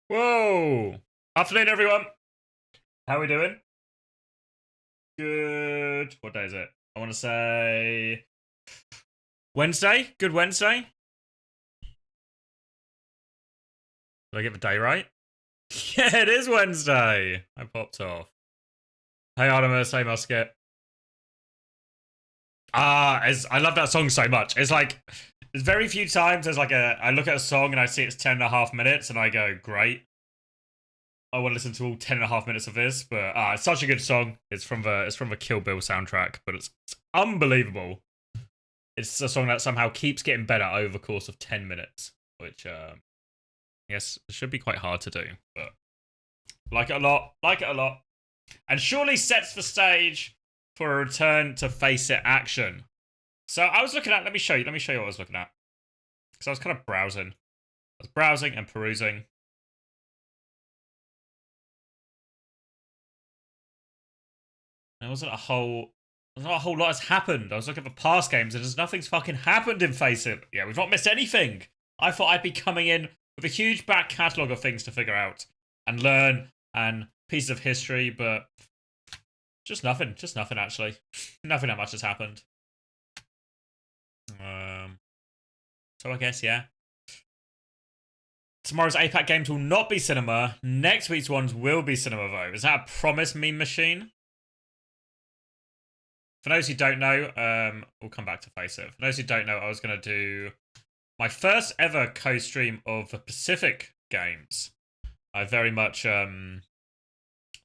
Whoa! Afternoon, everyone. How are we doing? Good. What day is it? I want to say Wednesday. Good Wednesday. Did I get the day right? Yeah, it is Wednesday. I popped off. Hey, Artemis. Hey, Musket. I love that song so much. It's like there's very few times there's like I look at a song and I see it's 10.5 minutes and I go, great. I want to listen to all 10.5 minutes of this, but it's such a good song. It's from the Kill Bill soundtrack, but it's unbelievable. It's a song that somehow keeps getting better over the course of 10 minutes, which I guess should be quite hard to do, but like it a lot, like it a lot. And surely sets the stage for a return to FACEIT action. So I was looking at, let me show you what I was looking at. Because I was kind of browsing. I was browsing and perusing. There wasn't a whole not a whole lot has happened. I was looking at the past games and there's nothing's fucking happened in FACEIT. Yeah, we've not missed anything. I thought I'd be coming in with a huge back catalogue of things to figure out and learn and pieces of history, but just nothing. Just nothing, actually. Nothing that much has happened. So I guess, yeah. Tomorrow's APAC games will not be cinema. Next week's ones will be cinema, though. Is that a promise, meme machine? For those who don't know, we'll come back to FACEIT. For those who don't know, I was going to do my first ever co-stream of the Pacific games. I very much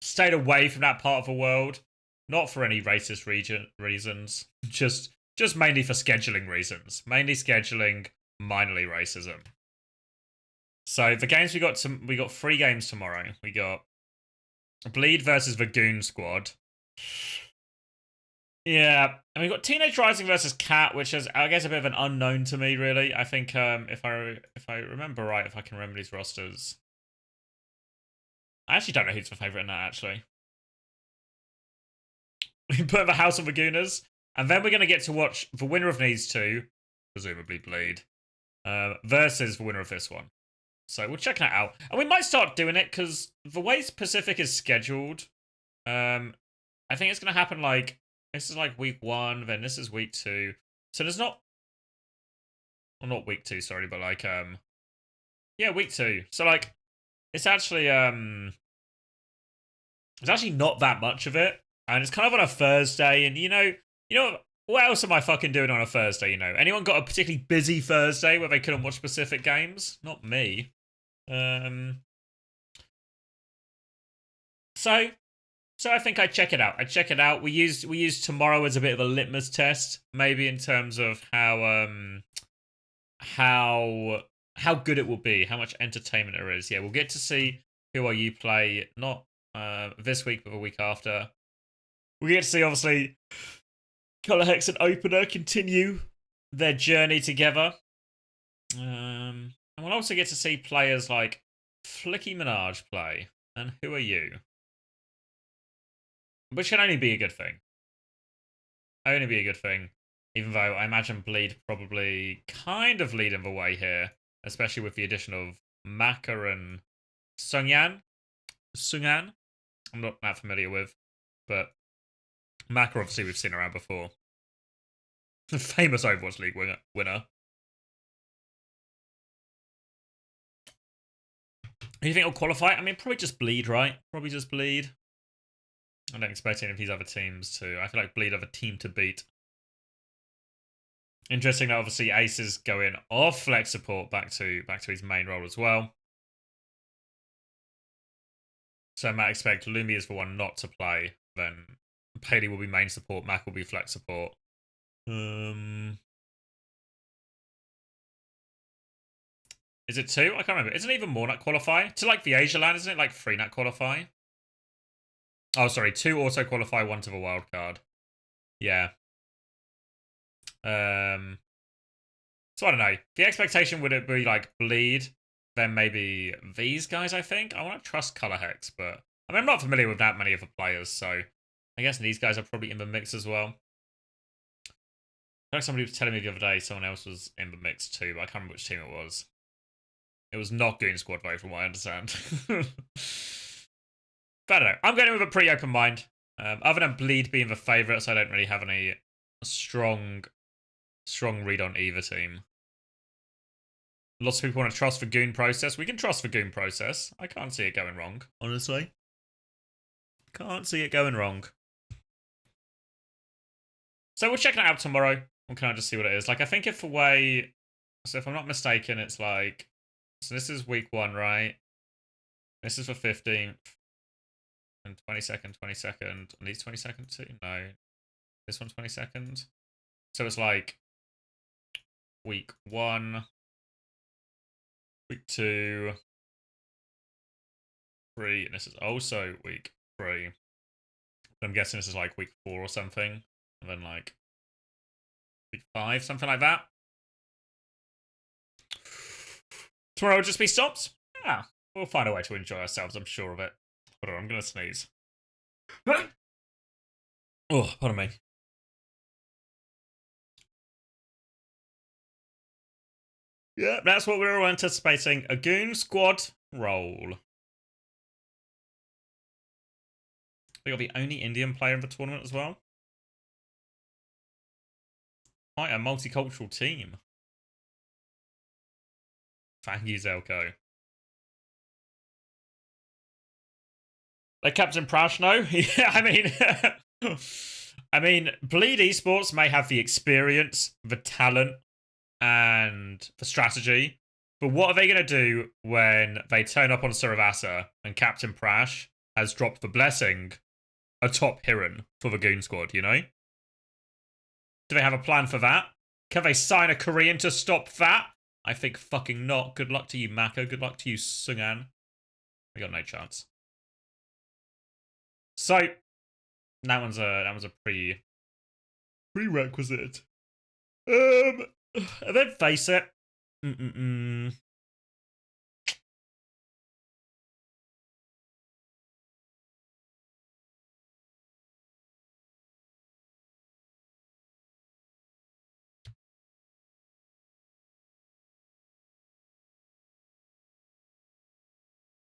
stayed away from that part of the world, not for any racist reasons, just mainly for scheduling reasons, mainly scheduling, minorly racism. So the games we got 3 games tomorrow. We got Bleed versus the Goon Squad. Yeah, and we got Teenage Rising versus Cat, which is, I guess, a bit of an unknown to me, really. I think if I remember right, if I can remember these rosters, I actually don't know who's my favorite in that. Actually, we put the House of Lagunas, and then we're gonna get to watch the winner of these two, presumably Bleed, versus the winner of this one. So we'll check that out, and we might start doing it because the way Pacific is scheduled, I think it's gonna happen like. This is like week 1, then this is week 2. So there's not... Well, not week 2, sorry, but like, yeah, week 2. So like, it's actually not that much of it. And it's kind of on a Thursday, and you know, what else am I fucking doing on a Thursday, you know? Anyone got a particularly busy Thursday where they couldn't watch specific games? Not me. So I think I'd check it out. We use tomorrow as a bit of a litmus test, maybe in terms of how good it will be, how much entertainment there is. Yeah, we'll get to see who are you play, not this week, but the week after. We get to see, obviously, Color Hex and Opener continue their journey together. And we'll also get to see players like Flicky Minaj play. And who are you? Which can only be a good thing. Only be a good thing. Even though I imagine Bleed probably kind of leading the way here, especially with the addition of Maka and Sungan. I'm not that familiar with, but Maka obviously we've seen around before. The famous Overwatch League winner. Who do you think will qualify? I mean, probably just Bleed, right? Probably just Bleed. I don't expect any of these other teams to. I feel like Bleed have a team to beat. Interesting that obviously Ace is going off flex support back to his main role as well. So I might expect Lumi is the one not to play. Then Paley will be main support. Mac will be flex support. Is it 2? I can't remember. Isn't it even more nut qualify? To like the Asia land, isn't it like 3 nut qualify? Oh, sorry. 2 auto qualify, 1 to the wild card. Yeah. So I don't know. The expectation would it be like Bleed, then maybe these guys, I think. I want to trust Color Hex, but I mean, I'm not familiar with that many of the players, so I guess these guys are probably in the mix as well. I think somebody was telling me the other day someone else was in the mix too, but I can't remember which team it was. It was not Goon Squad vote, from what I understand. But I don't know. I'm going in with a pretty open mind. Other than Bleed being the favourites, I don't really have any strong read on either team. Lots of people want to trust the Goon process. We can trust the Goon process. I can't see it going wrong, honestly. Can't see it going wrong. So we're checking it out tomorrow. Or can I just see what it is? Like, I think if away... So if I'm not mistaken, it's like... So this is week 1, right? This is for 15th. And 22nd, 22nd. And these 22nd too? No. This one's 22nd. So it's like... Week 1. Week 2. 3. And this is also week 3. I'm guessing this is like week 4 or something. And then like... Week 5, something like that. Tomorrow will just be stops. Yeah, we'll find a way to enjoy ourselves, I'm sure of it. Hold on, I'm going to sneeze. Oh, pardon me. Yeah, that's what we were anticipating. A Goon Squad roll. We got the only Indian player in the tournament as well. Quite a multicultural team. Thank you, Zelko. Like Captain Prash, no? Yeah, I mean, Bleed Esports may have the experience, the talent, and the strategy, but what are they going to do when they turn up on Saravasa and Captain Prash has dropped the blessing atop Hiran for the Goon Squad, you know? Do they have a plan for that? Can they sign a Korean to stop that? I think fucking not. Good luck to you, Mako. Good luck to you, Sungan. We got no chance. So that one's a prerequisite. And then FACEIT.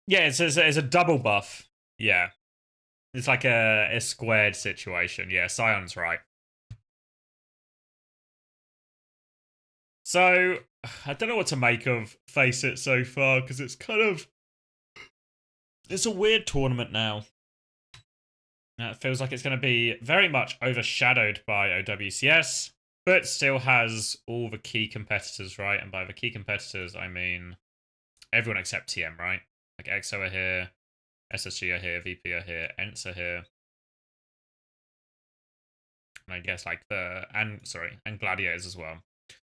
Yeah, it's a double buff. Yeah. It's like a squared situation. Yeah, Sion's right. So, I don't know what to make of FACEIT so far, because it's kind of... It's a weird tournament now. It feels like it's going to be very much overshadowed by OWCS, but still has all the key competitors, right? And by the key competitors, I mean everyone except TM, right? Like EXO are here, SSG are here, VP are here, ENTS are here. And I guess like and Gladiators as well.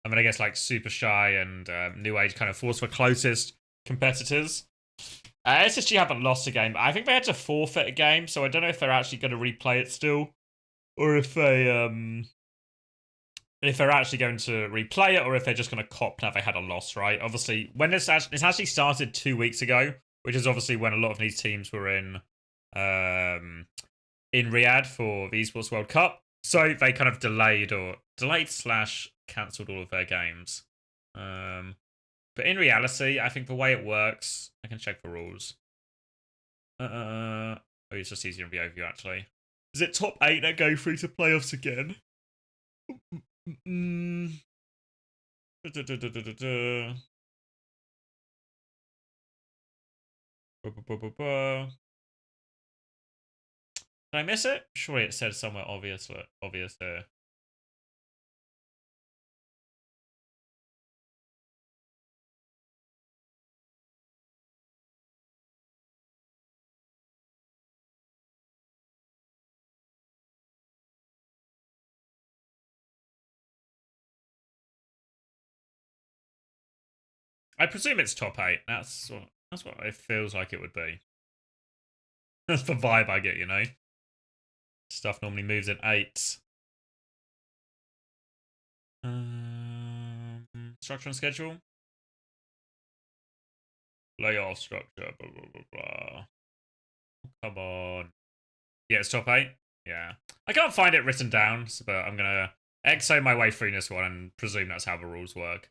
I mean, I guess like Supershy and New Age kind of force for closest competitors. SSG haven't lost a game. I think they had to forfeit a game, so I don't know if they're actually going to replay it still, or if they're actually going to replay it, or if they're just going to cop now they had a loss. Right? Obviously, when it's actually started 2 weeks ago, which is obviously when a lot of these teams were in Riyadh for the Esports World Cup, so they kind of delayed / cancelled all of their games. But in reality, I think the way it works, I can check the rules. Oh, it's just easier in the overview, actually. Is it top 8 that go through to playoffs again? Did I miss it? Surely it said somewhere obvious there. I presume it's top 8. That's what it feels like it would be. That's the vibe I get, you know? Stuff normally moves in 8s. Structure and schedule. Layoff structure, blah, blah, blah, blah. Come on. Yeah, it's top 8. Yeah. I can't find it written down, but I'm going to EXO my way through this one and presume that's how the rules work.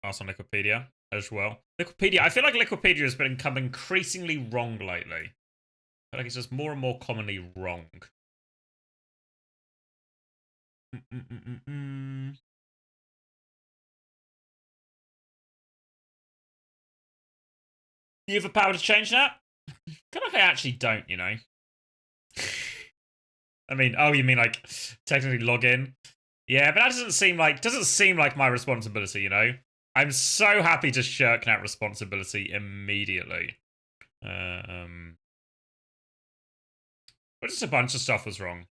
Ask on Wikipedia as well. Wikipedia, I feel like Wikipedia has become increasingly wrong lately. I feel like it's just more and more commonly wrong. You have the power to change that? I feel like I actually don't, you know. I mean, oh, you mean like technically log in? Yeah, but that doesn't seem like my responsibility, you know. I'm so happy to shirk that responsibility immediately. But just a bunch of stuff was wrong.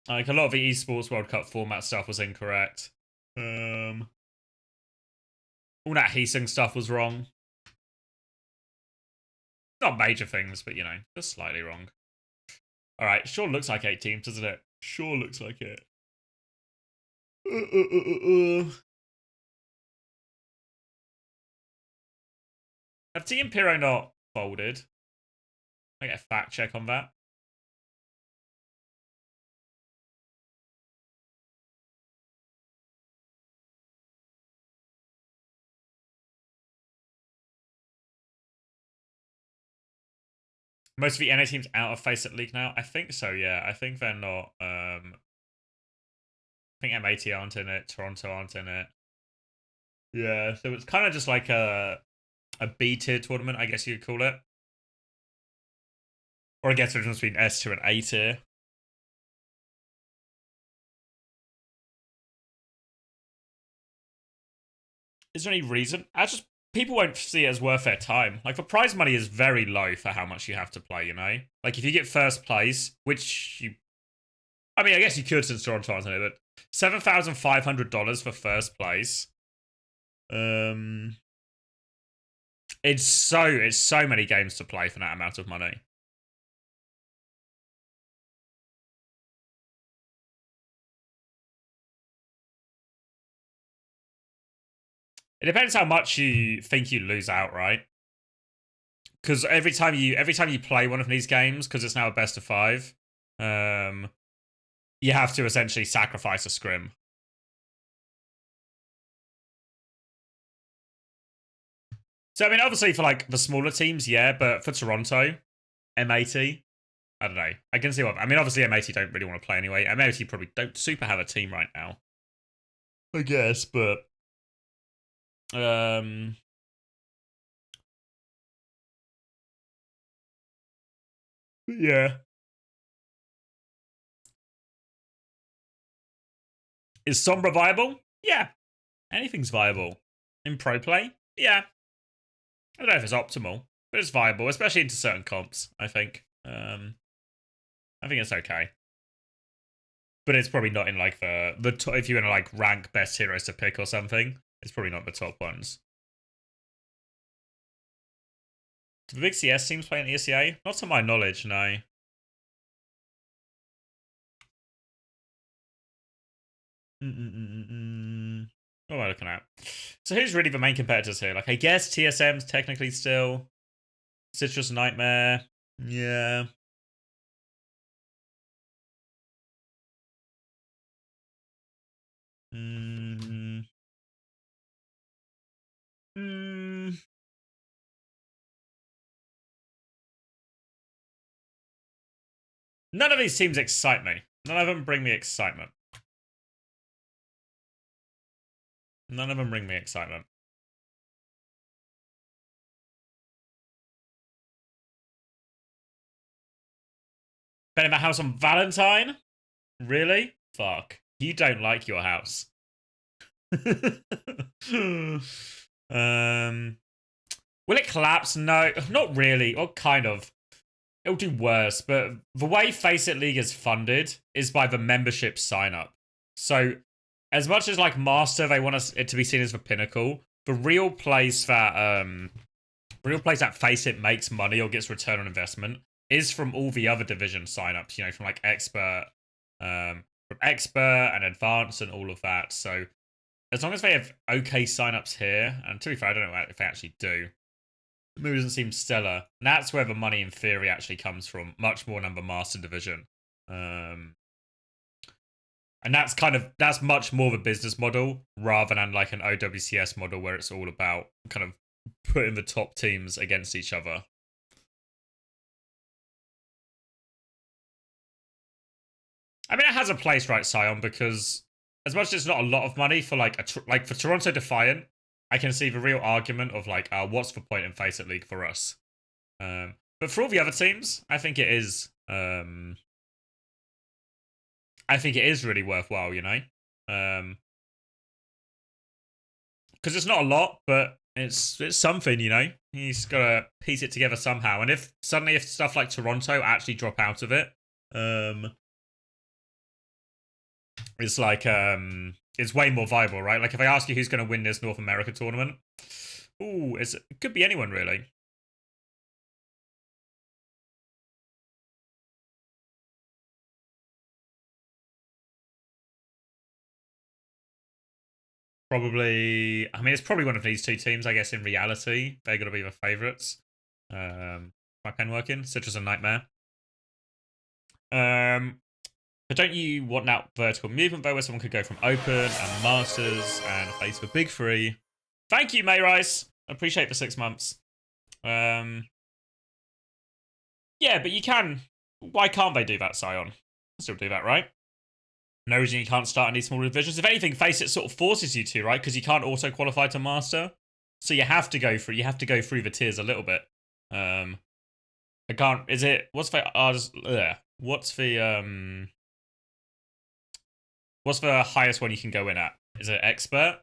Like a lot of the esports World Cup format stuff was incorrect. All that Heesung stuff was wrong. Not major things, but you know, just slightly wrong. All right, sure looks like 8 teams, doesn't it? Sure looks like it. Have Team Piro not folded? I get a fact check on that. Most of the NA teams out of FACEIT League now? I think so, yeah. I think they're not. I think M80 aren't in it. Toronto aren't in it. Yeah, so it's kind of just like a B tier tournament, I guess you could call it. Or I guess the difference between S tier and A tier. Is there any reason? People won't see it as worth their time. Like the prize money is very low for how much you have to play, you know? Like if you get first place, which you I mean, I guess you could since Toronto aren't in it, but $7,500 for first place. It's so many games to play for that amount of money. It depends how much you think you lose out, right? Because every time you play one of these games, because it's now a best of 5, you have to essentially sacrifice a scrim. So I mean, obviously for like the smaller teams, yeah, but for Toronto, M80, I don't know. I can see what I mean. Obviously, M80 don't really want to play anyway. M80 probably don't super have a team right now, I guess. But yeah. Is Sombra viable? Yeah, anything's viable in pro play. Yeah, I don't know if it's optimal, but it's viable, especially into certain comps. I think. I think it's okay. But it's probably not in like if you want to like rank best heroes to pick or something, it's probably not the top ones. Do the big CS teams play in ESEA? Not to my knowledge, no. What am I looking at? So who's really the main competitors here? Like I guess TSM's technically still. Citrus Nightmare. Yeah. None of these teams excite me. None of them bring me excitement. None of them bring me excitement. Bet in the house on Valentine? Really? Fuck. You don't like your house. Will it collapse? No, not really. Or kind of. It'll do worse, but the way FACEIT League is funded is by the membership sign up. So, as much as like Master, they want it to be seen as the pinnacle. The real place that FACEIT makes money or gets return on investment is from all the other division signups. You know, from like Expert, from Expert and Advanced and all of that. So, as long as they have okay signups here, and to be fair, I don't know if they actually do. The movie doesn't seem stellar. And that's where the money in theory actually comes from, much more than the Master Division. And that's much more of a business model rather than like an OWCS model where it's all about kind of putting the top teams against each other. I mean, it has a place, right, Sion, because as much as it's not a lot of money for like for Toronto Defiant, I can see the real argument of like, what's the point in FACEIT League for us? But for all the other teams, I think it is. I think it is really worthwhile, you know, because it's not a lot, but it's something, you know. He's got to piece it together somehow, and if stuff like Toronto actually drop out of it, it's like it's way more viable, right? Like if I ask you who's going to win this North America tournament, it could be anyone really. Probably, I mean, it's probably one of these two teams, I guess, in reality. They're going to be the favourites. My pen working? Citrus and Nightmare. But don't you want that vertical movement, though, where someone could go from Open and Masters and face the Big Three? Thank you, Mayrise. I appreciate the 6 months. Yeah, but you can. Why can't they do that, Sion? Still do that, right? No reason you can't start any smaller divisions. If anything, FACEIT sort of forces you to, right? Because you can't auto qualify to master, so you have to go through. You have to go through the tiers a little bit. I can't. Is it? What's the? What's the highest one you can go in at? Is it expert?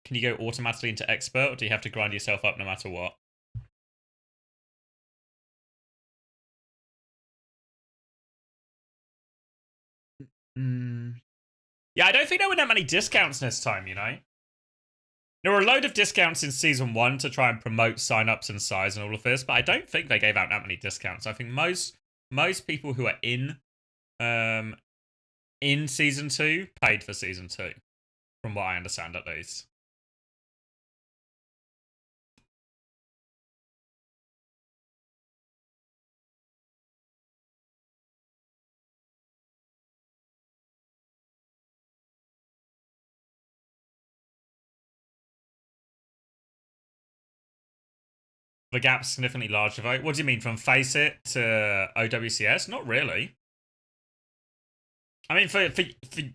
Can you go automatically into expert, or do you have to grind yourself up no matter what? Yeah, I don't think there were that many discounts this time, you know? There were a load of discounts in Season 1 to try and promote sign-ups and size and all of this, but I don't think they gave out that many discounts. I think most people who are in Season 2 paid for Season 2, from what I understand at least. The gap's significantly larger, though. What do you mean, from FACEIT to OWCS? Not really. I mean, for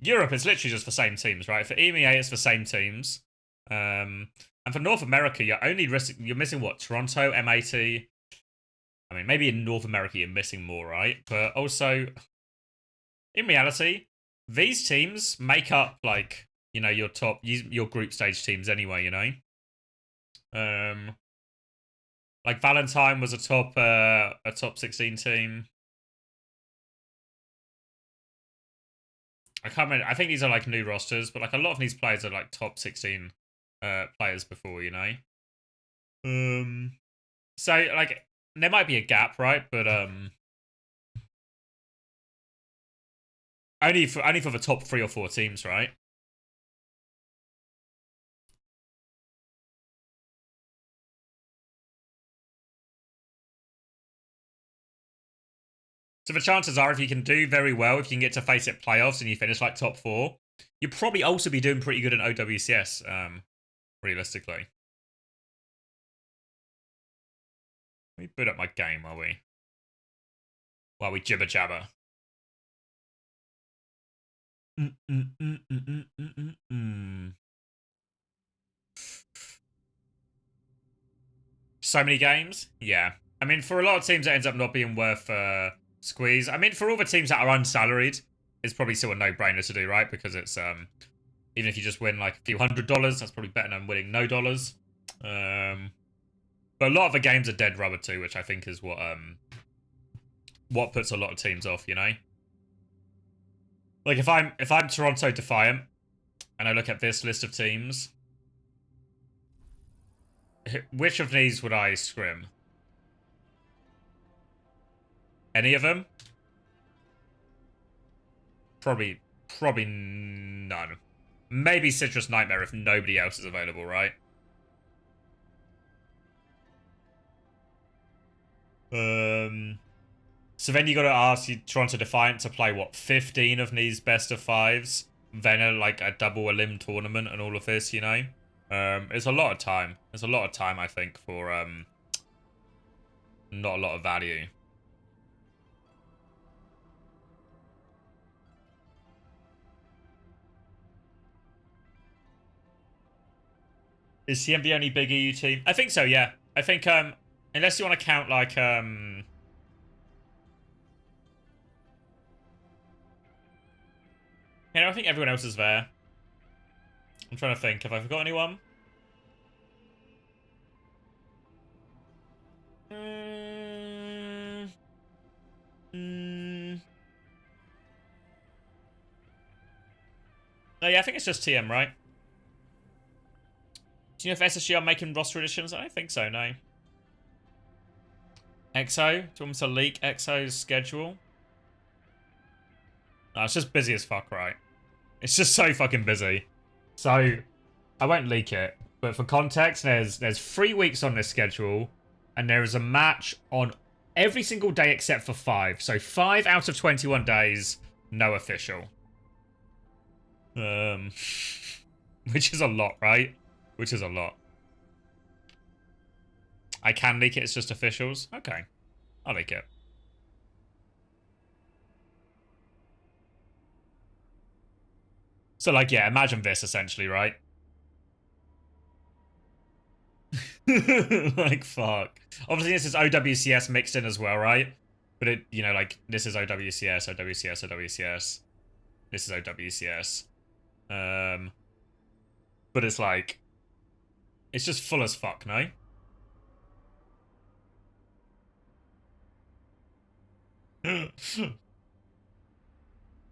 Europe, it's literally just the same teams, right? For EMEA, it's the same teams. And for North America, you're missing what? Toronto, MAT. I mean, maybe in North America, you're missing more, right? But also, in reality, these teams make up, like, you know, your group stage teams anyway, you know? Like Valentine was a top 16 team. I can't remember. I think these are like new rosters, but like a lot of these players are like top 16 players before, you know. So like there might be a gap, right? But only for the top 3 or 4 teams, right? So the chances are, if you can do very well, if you can get to FACEIT playoffs and you finish like top 4, you'll probably also be doing pretty good in OWCS, realistically. Let me boot up my game while we jibber jabber. So many games? Yeah. I mean, for a lot of teams, it ends up not being worth squeeze. I mean, for all the teams that are unsalaried, it's probably still a no-brainer to do, right? Because it's even if you just win like a few $100s, that's probably better than winning no dollars. But a lot of the games are dead rubber too, which I think is what puts a lot of teams off, you know? Like if I'm Toronto Defiant and I look at this list of teams, which of these would I scrim? Any of them? Probably none. Maybe Citrus Nightmare if nobody else is available, right? So then you got to ask Toronto Defiant to play what 15 of these best of fives, then like a double elim tournament and all of this. You know, it's a lot of time. It's a lot of time, I think, for not a lot of value. Is CM the only big EU team? I think so, yeah. I think, unless you want to count, like, yeah, I think everyone else is there. I'm trying to think. Have I forgot anyone? No, yeah, I think it's just TM, right? Do you know if SSG are making roster additions? I don't think so, no. EXO? Do you want me to leak EXO's schedule? No, it's just busy as fuck, right? It's just so fucking busy. So, I won't leak it. But for context, there's 3 weeks on this schedule. And there is a match on every single day except for 5. So 5 out of 21 days, no official. Which is a lot, right? Which is a lot. I can leak it, it's just officials. Okay. I'll leak it. So, like, yeah, imagine this, essentially, right? Like, fuck. Obviously, this is OWCS mixed in as well, right? But it, you know, like, this is OWCS, OWCS, OWCS. This is OWCS. But it's like, it's just full as fuck, no?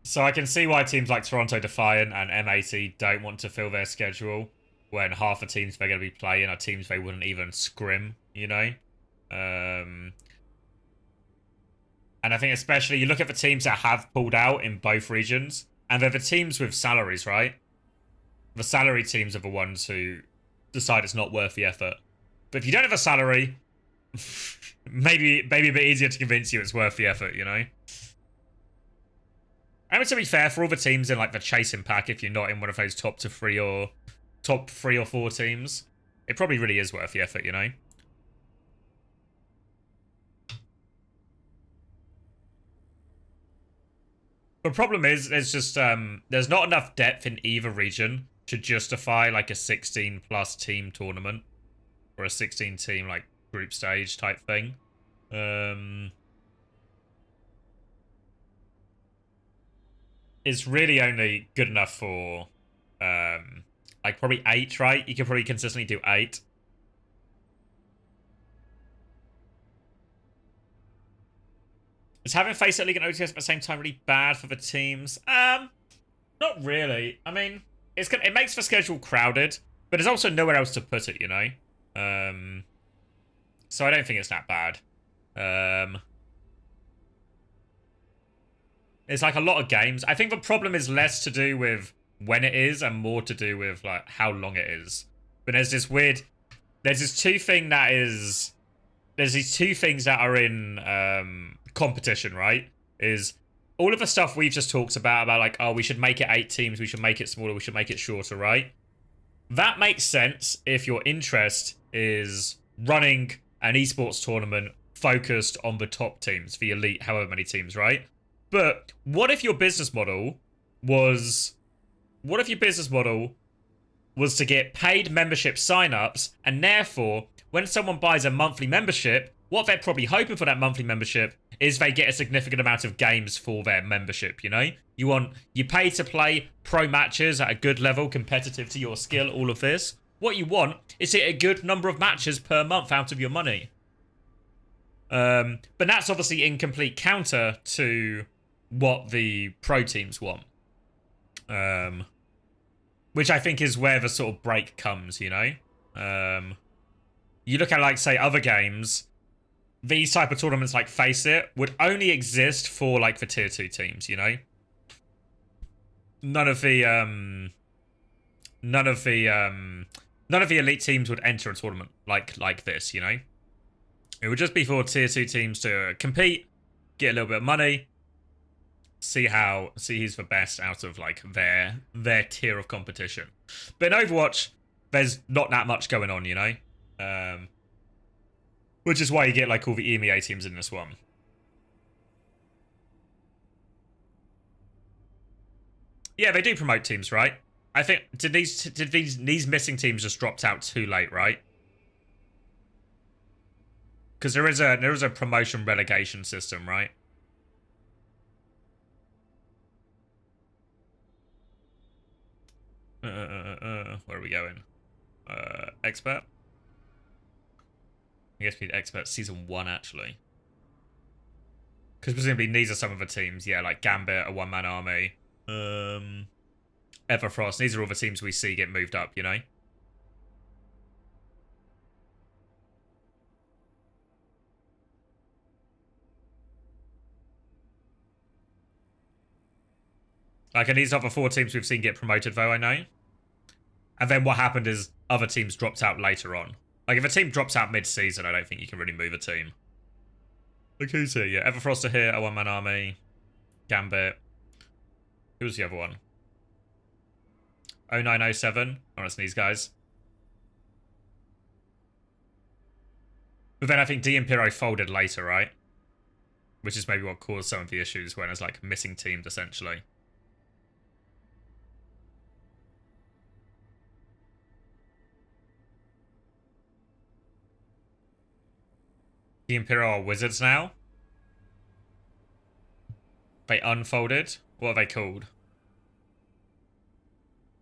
So I can see why teams like Toronto Defiant and M80 don't want to fill their schedule when half the teams they're going to be playing are teams they wouldn't even scrim, you know? And I think especially, you look at the teams that have pulled out in both regions, and they're the teams with salaries, right? The salary teams are the ones who decide it's not worth the effort. But if you don't have a salary, maybe a bit easier to convince you it's worth the effort, you know? I mean, to be fair, for all the teams in like the chasing pack, if you're not in one of those top 3 or 4 teams, it probably really is worth the effort, you know? The problem is, there's just there's not enough depth in either region to justify like a 16+ team tournament or a 16 team like group stage type thing. It's really only good enough for like probably 8, right? You can probably consistently do 8. Is having FACEIT League and OTS at the same time really bad for the teams? Not really. I mean, it makes the schedule crowded, but there's also nowhere else to put it, you know? So I don't think it's that bad. It's like a lot of games. I think the problem is less to do with when it is and more to do with like how long it is. But there's this two thing that is, there's these two things that are in competition, right? Is all of the stuff we've just talked about like, oh, we should make it 8 teams, we should make it smaller, we should make it shorter, right? That makes sense if your interest is running an esports tournament focused on the top teams, the elite, however many teams, right? But what if your business model was to get paid membership signups, and therefore, when someone buys a monthly membership, what they're probably hoping for that monthly membership is they get a significant amount of games for their membership, you know? You pay to play pro matches at a good level, competitive to your skill, all of this. What you want is to get a good number of matches per month out of your money. But that's obviously in complete counter to what the pro teams want. Which I think is where the sort of break comes, you know? You look at, like, say, other games, these type of tournaments like FACEIT would only exist for, like, the tier 2 teams, you know? None of the elite teams would enter a tournament like this, you know? It would just be for tier 2 teams to compete, get a little bit of money, see who's the best out of like their tier of competition. But in Overwatch, there's not that much going on, you know? Which is why you get like all the EMEA teams in this one. Yeah, they do promote teams, right? I think did these missing teams just dropped out too late, right? Because there is a promotion relegation system, right? Where are we going? Expert? I guess we need Expert Season 1, actually. Because presumably these are some of the teams. Yeah, like Gambit, a one-man army. Everfrost. These are all the teams we see get moved up, you know? Like, and these other 4 teams we've seen get promoted, though, I know. And then what happened is other teams dropped out later on. Like, if a team drops out mid-season, I don't think you can really move a team. Like, who's here? Yeah, Everfrost are here, a one-man army. Gambit. Who's the other one? 0907. Oh, that's these guys. But then I think D'Impero folded later, right? Which is maybe what caused some of the issues when it's like missing teams, essentially. D'Impero are wizards now. They unfolded. What are they called?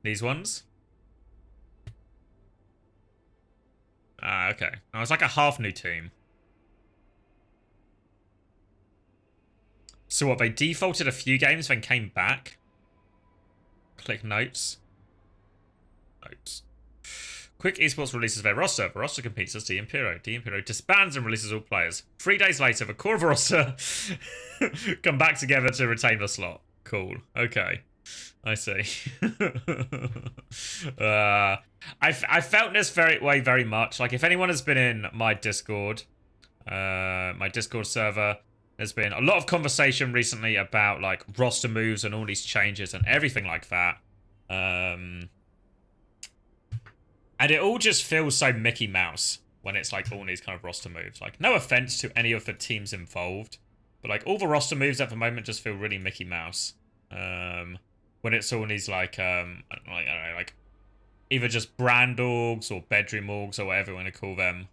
These ones? Ah, okay. Oh, it's like a half new team. So what, they defaulted a few games, then came back? Click notes. Notes. Quick Esports releases their roster. The roster competes as D'Impero. D'Impero disbands and releases all players. 3 days later, the core of the roster come back together to retain the slot. Cool. Okay. I see. I felt this very much. Like, if anyone has been in my Discord server, there's been a lot of conversation recently about, like, roster moves and all these changes and everything like that. And it all just feels so Mickey Mouse when it's, like, all these kind of roster moves. Like, no offense to any of the teams involved, but, like, all the roster moves at the moment just feel really Mickey Mouse. When it's all these, like, I don't know, like, either just brand orgs or bedroom orgs or whatever you want to call them.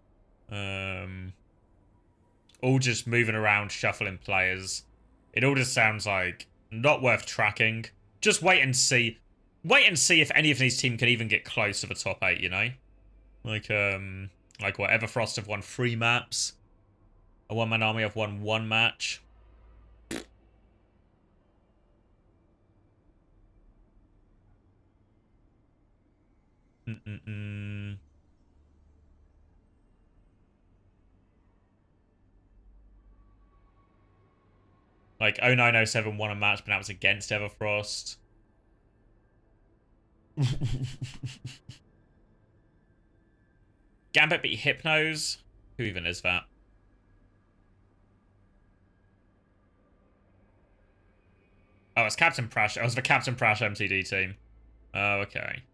All just moving around, shuffling players. It all just sounds like not worth tracking. Just wait and see. Wait and see if any of these teams can even get close to the top 8, you know? Like what, Everfrost have won 3 maps. A one-man army have won 1 match. Like 0907 won a match, but that was against Everfrost. Gambit beat Hypnos. Who even is that? Oh, it's Captain Prash. Oh, it was the Captain Prash MTD team. Oh, okay.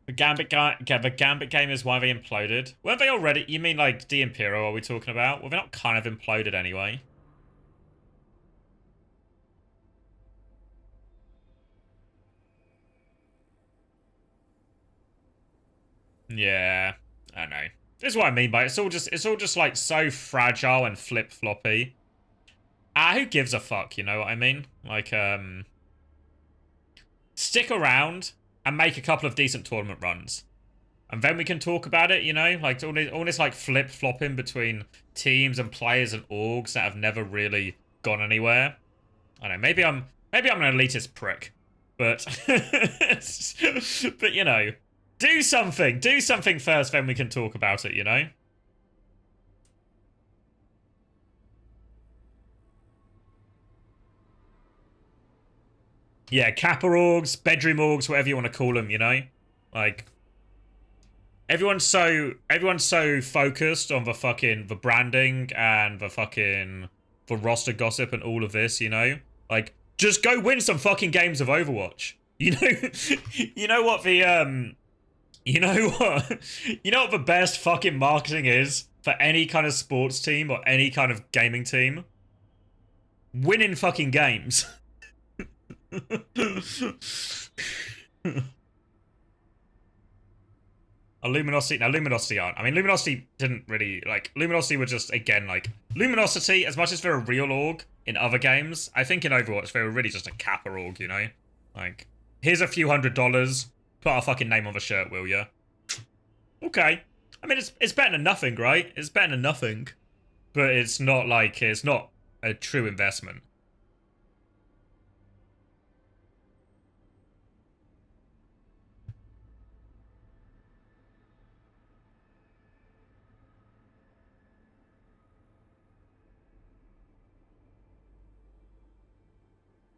The Gambit game is why they imploded. Weren't they already? You mean like D'Impero are we talking about? Well, they're not kind of imploded anyway. Yeah, I don't know. This is what I mean by it. It's all just like so fragile and flip-floppy. Who gives a fuck, you know what I mean? Like, stick around and make a couple of decent tournament runs. And then we can talk about it, you know? Like, all this like, flip-flopping between teams and players and orgs that have never really gone anywhere. I don't know, maybe I'm an elitist prick. But, but, you know, do something. Do something first, then we can talk about it, you know? Yeah, Kappa orgs, bedroom orgs, whatever you want to call them, you know? Like, everyone's so focused on the branding and the roster gossip and all of this, you know? Like, just go win some fucking games of Overwatch. You know, you know what the you know what you know what the best fucking marketing is for any kind of sports team or any kind of gaming team? Winning fucking games. A Luminosity. Now, Luminosity aren't. I mean, Luminosity didn't really, like, Luminosity were just, again, like, Luminosity, as much as they're a real org in other games, I think in Overwatch, they were really just a Kappa org, you know? Like, here's a few $100, put our fucking name on the shirt, will ya? Okay. I mean, it's better than nothing, right? It's better than nothing. But it's not, like, it's not a true investment.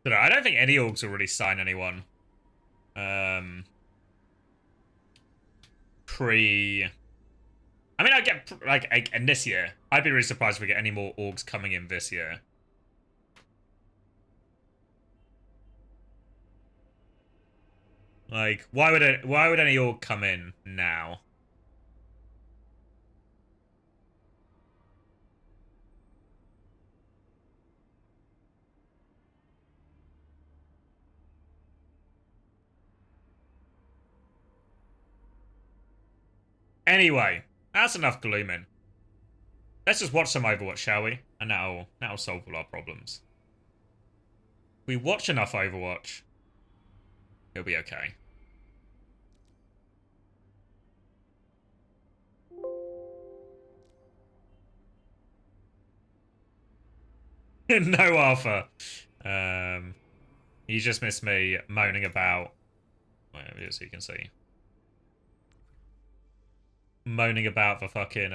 I don't think any orgs will really sign anyone. Pre... I mean, I get, like, and this year, I'd be really surprised if we get any more orgs coming in this year. Like, why would any org come in now? Anyway, that's enough glooming. Let's just watch some Overwatch, shall we? And that'll solve all our problems. If we watch enough Overwatch, it'll be okay. No Arthur. You just missed me moaning about. Wait, so you can see. Moaning about the fucking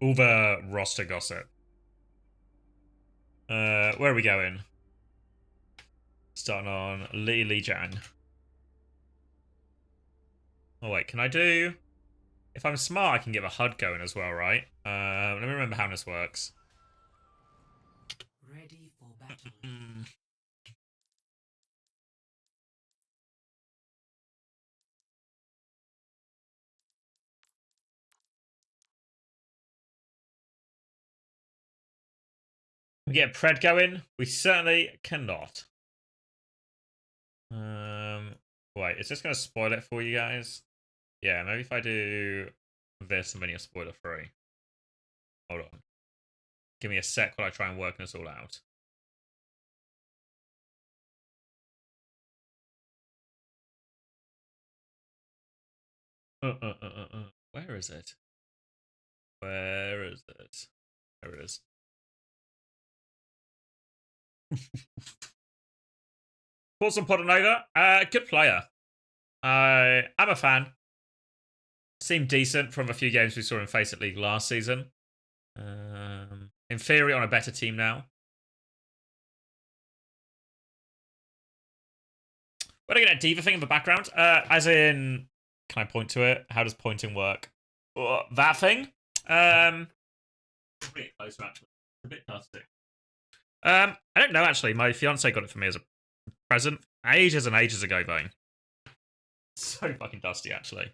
all the roster gossip. Where are we going? Starting on Li Jang. Oh wait, can I do? If I'm smart, I can get a HUD going as well, right? Let me remember how this works. Ready for battle. We get Pred going? We certainly cannot. Wait, is this gonna spoil it for you guys? Yeah, maybe if I do this and then you're spoiler free. Hold on. Give me a sec while I try and work this all out. Where is it? Where is it? There it is. Thoughts on Podanova? Good player. I'm a fan. Seemed decent from a few games we saw in FACEIT League last season. In theory, on a better team now. But I get a diva thing in the background. As in, can I point to it? How does pointing work? That thing? A bit closer, actually. A bit dusty. I don't know, actually. My fiance got it for me as a present. Ages and ages ago, though. So fucking dusty, actually.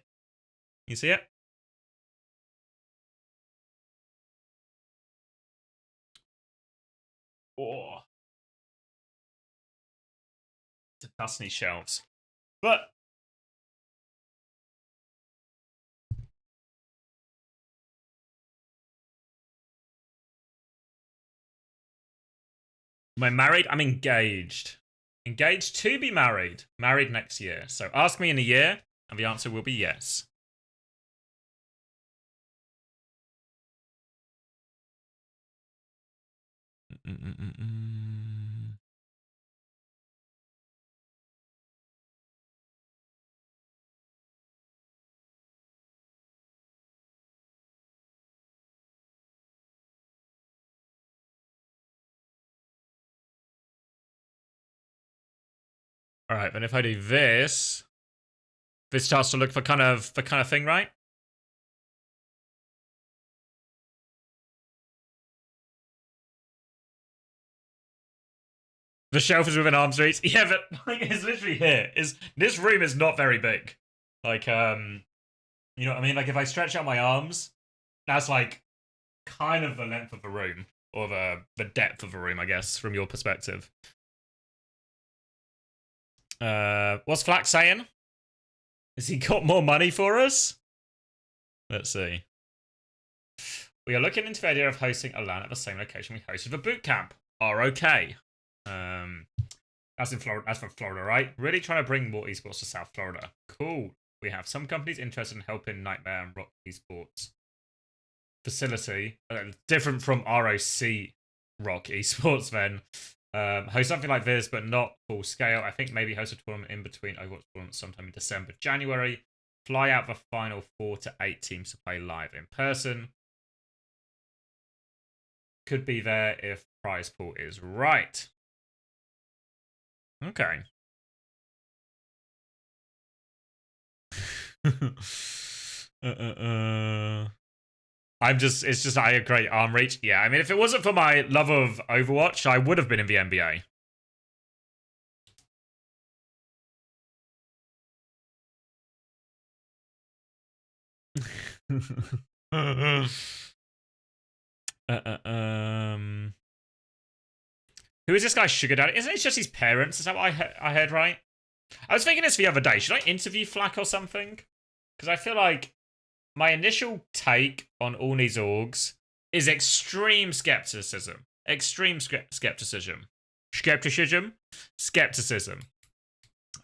You see it? Oh. The dusty shelves. But am I married? I'm engaged. Engaged to be married. Married next year. So ask me in a year, and the answer will be yes. All right, then if I do this, this starts to look for kind of the kind of thing, right? The shelf is within arm's reach. Yeah, but like, it's literally here. This room is not very big. Like, you know what I mean? Like, if I stretch out my arms, that's like kind of the length of the room, or the depth of the room, I guess, from your perspective. What's Flax saying? Has he got more money for us? Let's see. We are looking into the idea of hosting a LAN at the same location we hosted the boot camp. ROK. That's in Florida. That's from Florida, right? Really trying to bring more esports to South Florida. Cool. We have some companies interested in helping Nightmare and Rock Esports facility, different from ROC Rock Esports. Then host something like this, but not full scale. I think maybe host a tournament in between Overwatch tournaments sometime in December, January. Fly out the final 4 to 8 teams to play live in person. Could be there if prize pool is right. Okay. It's just I have great arm reach. Yeah, I mean, if it wasn't for my love of Overwatch, I would have been in the NBA. Who is this guy Sugar Daddy? Isn't it just his parents? Is that what I heard right? I was thinking this the other day. Should I interview Flack or something? Because I feel like my initial take on all these orgs is extreme skepticism. Extreme skepticism. Skepticism.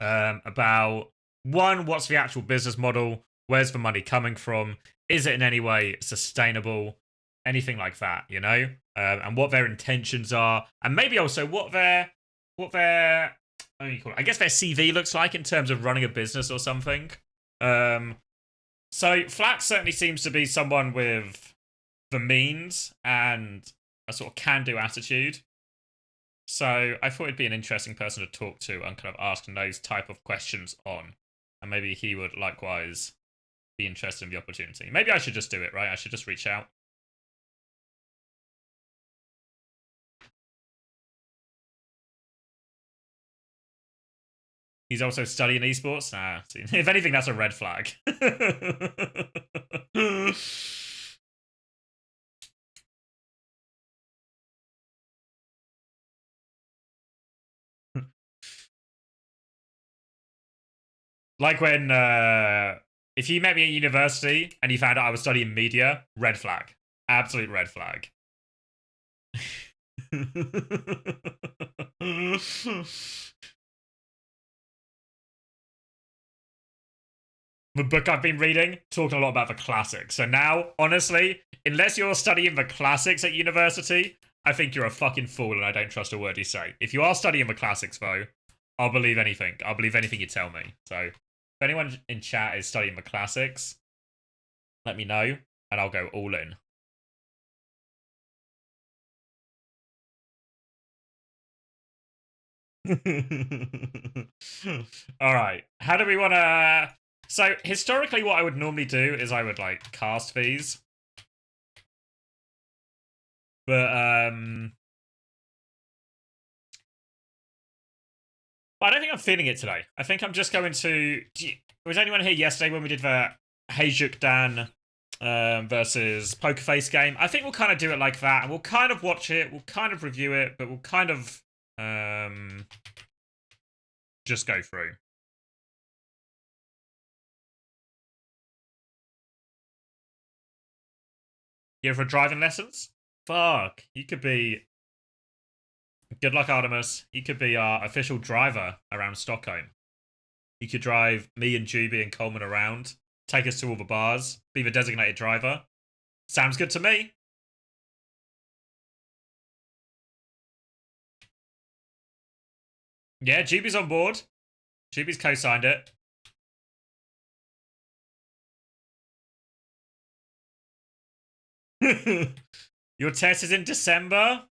About one, what's the actual business model? Where's the money coming from? Is it in any way sustainable? Anything like that, you know? And what their intentions are, and maybe also what their I guess their CV looks like in terms of running a business or something. So Flax certainly seems to be someone with the means and a sort of can-do attitude. So I thought it'd be an interesting person to talk to and kind of ask those type of questions on. And maybe he would likewise be interested in the opportunity. Maybe I should just do it, right? I should just reach out. He's also studying esports. If anything, that's a red flag. Like when, if you met me at university and you found out I was studying media, red flag. Absolute red flag. The book I've been reading, talking a lot about the classics. So now, honestly, unless you're studying the classics at university, I think you're a fucking fool and I don't trust a word you say. If you are studying the classics, though, I'll believe anything. I'll believe anything you tell me. So if anyone in chat is studying the classics, let me know and I'll go all in. All right. How do we want to... So historically, what I would normally do is I would like cast these. But I don't think I'm feeling it today. I think I'm just going to... Was anyone here yesterday when we did the Hejuk Dan versus Pokerface game? I think we'll kind of do it like that, and we'll kind of watch it, we'll kind of review it, but we'll kind of just go through. You for driving lessons? Fuck, you could be... Good luck, Artemis. You could be our official driver around Stockholm. You could drive me and Juby and Coleman around, take us to all the bars, be the designated driver. Sounds good to me. Yeah, Juby's on board. Juby's co-signed it. Your test is in December?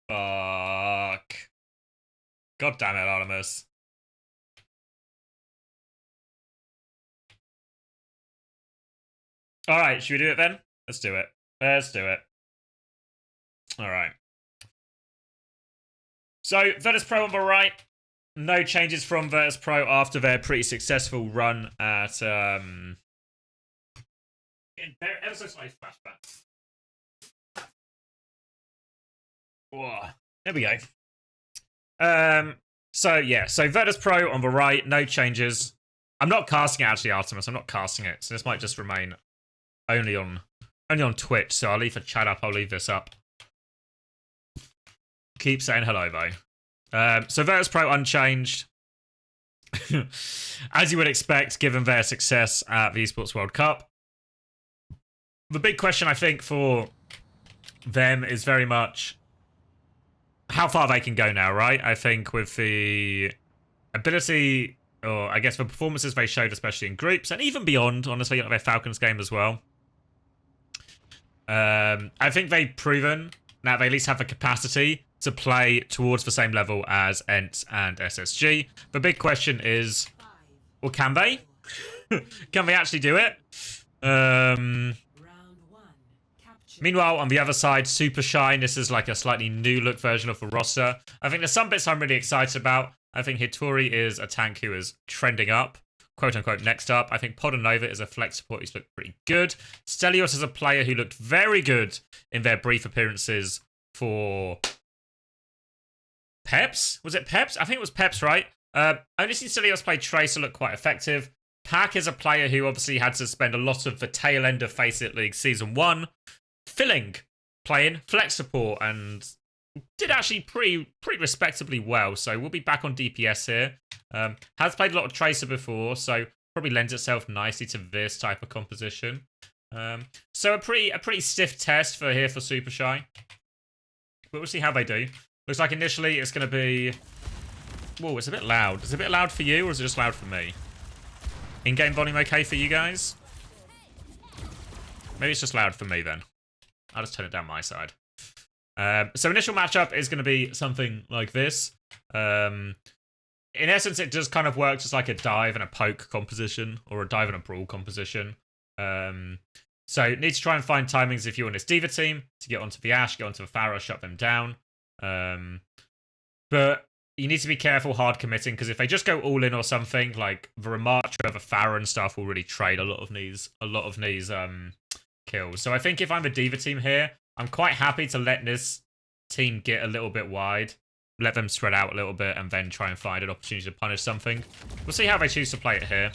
Fuck. God damn it, Artemis. All right, should we do it then? Let's do it. Let's do it. All right. So, Virtus Pro on the right. No changes from Virtus Pro after their pretty successful run at ever so slightly flashback. Whoa. There we go. So Virtus Pro on the right, no changes. I'm not casting it actually, Artemis. I'm not casting it, so this might just remain only on Twitch. So I'll leave the chat up. I'll leave this up. Keep saying hello though. So Virtus Pro unchanged, as you would expect, given their success at the Esports World Cup. The big question I think for them is very much how far they can go now, right? I think with the ability, or I guess the performances they showed, especially in groups, and even beyond, honestly, like their Falcons game as well. I think they've proven that they at least have the capacity to play towards the same level as ENT and SSG. The big question is, well, can they? Can they actually do it? Meanwhile, on the other side, Supershy, this is like a slightly new look version of the roster. I think there's some bits I'm really excited about. I think Hitori is a tank who is trending up, quote unquote, next up. I think Podernova is a flex support who's looked pretty good. Stelios is a player who looked very good in their brief appearances for Peps. Was it Peps? I think it was Peps, right? Only seen Stelios play Tracer look quite effective. Pack is a player who obviously had to spend a lot of the tail end of FACEIT League Season 1 playing flex support, and did actually pretty respectably well. So we'll be back on DPS here. Has played a lot of Tracer before, so probably lends itself nicely to this type of composition. So a pretty stiff test for Supershy. But we'll see how they do. Looks like initially it's going to be... Whoa, it's a bit loud. Is it a bit loud for you, or is it just loud for me? In-game volume okay for you guys? Maybe it's just loud for me then. I'll just turn it down my side. So initial matchup is going to be something like this. In essence, it does kind of work just like a dive and a poke composition, or a dive and a brawl composition. So you need to try and find timings if you're on this D.Va team to get onto the Ashe, get onto the Pharah, shut them down. But you need to be careful hard committing, because if they just go all in or something, like the Ramattra, the Pharah and stuff will really trade a lot of these kills. So I think if I'm a D.Va team here, I'm quite happy to let this team get a little bit wide, let them spread out a little bit, and then try and find an opportunity to punish something. We'll see how they choose to play it here.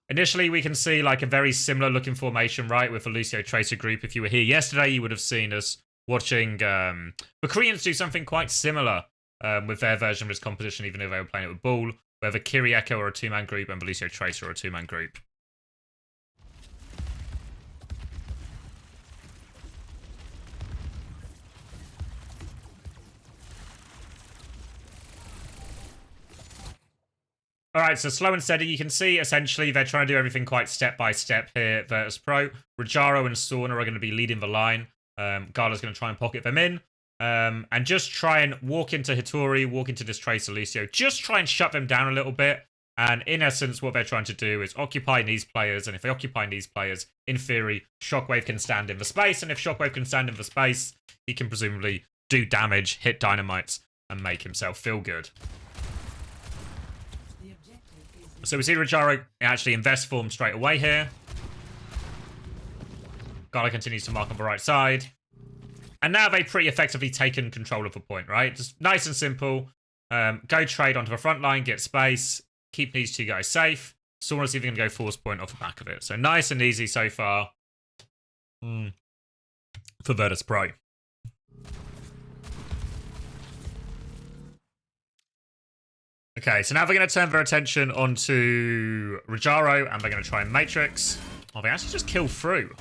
Initially, we can see like a very similar looking formation, right, with the Lucio Tracer group. If you were here yesterday, you would have seen us watching the Koreans do something quite similar with their version of this composition, even though they were playing it with Bull, where the Kiri Echo are a two-man group and the Lucio Tracer are a two-man group. Alright, so slow and steady. You can see, essentially, they're trying to do everything quite step-by-step here, Virtus Pro. Rajaro and Sauna are going to be leading the line. Gala's going to try and pocket them in. And just try and walk into Hitori, walk into this Tracer Lucio. Just try and shut them down a little bit. And in essence, what they're trying to do is occupy these players. And if they occupy these players, in theory, Shockwave can stand in the space. And if Shockwave can stand in the space, he can presumably do damage, hit dynamites, and make himself feel good. So we see Rajaro actually invest form straight away here. Gala continues to mark on the right side. And now they've pretty effectively taken control of the point, right? Just nice and simple. Go trade onto the front line, get space, keep these two guys safe. Sauna's even going to go force point off the back of it. So nice and easy so far for Virtus Pro. Okay, so now they're going to turn their attention onto Rajaro, and they're going to try and Matrix. Oh, they actually just kill through.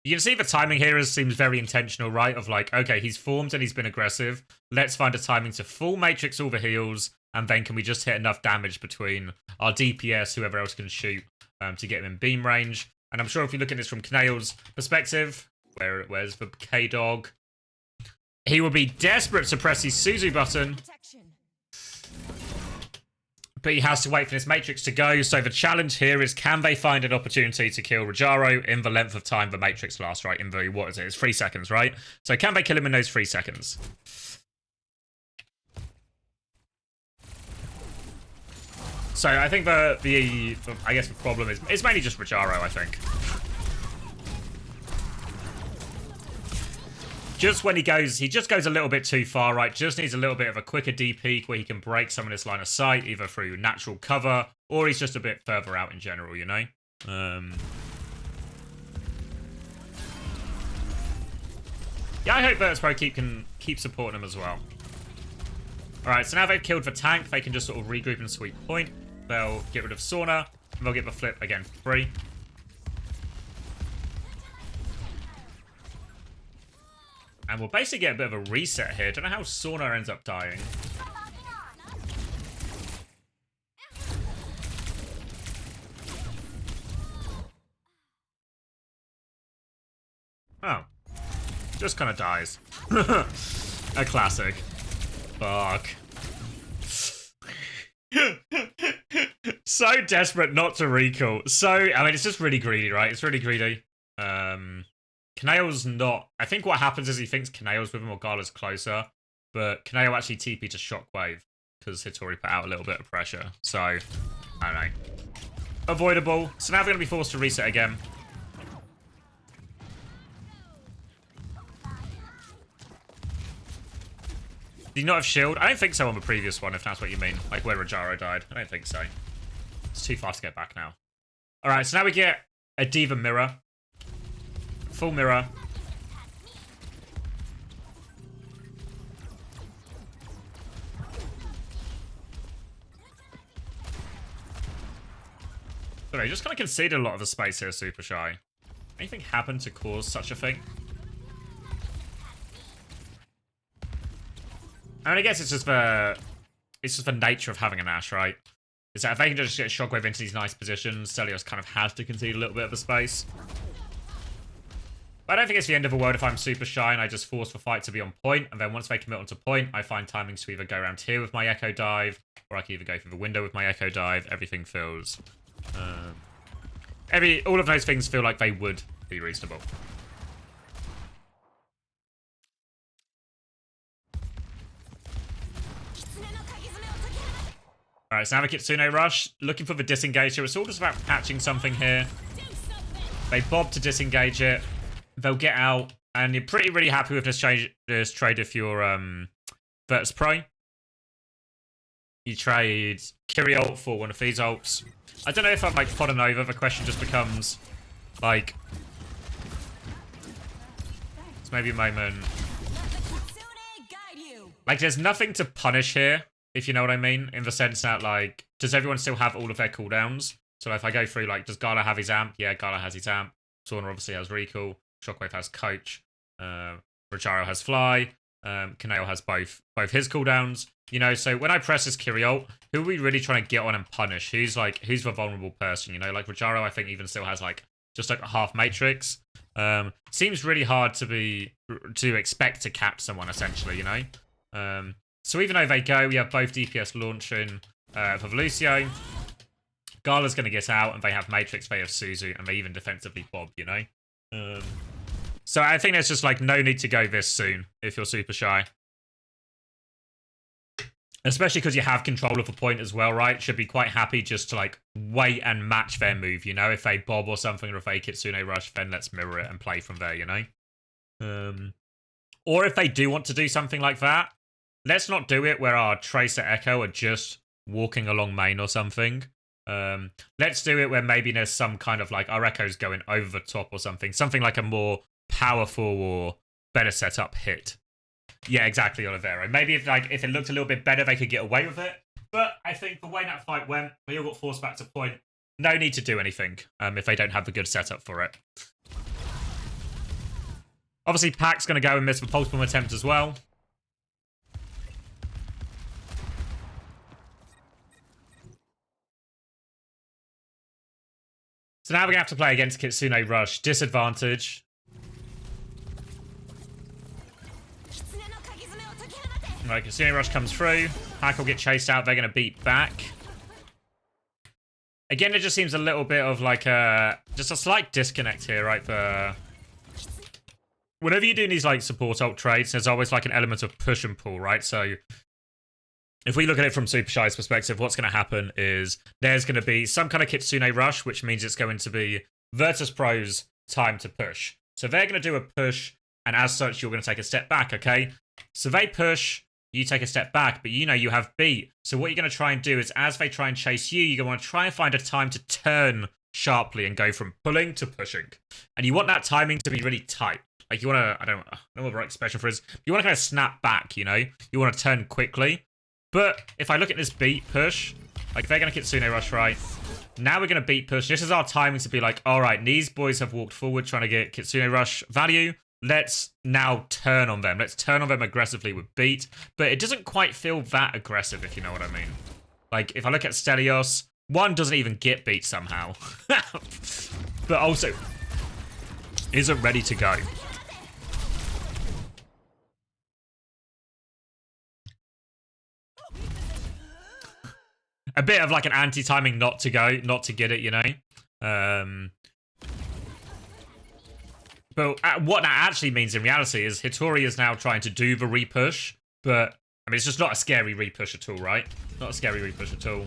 You can see the timing here seems very intentional, right? Of like, okay, he's formed and he's been aggressive. Let's find a timing to full Matrix all the heals, and then can we just hit enough damage between our DPS, whoever else can shoot, to get him in beam range. And I'm sure if you look at this from Knail's perspective, where's the K-Dog? He will be desperate to press his Suzu button. But he has to wait for this Matrix to go. So the challenge here is, can they find an opportunity to kill Rojaro in the length of time the Matrix lasts, right? In the, what is it? It's 3 seconds, right? So can they kill him in those 3 seconds? So I think I guess the problem is, it's mainly just Rojaro, I think. Just when he just goes a little bit too far, right? Just needs a little bit of a quicker D-peak where he can break some of this line of sight, either through natural cover, or he's just a bit further out in general, you know? Yeah, I hope Virtus Pro can keep supporting him as well. Alright, so now they've killed the tank, they can just sort of regroup and sweep point. They'll get rid of Sauna, and they'll get the flip again for free. And we'll basically get a bit of a reset here. Don't know how Sauna ends up dying. Oh. Just kind of dies. A classic. Fuck. So desperate not to recall. So, I mean, it's just really greedy, right? It's really greedy. Kaneo's not... I think what happens is he thinks Kaneo's with him or Gala's closer, but Kaneo actually TP to Shockwave because Hitori put out a little bit of pressure. So, I don't know. Avoidable. So now they're going to be forced to reset again. Did he not have shield? I don't think so on the previous one, if that's what you mean. Like where Rojaro died. I don't think so. It's too far to get back now. Alright, so now we get a D.Va mirror. Full mirror. Sorry, just kind of conceded a lot of the space here, Supershy. Anything happened to cause such a thing? I mean, I guess it's just the nature of having an Ashe, right? Is that if they can just get Shockwave into these nice positions, Celios kind of has to concede a little bit of the space. But I don't think it's the end of the world if I'm Supershy and I just force the fight to be on point, and then once they commit onto point, I find timings to either go around here with my Echo Dive, or I can either go through the window with my Echo Dive. Everything feels... all of those things feel like they would be reasonable. Alright, so now the Kitsune Rush. Looking for the disengage here. It's all just about catching something here. They bob to disengage it. They'll get out. And you're really happy with this trade if you're Virtus Pro. You trade Kiri ult for one of these ults. I don't know if I'm like podding over. The question just becomes like... It's maybe a moment. Like there's nothing to punish here. If you know what I mean, in the sense that, like, does everyone still have all of their cooldowns? So if I go through, like, does Gala have his amp? Yeah, Gala has his amp. Sauna obviously has recall. Shockwave has coach. Rojaro has fly. Kaneo has both his cooldowns. You know, so when I press this Kiri ult, who are we really trying to get on and punish? Who's the vulnerable person, you know? Like, Rojaro, I think, even still has, like, just, like, a half matrix. Seems really hard to expect to catch someone, essentially, you know? So even though they go, we have both DPS launching for Lucio. Gala's going to get out, and they have Matrix, they have Suzu, and they even defensively bob, you know? So I think there's just, like, no need to go this soon if you're Supershy. Especially because you have control of the point as well, right? Should be quite happy just to, like, wait and match their move, you know? If they bob or something, or if they Kitsune Rush, then let's mirror it and play from there, you know? Or if they do want to do something like that, let's not do it where our Tracer Echo are just walking along main or something. Let's do it where maybe there's some kind of like our Echo's going over the top or something. Something like a more powerful or better set up hit. Yeah, exactly, Olivero. Maybe if it looked a little bit better, they could get away with it. But I think the way that fight went, we all got forced back to point. No need to do anything if they don't have the good setup for it. Obviously, Pac's going to go and miss the Pulse Bomb attempt as well. So now we're going to have to play against Kitsune Rush. Disadvantage. Right, Kitsune Rush comes through. Pack will get chased out. They're going to beat back. Again, it just seems a little bit of like just a slight disconnect here, right? Whenever you're doing these like support ult trades, there's always like an element of push and pull, right? So if we look at it from Supershy's perspective, what's going to happen is there's going to be some kind of Kitsune Rush, which means it's going to be Virtus.pro's time to push. So they're going to do a push, and as such, you're going to take a step back, okay? So they push, you take a step back, but you know you have beat. So what you're going to try and do is, as they try and chase you, you're going to try and find a time to turn sharply and go from pulling to pushing. And you want that timing to be really tight. Like you want to, I don't know what the right expression for it is. You want to kind of snap back, you know? You want to turn quickly. But if I look at this beat push, like they're going to Kitsune Rush, right? Now we're going to beat push. This is our timing to be like, all right, these boys have walked forward trying to get Kitsune Rush value. Let's now turn on them. Let's turn on them aggressively with beat. But it doesn't quite feel that aggressive, if you know what I mean. Like, if I look at Stelios, one doesn't even get beat somehow. But also isn't ready to go. A bit of like an anti-timing not to go, not to get it, you know? But what that actually means in reality is Hitori is now trying to do the repush, but I mean, it's just not a scary repush at all, right? Not a scary repush at all.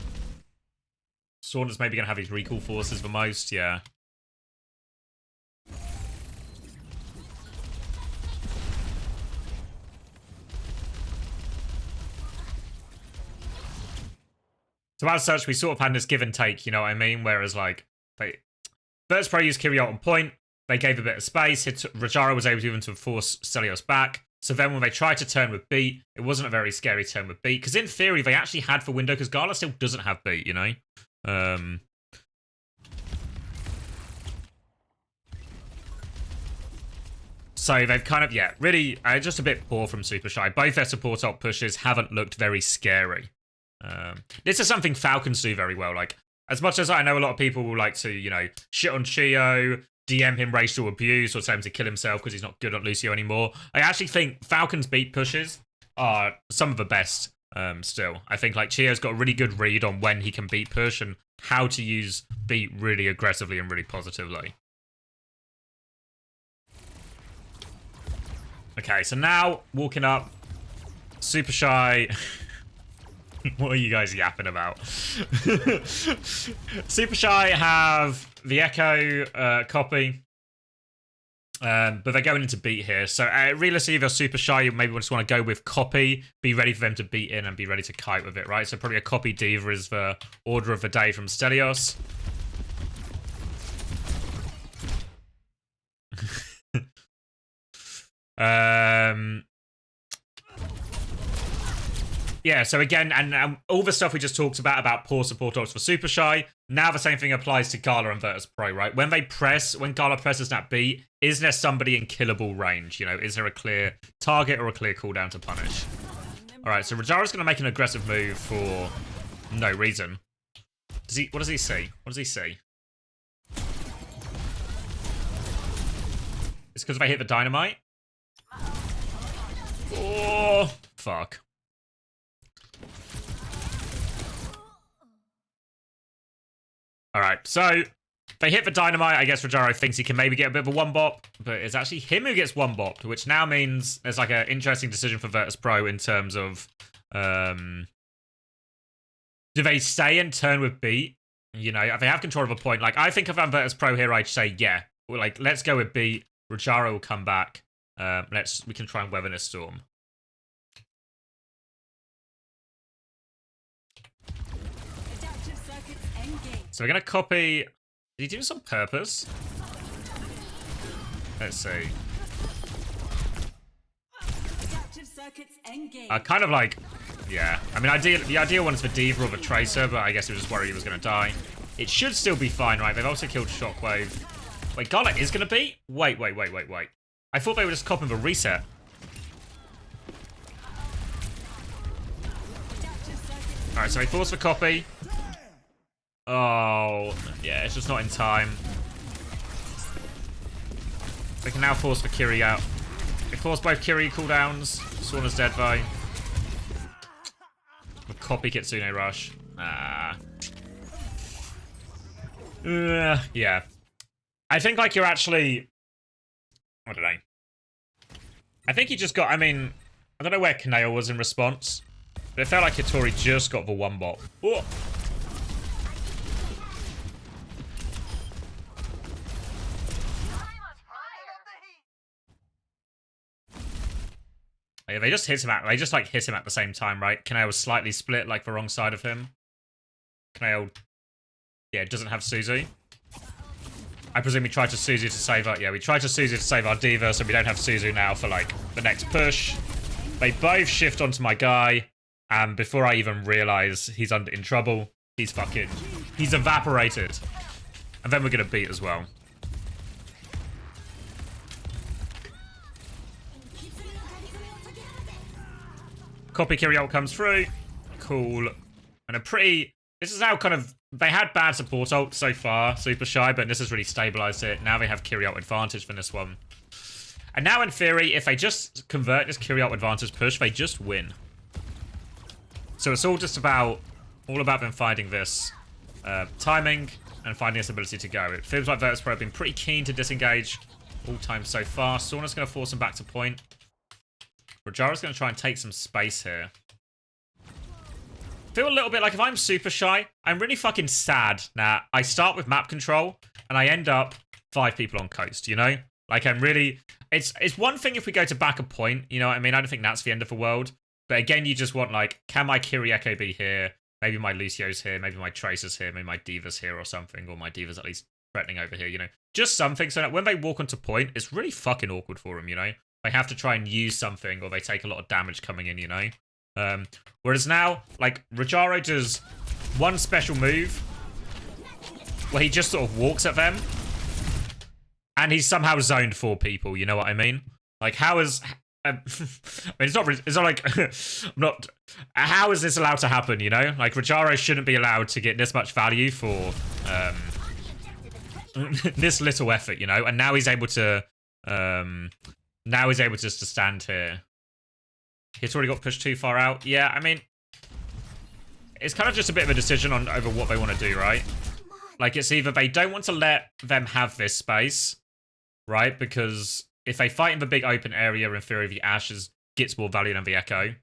Saunders maybe going to have his recall forces the most, yeah. So as such, we sort of had this give and take, you know what I mean? Whereas, like, Virtus.pro used Kirio on point. They gave a bit of space. Rajara was able to even to force Stelios back. So then when they tried to turn with beat, it wasn't a very scary turn with beat. Because in theory, they actually had the window, because Gala still doesn't have beat, you know? So they've kind of, yeah, really just a bit poor from Supershy. Both their support ult pushes haven't looked very scary. This is something Falcons do very well. Like, as much as I know a lot of people will like to, you know, shit on Chio, DM him racial abuse, or tell him to kill himself because he's not good at Lucio anymore, I actually think Falcons beat pushes are some of the best still. I think like Chio's got a really good read on when he can beat push and how to use beat really aggressively and really positively. Okay, so now walking up, Supershy. What are you guys yapping about? Supershy have the Echo copy, but they're going into beat here. So realistically, if you're Supershy, you maybe just want to go with copy, be ready for them to beat in and be ready to kite with it, right? So probably a copy diva is the order of the day from Stelios. Yeah, so again, and all the stuff we just talked about poor support ults for Supershy, now the same thing applies to Gala and Virtus.pro, right? When they press, when Gala presses that beat, is there somebody in killable range? You know, is there a clear target or a clear cooldown to punish? All right, so Rajara's going to make an aggressive move for no reason. What does he see? What does he see? It's because they hit the dynamite? Oh, fuck. Alright, so they hit the dynamite. I guess Rajaro thinks he can maybe get a bit of a one-bop, but it's actually him who gets one-bopped, which now means there's like an interesting decision for Virtus.pro in terms of do they stay and turn with beat? You know, if they have control of a point. Like, I think if I'm Virtus.pro here, I'd say, yeah, like, let's go with beat. Rajaro will come back. We can try and weather this storm. So we're going to copy... Did he do this on purpose? Let's see. Kind of like... Yeah. I mean, the ideal one is for Diva or the Tracer, but I guess he was just worried he was going to die. It should still be fine, right? They've also killed Shockwave. Wait, Gala is going to beat? Wait. I thought they were just copying the reset. Alright, so he forced the copy. Oh, yeah, it's just not in time. They can now force the Kiri out. They force both Kiri cooldowns. Sauna's dead, though. copy Kitsune Rush. Yeah. I think, like, you're actually... I don't know. I think he just got... I mean, I don't know where Kaneo was in response, but it felt like Hitori just got the one bot. Oh. Yeah, they just hit him at... They just, like, hit him at the same time, right? Kaneo was slightly split, like, the wrong side of him. Kaneo... Yeah, doesn't have Suzu. I presume we tried to Suzu to save our... Yeah, we tried to Suzu to save our D.Va, so we don't have Suzu now for, like, the next push. They both shift onto my guy, and before I even realize he's in trouble, he's fucking... He's evaporated. And then we're gonna beat as well. Copy Kiryu comes through. Cool. And a pretty... This is how kind of... They had bad support ult so far, Supershy, but this has really stabilized it. Now they have Kiryu advantage for this one. And now, in theory, if they just convert this Kiryu advantage push, they just win. So it's all just about... All about them finding this timing and finding this ability to go. It feels like Virtus Pro have been pretty keen to disengage all time so far. Sauna's going to force him back to point. Rajara's going to try and take some space here. Feel a little bit like if I'm Supershy, I'm really fucking sad now. I start with map control and I end up 5 people on coast, you know? Like I'm really... It's one thing if we go to back a point, you know what I mean? I don't think that's the end of the world. But again, you just want like, can my Kyrieko be here? Maybe my Lucio's here, maybe my Tracer's here, maybe my D.Va's here or something, or my D.Va's at least threatening over here, you know? Just something so that when they walk onto point, it's really fucking awkward for them, you know? They have to try and use something or they take a lot of damage coming in, you know? Whereas now, like, Rajaro does one special move where he just sort of walks at them and he's somehow zoned 4 people, you know what I mean? Like, how is... I mean, it's not like... I'm not... How is this allowed to happen, you know? Like, Rajaro shouldn't be allowed to get this much value for this little effort, you know? And now he's able to... Now he's able just to stand here. He's already got pushed too far out. Yeah, I mean, it's kind of just a bit of a decision on over what they want to do, right? Like, it's either they don't want to let them have this space, right? Because if they fight in the big open area, in theory, the Ashes gets more value than the Echo.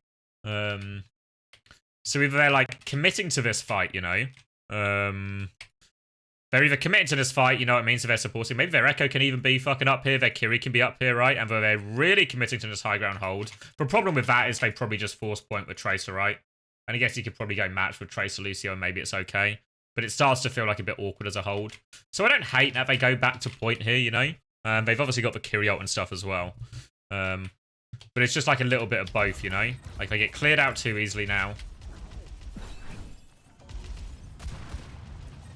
So either they're, like, committing to this fight, you know? They're either committed to this fight, you know what I mean, so they're supporting. Maybe their Echo can even be fucking up here. Their Kiri can be up here, right? And they're really committing to this high ground hold. The problem with that is they probably just force point with Tracer, right? And I guess you could probably go match with Tracer Lucio and maybe it's okay. But it starts to feel like a bit awkward as a hold. So I don't hate that they go back to point here, you know? They've obviously got the Kiri ult and stuff as well. But it's just like a little bit of both, you know? Like they get cleared out too easily now.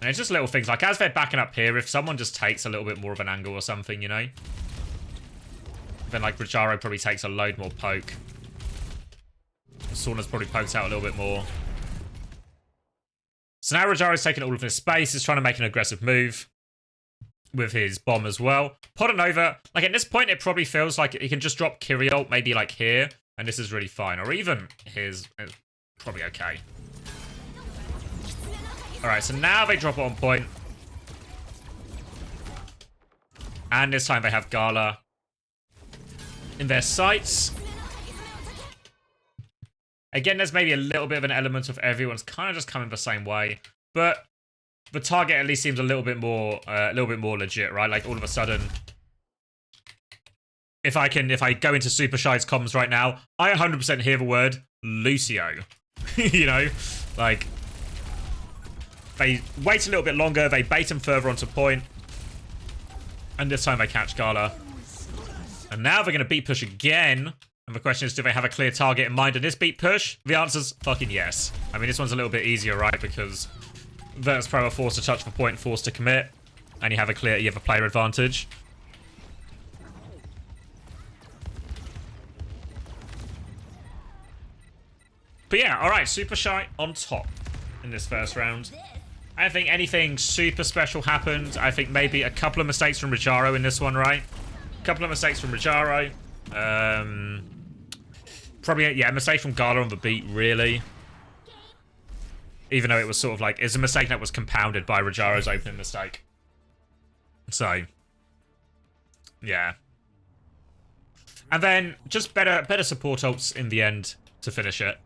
And it's just little things, like as they're backing up here, if someone just takes a little bit more of an angle or something, you know? Then like Rajaro probably takes a load more poke. Sauna's probably poked out a little bit more. So now Rajaro's taking all of his space, he's trying to make an aggressive move with his bomb as well. Podanova, like at this point it probably feels like he can just drop Kiri ult maybe like here, and this is really fine. Or even his, it's probably okay. Alright, so now they drop it on point. And this time they have Gala in their sights. Again, there's maybe a little bit of an element of everyone's kind of just coming the same way. But the target at least seems a little bit more legit, right? Like all of a sudden, if I go into Supershy's comms right now, I 100% hear the word Lucio. You know? Like... They wait a little bit longer, they bait him further onto point. And this time they catch Gala. And now they're going to beat push again. And the question is, do they have a clear target in mind in this beat push? The answer's fucking yes. I mean, this one's a little bit easier, right? Because Virtus Pro are forced to touch the point, forced to commit. And you have a player advantage. But yeah, alright, Supershy on top in this first round. I don't think anything super special happened. I think maybe a couple of mistakes from Rajaro in this one, right? A couple of mistakes from Rajaro. Probably, yeah, a mistake from Gala on the beat, really. Even though it was sort of like, it's a mistake that was compounded by Rajaro's opening mistake. So, yeah. And then just better support ults in the end to finish it.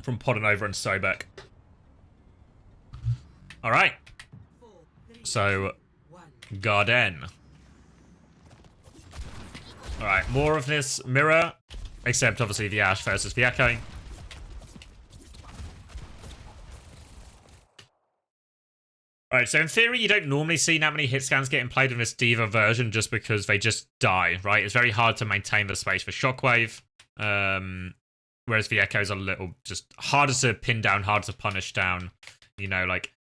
From Podanova and Sobek. Alright. So, Garden. Alright, more of this mirror. Except, obviously, the Ashe versus the Echo. Alright, so in theory, you don't normally see that many hit scans getting played in this D.Va version just because they just die, right? It's very hard to maintain the space for Shockwave. Whereas the Echo's a little just harder to pin down, harder to punish down. You know, like,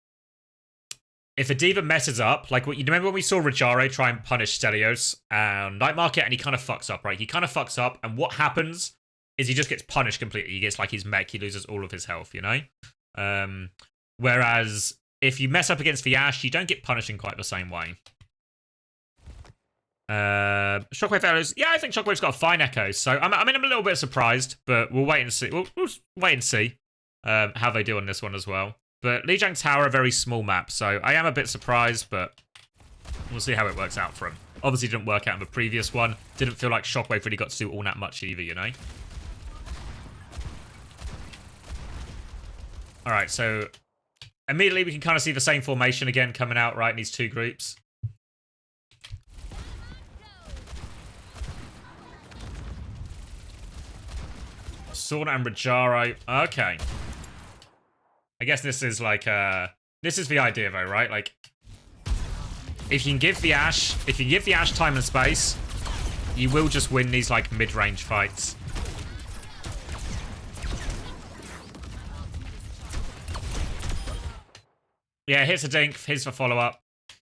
if a D.Va messes up, like, you remember when we saw Rajaro try and punish Stelios and Night Market, and he kind of fucks up, right? He kind of fucks up, and what happens is he just gets punished completely. He gets, like, his mech, he loses all of his health, you know? Whereas if you mess up against the Ashe, you don't get punished in quite the same way. Shockwave Echoes. Yeah, I think Shockwave's got a fine Echo, so I'm a little bit surprised, but we'll wait and see. We'll wait and see how they do on this one as well. But Lijiang Tower, a very small map, so I am a bit surprised, but we'll see how it works out for him. Obviously, didn't work out in the previous one. Didn't feel like Shockwave really got to do all that much either, you know? Alright, so immediately we can kind of see the same formation again coming out, right, in these two groups. Sorna and Rajaro. Okay. I guess this is like, this is the idea though, right? Like, if you can give the Ashe time and space, you will just win these, like, mid-range fights. Yeah, here's a dink, here's the follow-up.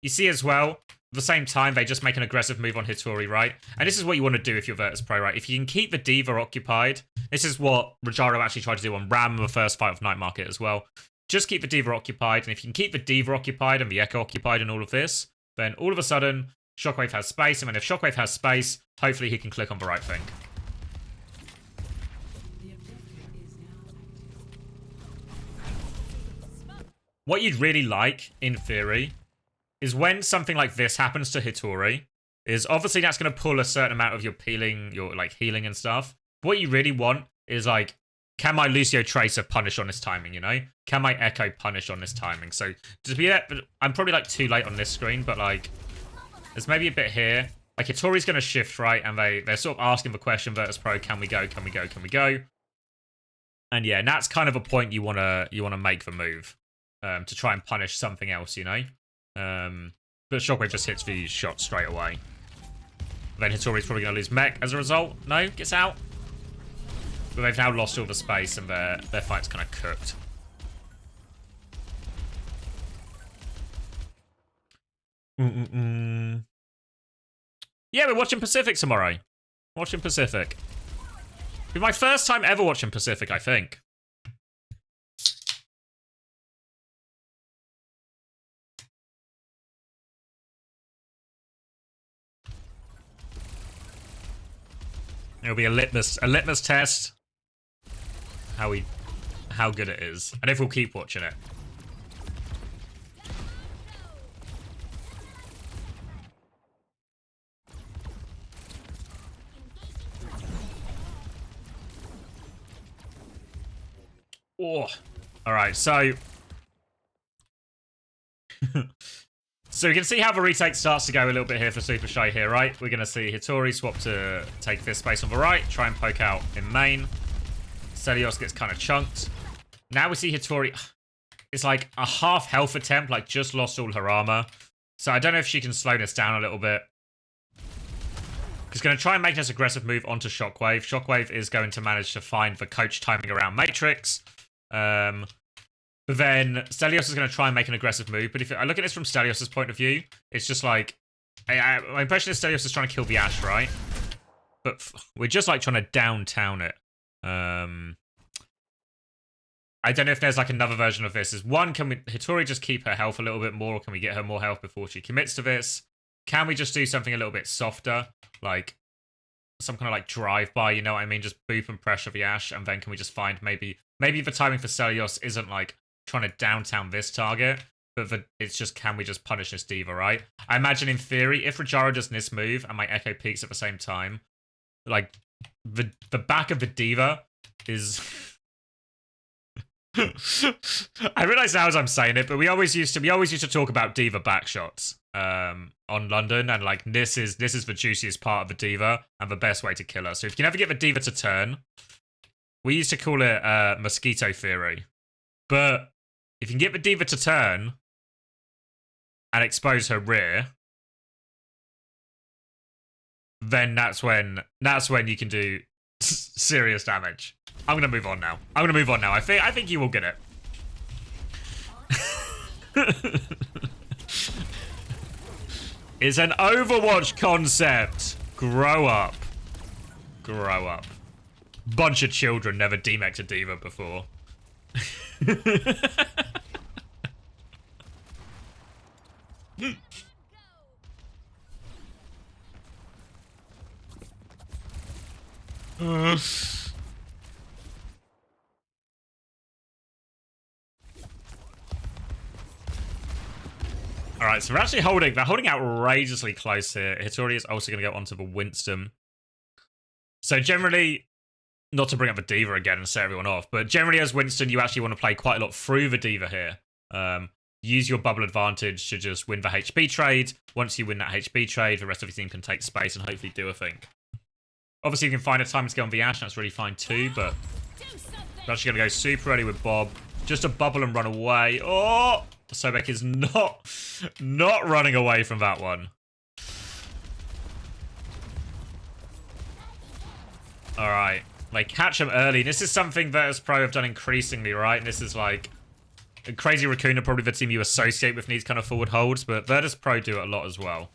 You see as well, at the same time, they just make an aggressive move on Hitori, right? And this is what you want to do if you're Virtus Pro, right? If you can keep the D.Va occupied, this is what Rajaro actually tried to do on Ram in the first fight of Night Market as well. Just keep the D.Va occupied, and if you can keep the D.Va occupied and the Echo occupied in all of this, then all of a sudden, Shockwave has space, and then if Shockwave has space, hopefully he can click on the right thing. What you'd really like, in theory, is when something like this happens to Hitori, is obviously that's going to pull a certain amount of your peeling, your, like, healing and stuff. What you really want is, like, can my Lucio Tracer punish on this timing, you know? Can my Echo punish on this timing? So, to be that, I'm probably, like, too late on this screen, but, like, there's maybe a bit here. Like, Hitori's going to shift, right? And they're sort of asking the question, Virtus Pro, can we go, can we go, can we go? And yeah, and that's kind of a point you want to make the move. To try and punish something else, you know? But Shockwave just hits the shot straight away. Then Hitori's probably going to lose mech as a result. No, gets out. But they've now lost all the space and their fight's kind of cooked. Yeah, we're watching Pacific tomorrow. Watching Pacific. It'll be my first time ever watching Pacific, I think. It'll be a litmus test. How good it is, and if we'll keep watching it. Oh, all right. So, so we can see how the retake starts to go a little bit here for Supershy here, right? We're going to see Hitori swap to take this space on the right, try and poke out in main. Stelios gets kind of chunked. Now we see Hitori. It's like a half health attempt, like just lost all her armor. So I don't know if she can slow this down a little bit. She's going to try and make this aggressive move onto Shockwave. Shockwave is going to manage to find the coach timing around Matrix. But then Stelios is going to try and make an aggressive move. But if I look at this from Stelios' point of view, it's just like... my impression is Stelios is trying to kill the Ashe, right? But we're just like trying to downtown it. I don't know if there's like another version of this. Is one, can Hitori just keep her health a little bit more? Or can we get her more health before she commits to this? Can we just do something a little bit softer? Like some kind of like drive-by, you know what I mean? Just boop and pressure the Ashe. And then can we just find maybe maybe the timing for Celios isn't like trying to downtown this target, but it's just, can we just punish this D.Va, right? I imagine in theory, if Rajara does this move and my Echo peaks at the same time, like the back of the D.Va is I realize now as I'm saying it, but we always used to talk about D.Va backshots on London, and like this is the juiciest part of the D.Va and the best way to kill her. So if you can ever get the D.Va to turn, we used to call it mosquito theory. But if you can get the D.Va to turn and expose her rear, then that's when you can do serious damage. I'm gonna move on now. I think you will get it. It's an Overwatch concept. Grow up. Bunch of children never demeched a D.Va before. Alright, so they're holding outrageously close here. Hitori is also going to go onto the Winston. So generally, not to bring up the D.Va again and set everyone off, but generally as Winston, you actually want to play quite a lot through the D.Va here. Use your bubble advantage to just win the HP trade. Once you win that HP trade, the rest of your team can take space and hopefully do a thing. Obviously, you can find a time to go on the Ashe, that's really fine too, but we're actually going to go super early with Bob. Just a bubble and run away. Oh! Sobek is not running away from that one. Alright. Like, catch him early. This is something Virtus Pro have done increasingly, right? And this is like... Crazy Raccoon are probably the team you associate with these kind of forward holds, but Virtus Pro do it a lot as well.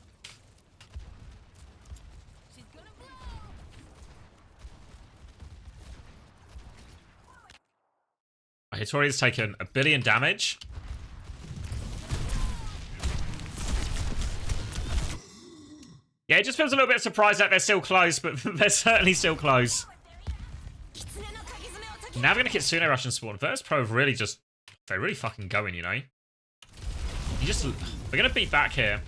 Hitori has taken 1 billion damage. Yeah, it just feels a little bit surprised that they're still close, but they're certainly still close. Now we're going to Kitsune Rush and spawn. Virtus Pro have really just... They're really fucking going, you know? We're going to beat back here.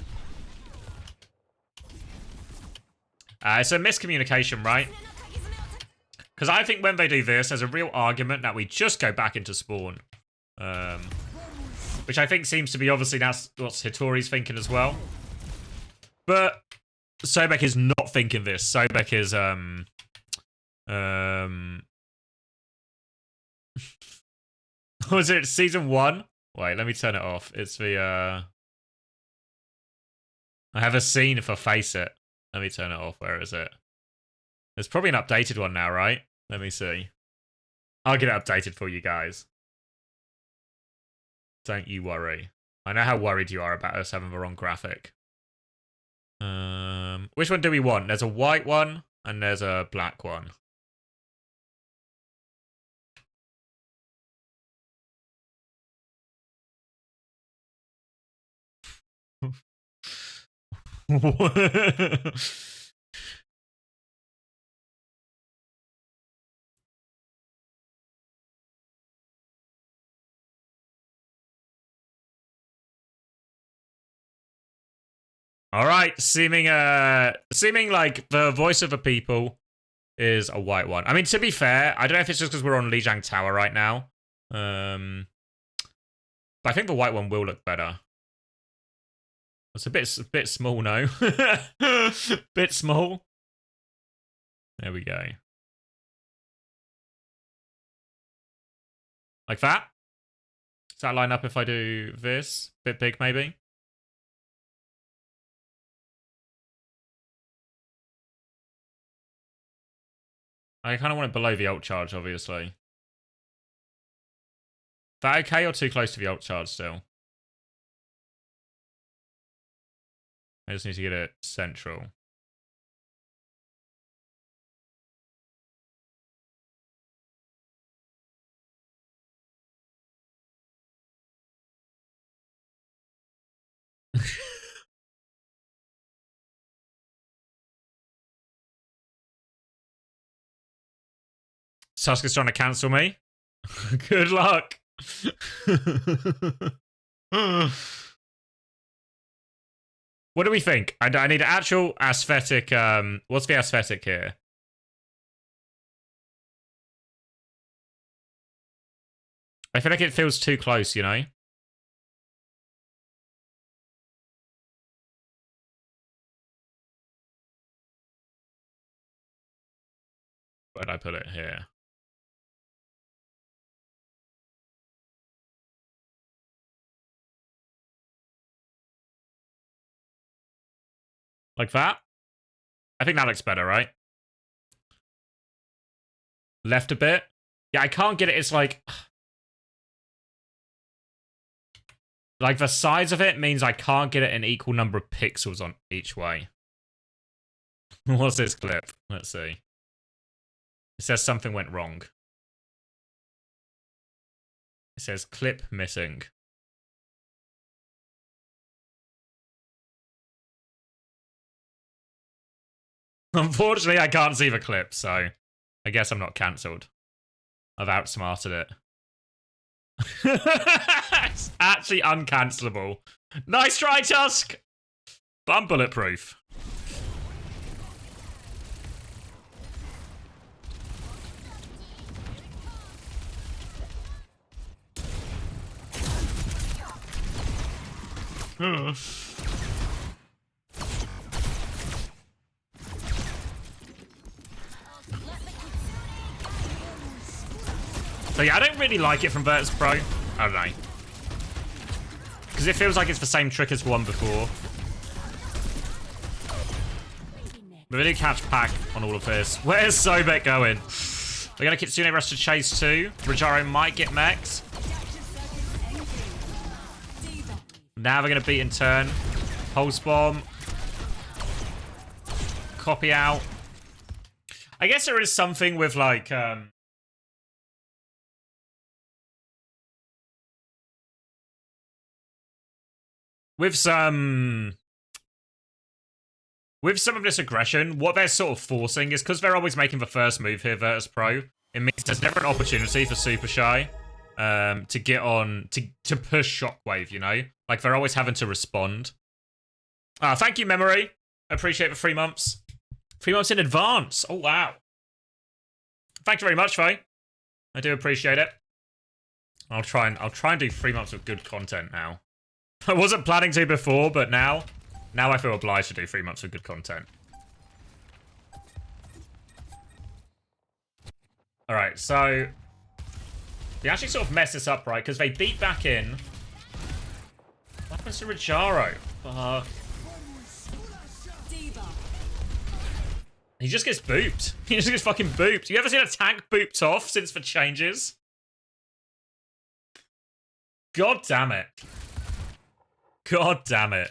It's a miscommunication, right? Because I think when they do this, there's a real argument that we just go back into spawn. Which I think seems to be, obviously, that's what Hitori's thinking as well. But Sobek is not thinking this. Sobek is, was it season 1? Wait, let me turn it off. It's the, I have a scene for FACEIT. Let me turn it off. Where is it? There's probably an updated one now, right? Let me see. I'll get it updated for you guys. Don't you worry. I know how worried you are about us having the wrong graphic. Which one do we want? There's a white one and there's a black one. All right, seeming like the voice of the people is a white one. I mean, to be fair, I don't know if it's just because we're on Lijiang Tower right now. But I think the white one will look better. It's a bit small, no? Bit small. There we go. Like that? Does that line up if I do this? Bit big, maybe? I kind of want it below the ult charge, obviously. Is that okay or too close to the ult charge still? I just need to get it central. Sasuke's trying to cancel me. Good luck. What do we think? I need actual aesthetic. What's the aesthetic here? I feel like it feels too close, you know? Where'd I put it? Here. Like that? I think that looks better, right? Left a bit. Yeah, I can't get it. It's like the size of it means I can't get it an equal number of pixels on each way. What's this clip? Let's see. It says something went wrong. It says clip missing. Unfortunately, I can't see the clip, so I guess I'm not cancelled. I've outsmarted it. It's actually uncancelable. Nice try, Tusk! But I'm bulletproof. So yeah, I don't really like it from Virtus Pro. I don't know. Because it feels like it's the same trick as the one before. But we do catch pack on all of this. Where's Sobek going? We're going to Kitsune Rush to chase too. Rajaro might get mechs. Now we're going to beat in turn. Pulse Bomb. Copy out. I guess there is something with like... With some of this aggression, what they're sort of forcing is because they're always making the first move here, Virtus Pro. It means there's never an opportunity for Supershy to get on to push Shockwave. You know, like they're always having to respond. Thank you, Memory. I appreciate the 3 months. 3 months in advance. Oh wow. Thank you very much, Faye. I do appreciate it. I'll try and do 3 months of good content now. I wasn't planning to before, but now I feel obliged to do 3 months of good content. Alright, so... They actually sort of mess this up, right? Because they beat back in. What happens to Rajaro? Fuck. He just gets booped. He just gets fucking booped. You ever seen a tank booped off since the changes? God damn it. God damn it.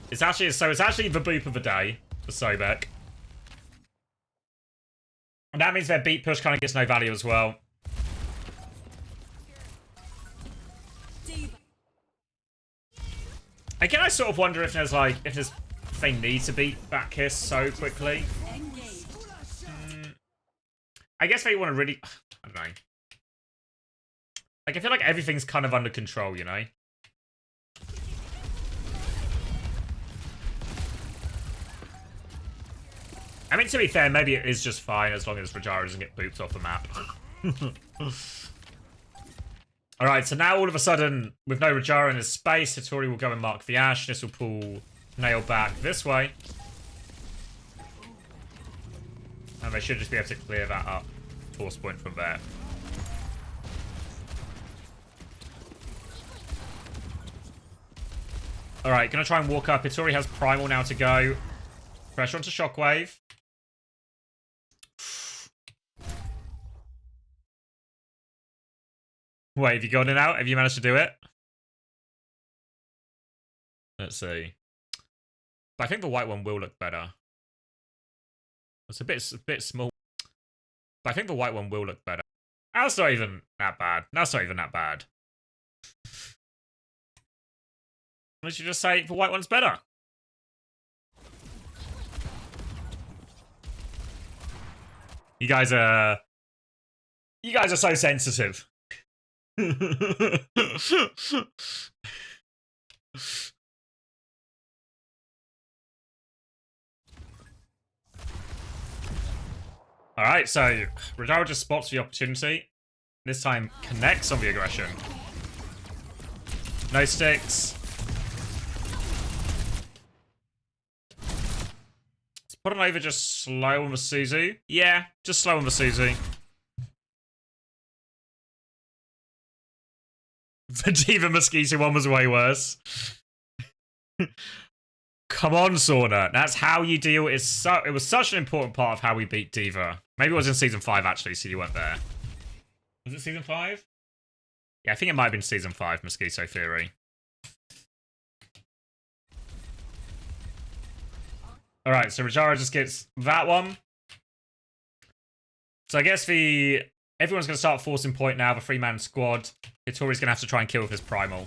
It's actually the boop of the day for Sobek. And that means their beat push kind of gets no value as well. Again, I sort of wonder if they need to beat back here so quickly. I guess they want to really... I don't know. Like, I feel like everything's kind of under control, you know? I mean, to be fair, maybe it is just fine as long as Rajaro doesn't get booped off the map. Alright, so now all of a sudden, with no Rajaro in his space, Hattori will go and mark the Ash. This will pull Nail back this way. And they should just be able to clear that up. Force point from there. Alright, gonna try and walk up. Hattori has Primal now to go. Pressure onto Shockwave. Wait, have you gone in out? Have you managed to do it? Let's see. But I think the white one will look better. It's a bit small. But I think the white one will look better. That's not even that bad. That's not even that bad. Why don't you just say the white one's better? You guys are so sensitive. Alright, so Radaro just spots the opportunity. This time connects on the aggression. No sticks. Let's put it over just slow on the Suzu. Yeah, just slow on the Suzu. The Diva Mosquito one was way worse. Come on, Sauna. That's how you deal. It was such an important part of how we beat Diva. Maybe it was in Season 5, actually, so you weren't there. Was it Season 5? Yeah, I think it might have been Season 5, Mosquito Theory. Alright, so Rajara just gets that one. So I guess everyone's going to start forcing point now, the 3-man squad. Hitori's going to have to try and kill with his Primal.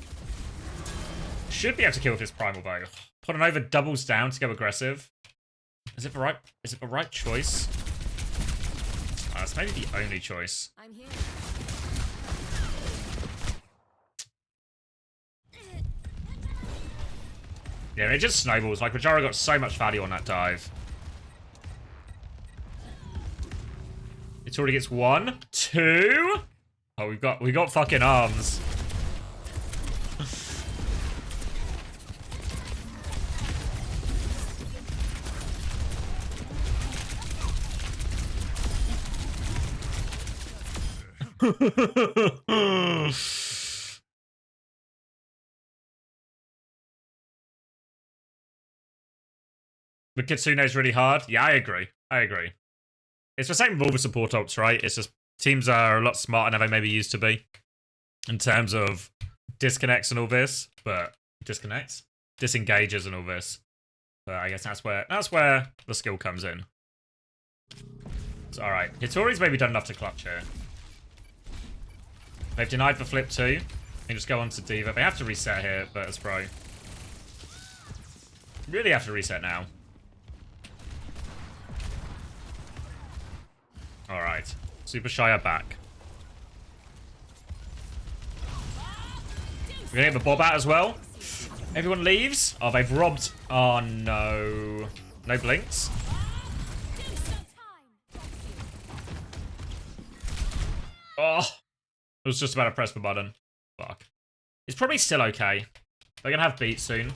Should be able to kill with his Primal, though. Putting over doubles down to go aggressive. Is it the right choice? Oh, that's maybe the only choice. I'm here. Yeah, it just snowballs. Like, Rajara got so much value on that dive. It already gets 1, 2. Oh, we got fucking arms. The Kitsune is really hard. Yeah, I agree. It's the same with all the support ults, right? It's just teams are a lot smarter than they maybe used to be in terms of disconnects and all this, but disengages and all this. But I guess that's where the skill comes in. So, all right, Hitori's maybe done enough to clutch here. They've denied the flip too. They just go on to Diva. They have to reset here, Virtus Pro. Really have to reset now. Alright. Supershy are back. We're gonna get the Bob out as well. Everyone leaves. Oh, they've robbed. Oh, no. No blinks. Oh. I was just about to press the button. Fuck. It's probably still okay. They're gonna have beat soon.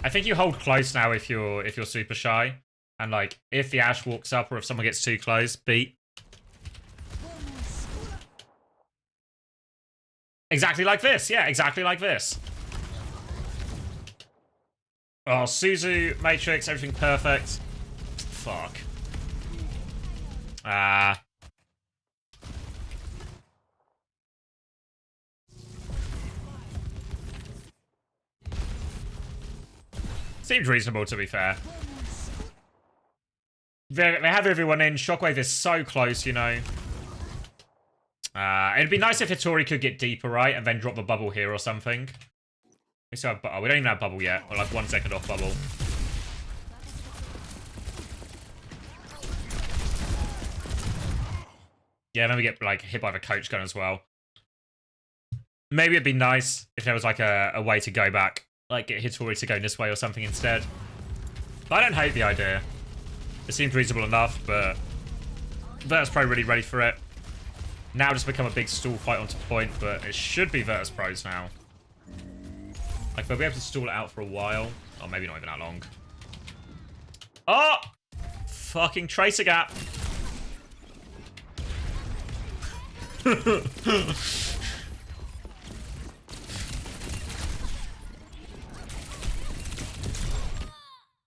I think you hold close now if you're super shy. And like, if the Ashe walks up or if someone gets too close, beat. Exactly like this. Yeah, exactly like this. Oh, Suzu, Matrix, everything perfect. Fuck. Seems reasonable, to be fair. They have everyone in. Shockwave is so close, you know. It'd be nice if Hitori could get deeper, right? And then drop the bubble here or something. We don't even have bubble yet. We're like 1 second off bubble. Yeah, then we get like hit by the coach gun as well. Maybe it'd be nice if there was like a way to go back. Like get Hitori to go this way or something instead. But I don't hate the idea. It seems reasonable enough, but Virtus Pro really ready for it. Now just become a big stall fight onto point, but it should be Virtus Pros now. Like they'll be able to stall it out for a while. Or maybe not even that long. Oh! Fucking Tracer Gap.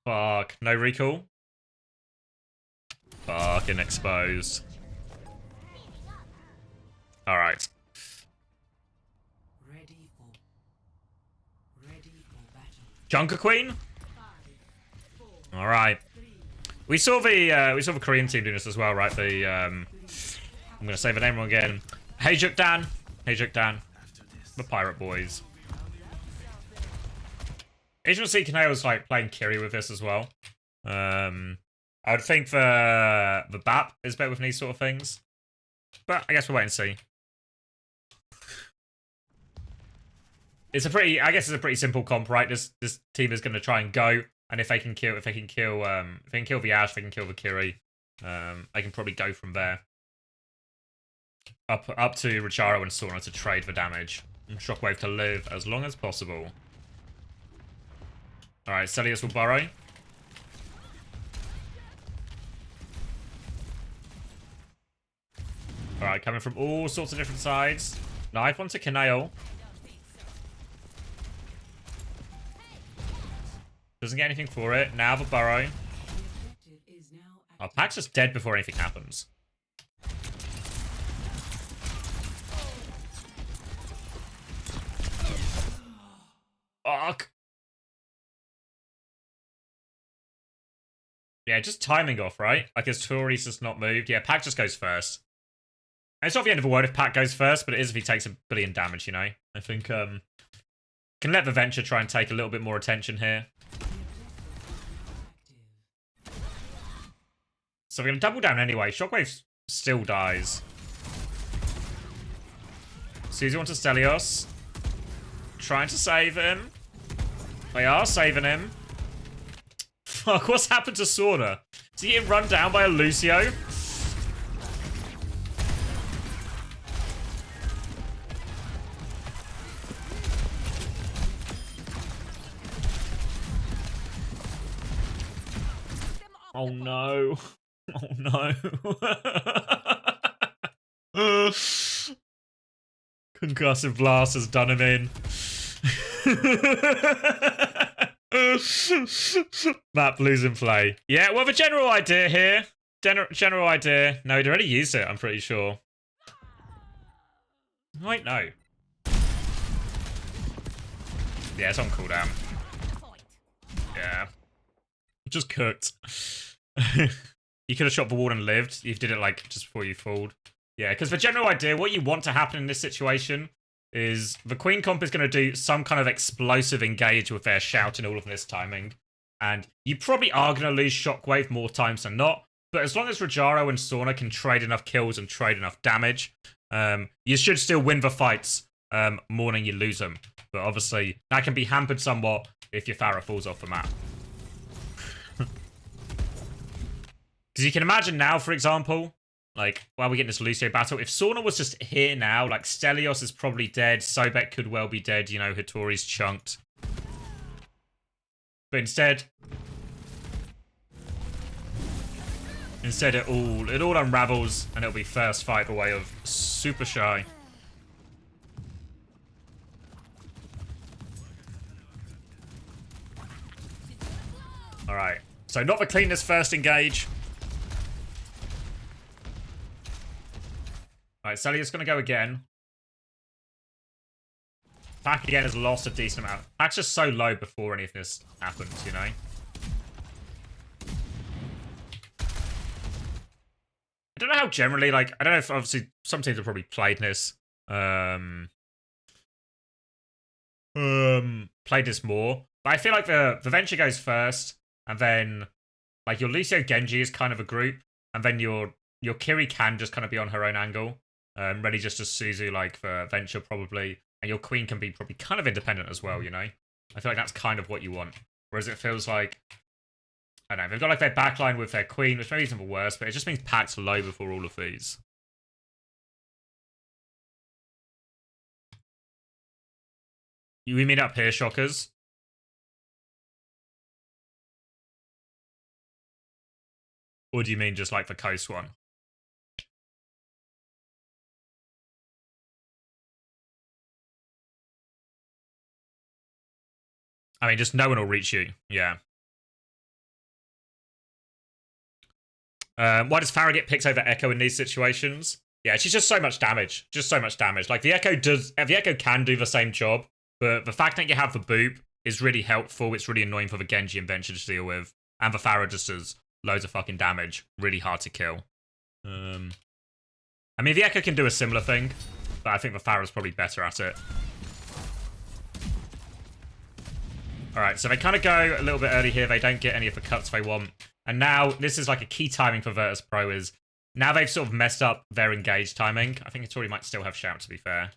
Fuck. No recall. Fucking exposed. Alright. Junker Queen? Alright. We saw the Korean team doing this as well, right? I'm gonna say the name wrong again. Hejuk Dan. The Pirate Boys. Agency Kaneo's like playing Kiri with this as well. I would think the BAP is better with these sort of things. But I guess we'll wait and see. It's a pretty, I guess it's a pretty simple comp, right? This team is going to try and go, and if they can kill the Ashe, they can kill the Kiri. They can probably go from there. Up to Richaro and Sauna to trade the damage. And Shockwave to live as long as possible. Alright, Celius will burrow. Alright, coming from all sorts of different sides. Knife onto Kaneo. Doesn't get anything for it. Now the burrow. Oh, Pack's just dead before anything happens. Fuck. Yeah, just timing off, right? Like his Tori's just not moved. Yeah, Pack just goes first. And it's not the end of the world if Pack goes first, but it is if he takes 1 billion damage, you know? I think, can let the Venture try and take a little bit more attention here. So we're going to double down anyway. Shockwave still dies. Susie onto Stelios. Trying to save him. They are saving him. Fuck, what's happened to Sauna? Is he getting run down by a Lucio? Oh no. Oh no. Concussive Blast has done him in. Map losing play. Yeah, well, the general idea here. General idea. No, he'd already used it, I'm pretty sure. Wait, no. Yeah, it's on cooldown. Yeah. Just cooked. You could have shot the wall and lived. You did it, like, just before you falled. Yeah, because the general idea, what you want to happen in this situation is the Queen comp is going to do some kind of explosive engage with their shout and all of this timing. And you probably are going to lose Shockwave more times than not. But as long as Rajaro and Sauna can trade enough kills and trade enough damage, you should still win the fights more than you lose them. But obviously, that can be hampered somewhat if your Pharah falls off the map. Because you can imagine now, for example, like, while we get this Lucio battle, if Sauna was just here now, like, Stelios is probably dead, Sobek could well be dead, you know, Hattori's chunked. But instead it all unravels, and it'll be first fight away of Supershy. Alright, so not the cleanest first engage. Alright, Celia's gonna go again. Pack again has lost a decent amount. Pack's just so low before any of this happens, you know? I don't know how generally, like, I don't know if obviously some teams have probably played this. Played this more. But I feel like the Venture goes first, and then like your Lucio Genji is kind of a group, and then your Kiri can just kind of be on her own angle. Ready just to Suzu like for Venture probably. And your Queen can be probably kind of independent as well, you know? I feel like that's kind of what you want. Whereas it feels like, I don't know, they've got like their backline with their Queen, which maybe isn't the worst, but it just means Pack's low before all of these. We meet up here, Shockers. Or do you mean just like the coast one? I mean, just no one will reach you. Yeah. Why does Pharah get picked over Echo in these situations? Yeah, she's just so much damage. Just so much damage. Like, the Echo can do the same job, but the fact that you have the boop is really helpful. It's really annoying for the Genji and Venture to deal with. And the Pharah just does loads of fucking damage. Really hard to kill. I mean, the Echo can do a similar thing, but I think the Pharah's probably better at it. Alright, so they kind of go a little bit early here. They don't get any of the cuts they want. And now, this is like a key timing for Virtus Pro is, now they've sort of messed up their engage timing. I think Hattori might still have shout, to be fair.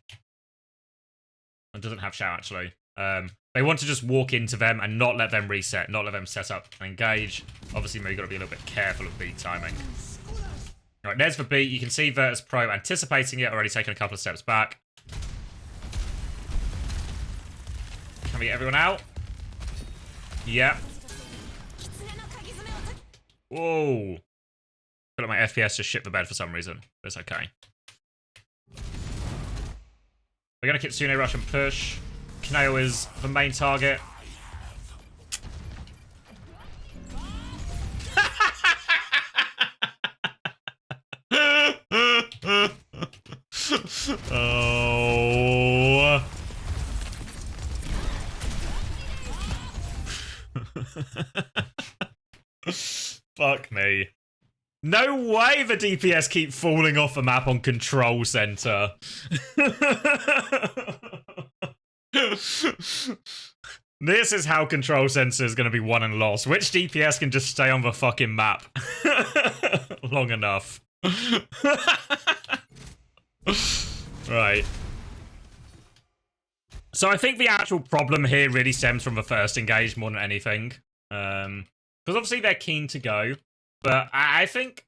It doesn't have shout, actually. They want to just walk into them and not let them reset, not let them set up and engage. Obviously, you've got to be a little bit careful of beat timing. All right, there's the beat. You can see Virtus Pro anticipating it, already taking a couple of steps back. Can we get everyone out? Yeah. Whoa. I feel like my FPS just shit the bed for some reason. That's okay. We're going to Kitsune Rush and push. Kaneo is the main target. Oh. Fuck me. No way the DPS keep falling off the map on Control Center. This is how Control Center is going to be won and lost. Which DPS can just stay on the fucking map long enough? Right. So I think the actual problem here really stems from the first engage more than anything. Because obviously they're keen to go. But I think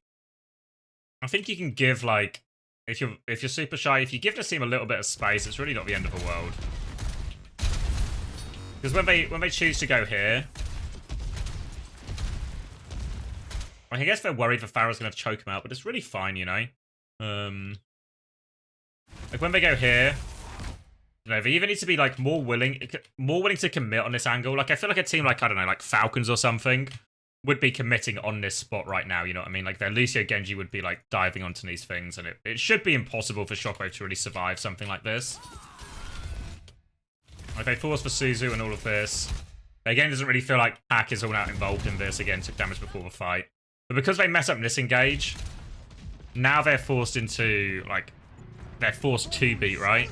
you can give, like, if you're Supershy, if you give this team a little bit of space, it's really not the end of the world. Because when they choose to go here, I guess they're worried that Pharaoh's going to choke him out, but it's really fine, you know. Like when they go here, you know, they either need to be like more willing to commit on this angle. Like I feel like a team like, I don't know, like Falcons or something would be committing on this spot right now, you know what I mean? Like their Lucio Genji would be like diving onto these things, and it should be impossible for Shockwave to really survive something like this. Like they force for Suzu and all of this. Again, doesn't really feel like Pac is all out involved in this. Again, took damage before the fight. But because they mess up this engage, now they're forced into, like, they're forced to beat, right?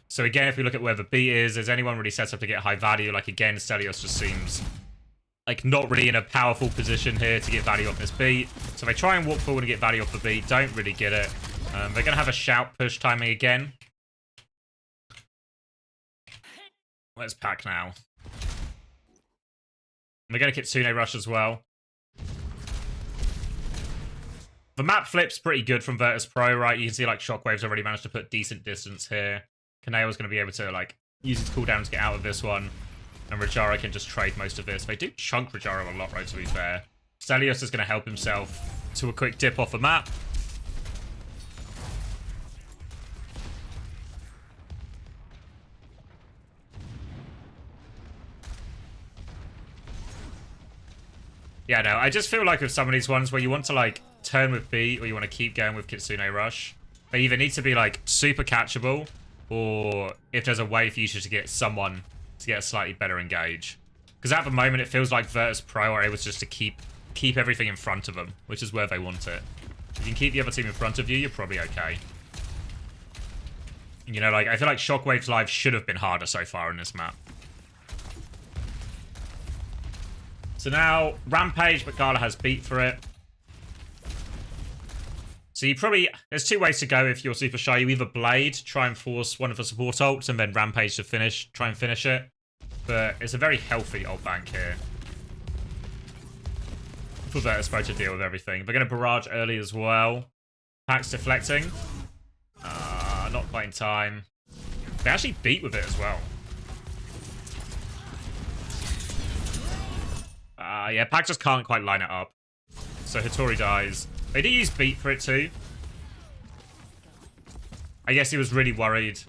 So again, if we look at where the beat is anyone really set up to get high value? Like again, Stelios just seems like not really in a powerful position here to get value off this beat. So they try and walk forward and get value off the beat, don't really get it. They're going to have a shout push timing again. Where's Pac now? We're going to Kitsune Rush as well. The map flip's pretty good from Virtus Pro, right? You can see like Shockwave's already managed to put decent distance here. Kaneo's going to be able to like use his cooldown to get out of this one. And Rajara can just trade most of this. They do chunk Rajara a lot, right, to be fair. Stelios is going to help himself to a quick dip off the map. Yeah, no, I just feel like with some of these ones where you want to like turn with B or you want to keep going with Kitsune Rush, they either need to be like super catchable, or if there's a way for you to get someone to get a slightly better engage. Because at the moment it feels like Virtus Pro are able just to keep everything in front of them, which is where they want it. If you can keep the other team in front of you, you're probably okay. You know, like I feel like Shockwave's life should have been harder so far in this map. So now, Rampage, but Gala has beat for it. So you probably... There's two ways to go if you're Supershy. You either Blade, try and force one of the support ults, and then Rampage to try and finish it. But it's a very healthy ult bank here. For Virtus Pro to deal with everything. They're going to barrage early as well. Pac's deflecting. Not quite in time. They actually beat with it as well. Yeah, Pac just can't quite line it up. So Hattori dies. They do use beat for it too. I guess he was really worried.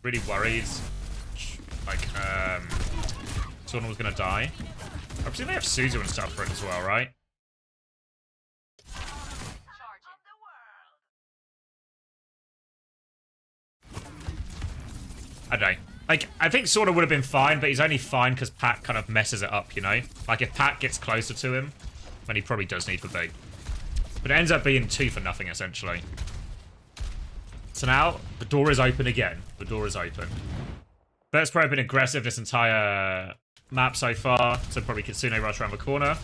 Really worried. Like, someone was gonna die. I presume they have Suzu and stuff for it as well, right? I don't know. Like, I think Sorta would have been fine, but he's only fine because Pac kind of messes it up, you know? Like, if Pac gets closer to him, then he probably does need the beat. But it ends up being 2 for nothing, essentially. So now, the door is open again. The door is open. Virtus Pro have been aggressive this entire map so far, so probably Kitsune Rush around the corner.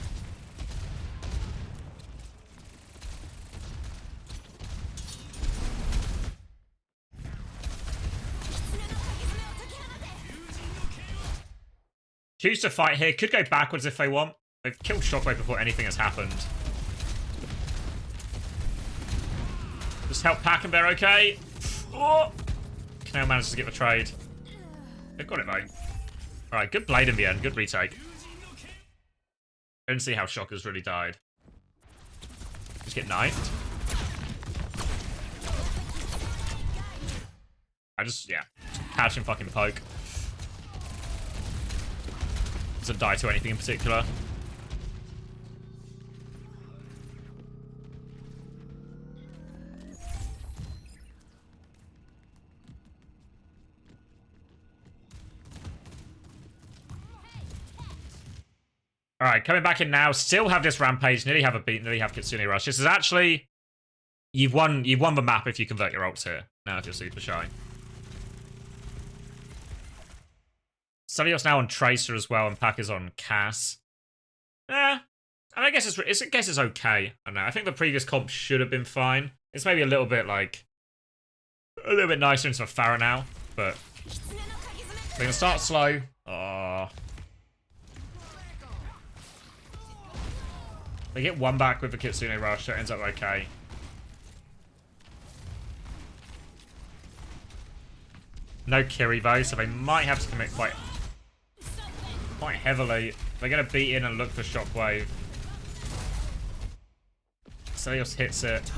Choose to fight here. Could go backwards if they want. They've killed Shockwave before anything has happened. Just help Pack and they're okay. Oh. Canal manages to get the trade. They've got it though. Alright, good blade in the end. Good retake. Don't see how Shocker's really died. Just get knifed. Yeah. Catch and fucking poke. Doesn't die to anything in particular. Alright, coming back in now. Still have this rampage. Nearly have a beat. Nearly have Kitsune Rush. This is actually... You've won the map if you convert your ults here. Now if you're super shy. Stelios now on Tracer as well, and Pack is on Cass. And I guess it's okay. I don't know. I think the previous comp should have been fine. It's maybe a little bit like a little bit nicer into a Pharah now, but they're gonna start slow. They get one back with the Kitsune Rush, so it ends up okay. No Kiri though, so they might have to commit quite heavily. They're going to beat in and look for Shockwave. Stelios hits it.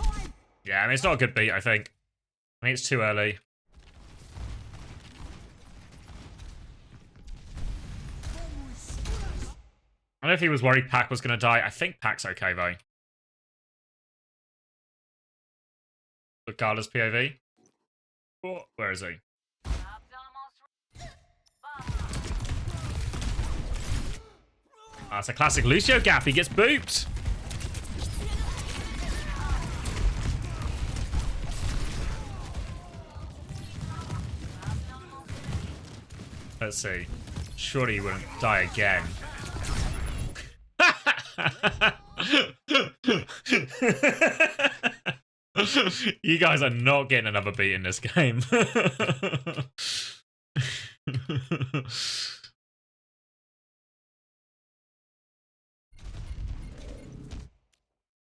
Yeah, I mean, it's not a good beat, I think. I think it's too early. I don't know if he was worried Pack was going to die. I think Pack's okay, though. Look, Gala's POV. Oh, where is he? That's a classic Lucio gap. He gets booped. Let's see. Surely he wouldn't die again. You guys are not getting another beat in this game.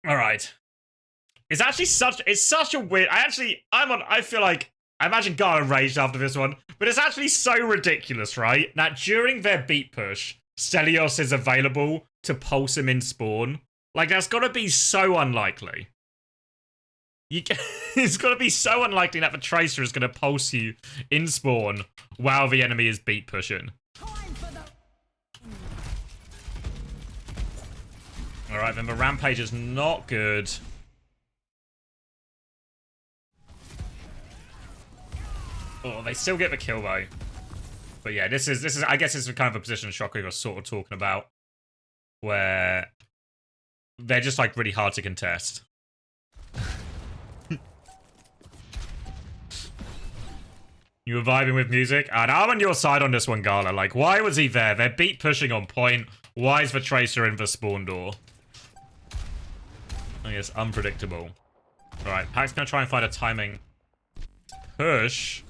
All right. It's actually such a weird. I feel like I imagine Gara raged after this one, but it's actually so ridiculous, right? That during their beat push, Stelios is available to pulse him in spawn. Like, that's got to be so unlikely. It's got to be so unlikely that the Tracer is going to pulse you in spawn while the enemy is beat pushing. Alright, then the Rampage is not good. Oh, they still get the kill though. But yeah, this is I guess it's kind of a position Shockwave was sort of talking about, where they're just like really hard to contest. You were vibing with music, and I'm on your side on this one, Gala. Like, why was he there? They're beat pushing on point. Why is the Tracer in the spawn door? I guess unpredictable. Alright, Pack's gonna try and find a timing push.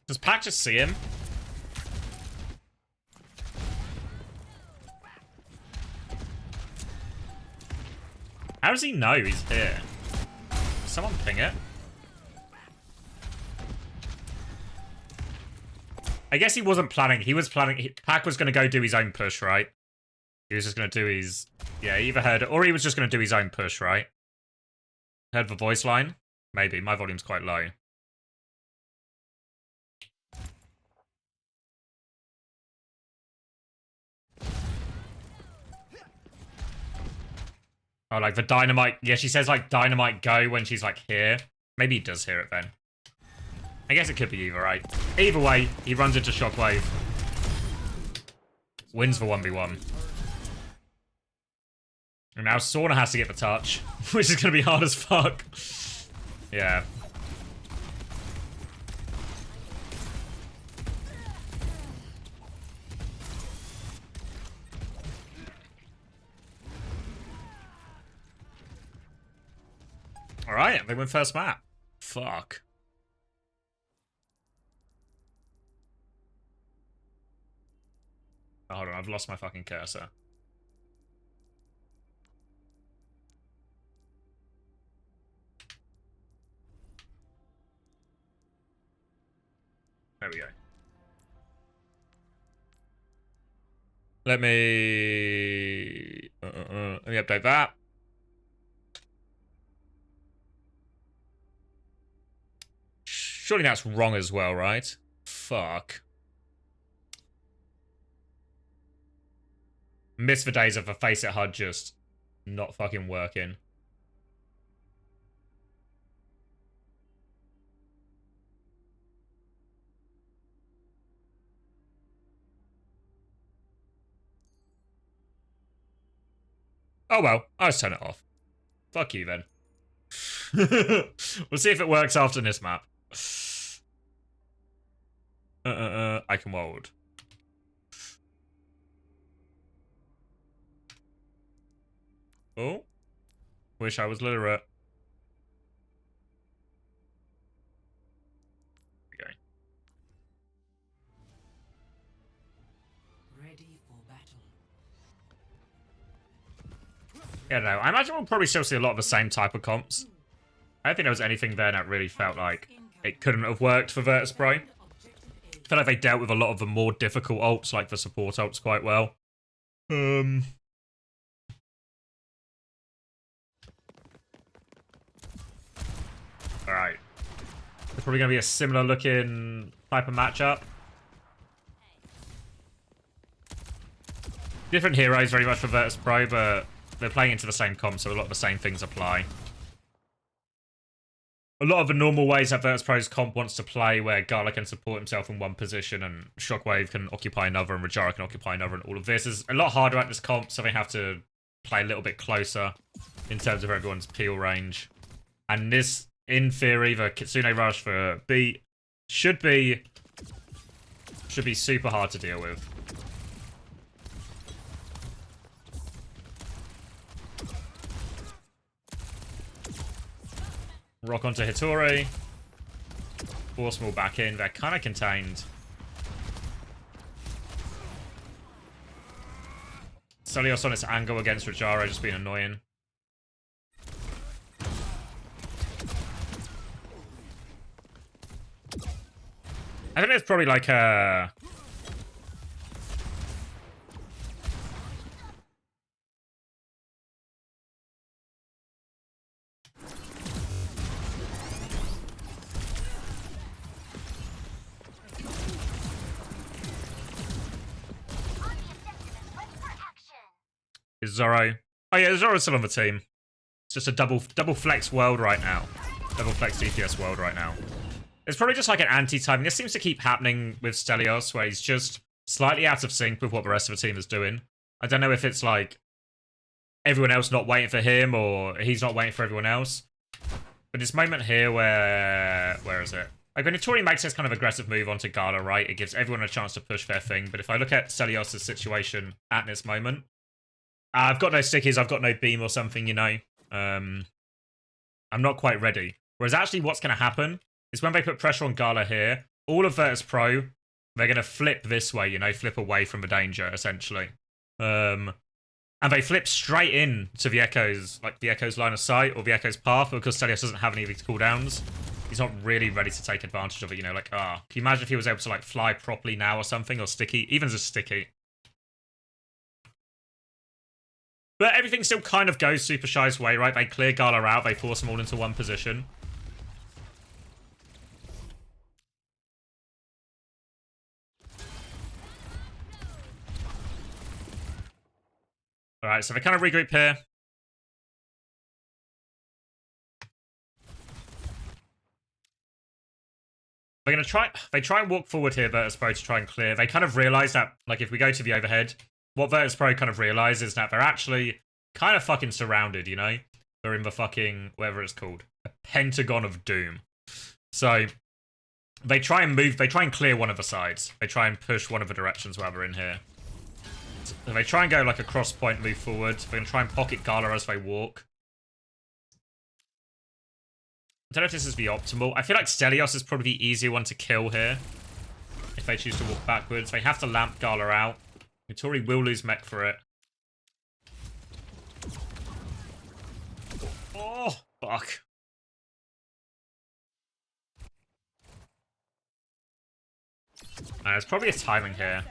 Does Pack just see him? How does he know he's here? Someone ping it. I guess he wasn't planning. He was planning. Pack was going to go do his own push, right? He was just going to do his... Yeah, he either heard it, or he was just going to do his own push, right? Heard the voice line? Maybe. My volume's quite low. Oh, like the dynamite. Yeah, she says like dynamite go when she's like here. Maybe he does hear it then. I guess it could be either, right? Either way, he runs into Shockwave. Wins for 1v1. And now Sauna has to get the touch, which is going to be hard as fuck. Yeah. Alright, they win first map. Fuck. Oh, hold on, I've lost my fucking cursor. There we go. Let me update that. Surely that's wrong as well, right? Fuck. Miss the days of a FACEIT HUD just not fucking working. Oh well, I'll just turn it off. Fuck you then. We'll see if it works after this map. I can hold. Oh. Wish I was literate. Okay. Ready for battle. Yeah, no, I imagine we'll probably still see a lot of the same type of comps. I don't think there was anything there that really felt like it couldn't have worked for Virtus Pro. I feel like they dealt with a lot of the more difficult ults, like the support ults, quite well. Alright. It's probably going to be a similar looking type of matchup. Different heroes very much for Virtus Pro, but they're playing into the same comp, so a lot of the same things apply. A lot of the normal ways that Virtus Pro's comp wants to play, where Gala can support himself in one position, and Shockwave can occupy another, and Rajara can occupy another, and all of this is a lot harder at this comp, so they have to play a little bit closer in terms of everyone's peel range. And this, in theory, the Kitsune Rush for B should be super hard to deal with. Rock onto Hitori. Force them all back in. They're kind of contained. Stelios on its angle against Rajara just being annoying. I think there's probably like a... Is Zoro? Oh yeah, Zoro's still on the team. It's just a double flex world right now. Double flex DPS world right now. It's probably just like an anti-timing. This seems to keep happening with Stelios, where he's just slightly out of sync with what the rest of the team is doing. I don't know if it's like everyone else not waiting for him, or he's not waiting for everyone else. But this moment here where is it? Like when Hitori makes this kind of aggressive move onto Gala, right? It gives everyone a chance to push their thing. But if I look at Stelios' situation at this moment, I've got no stickies, I've got no beam or something, you know. I'm not quite ready. Whereas actually what's going to happen is when they put pressure on Gala here, all of Virtus Pro, they're going to flip this way, you know, flip away from the danger, essentially. And they flip straight in to the Echo's, like the Echo's line of sight or the Echo's path, because Stelios doesn't have any of these cooldowns. He's not really ready to take advantage of it, you know, like, can you imagine if he was able to, like, fly properly now or something, or sticky, even as a sticky. But everything still kind of goes Supershy's way, right? They clear Gala out, they force them all into one position. Alright, so they kind of regroup here. They're going to try... They try and walk forward here, Virtus Pro, to try and clear. They kind of realise that, like, if we go to the overhead, what Virtus Pro kind of realise is that they're actually kind of fucking surrounded, you know? They're in the fucking... whatever it's called. A Pentagon of Doom. So, they try and move... They try and clear one of the sides. They try and push one of the directions while they're in here. So they try and go, like, a cross point, move forward. They're going to try and pocket Gala as they walk. don't know if this is the optimal. I feel like Stelios is probably the easier one to kill here. If they choose to walk backwards. They have to lamp Gala out. Vittori will lose mech for it. Oh, fuck. There's probably a timing here.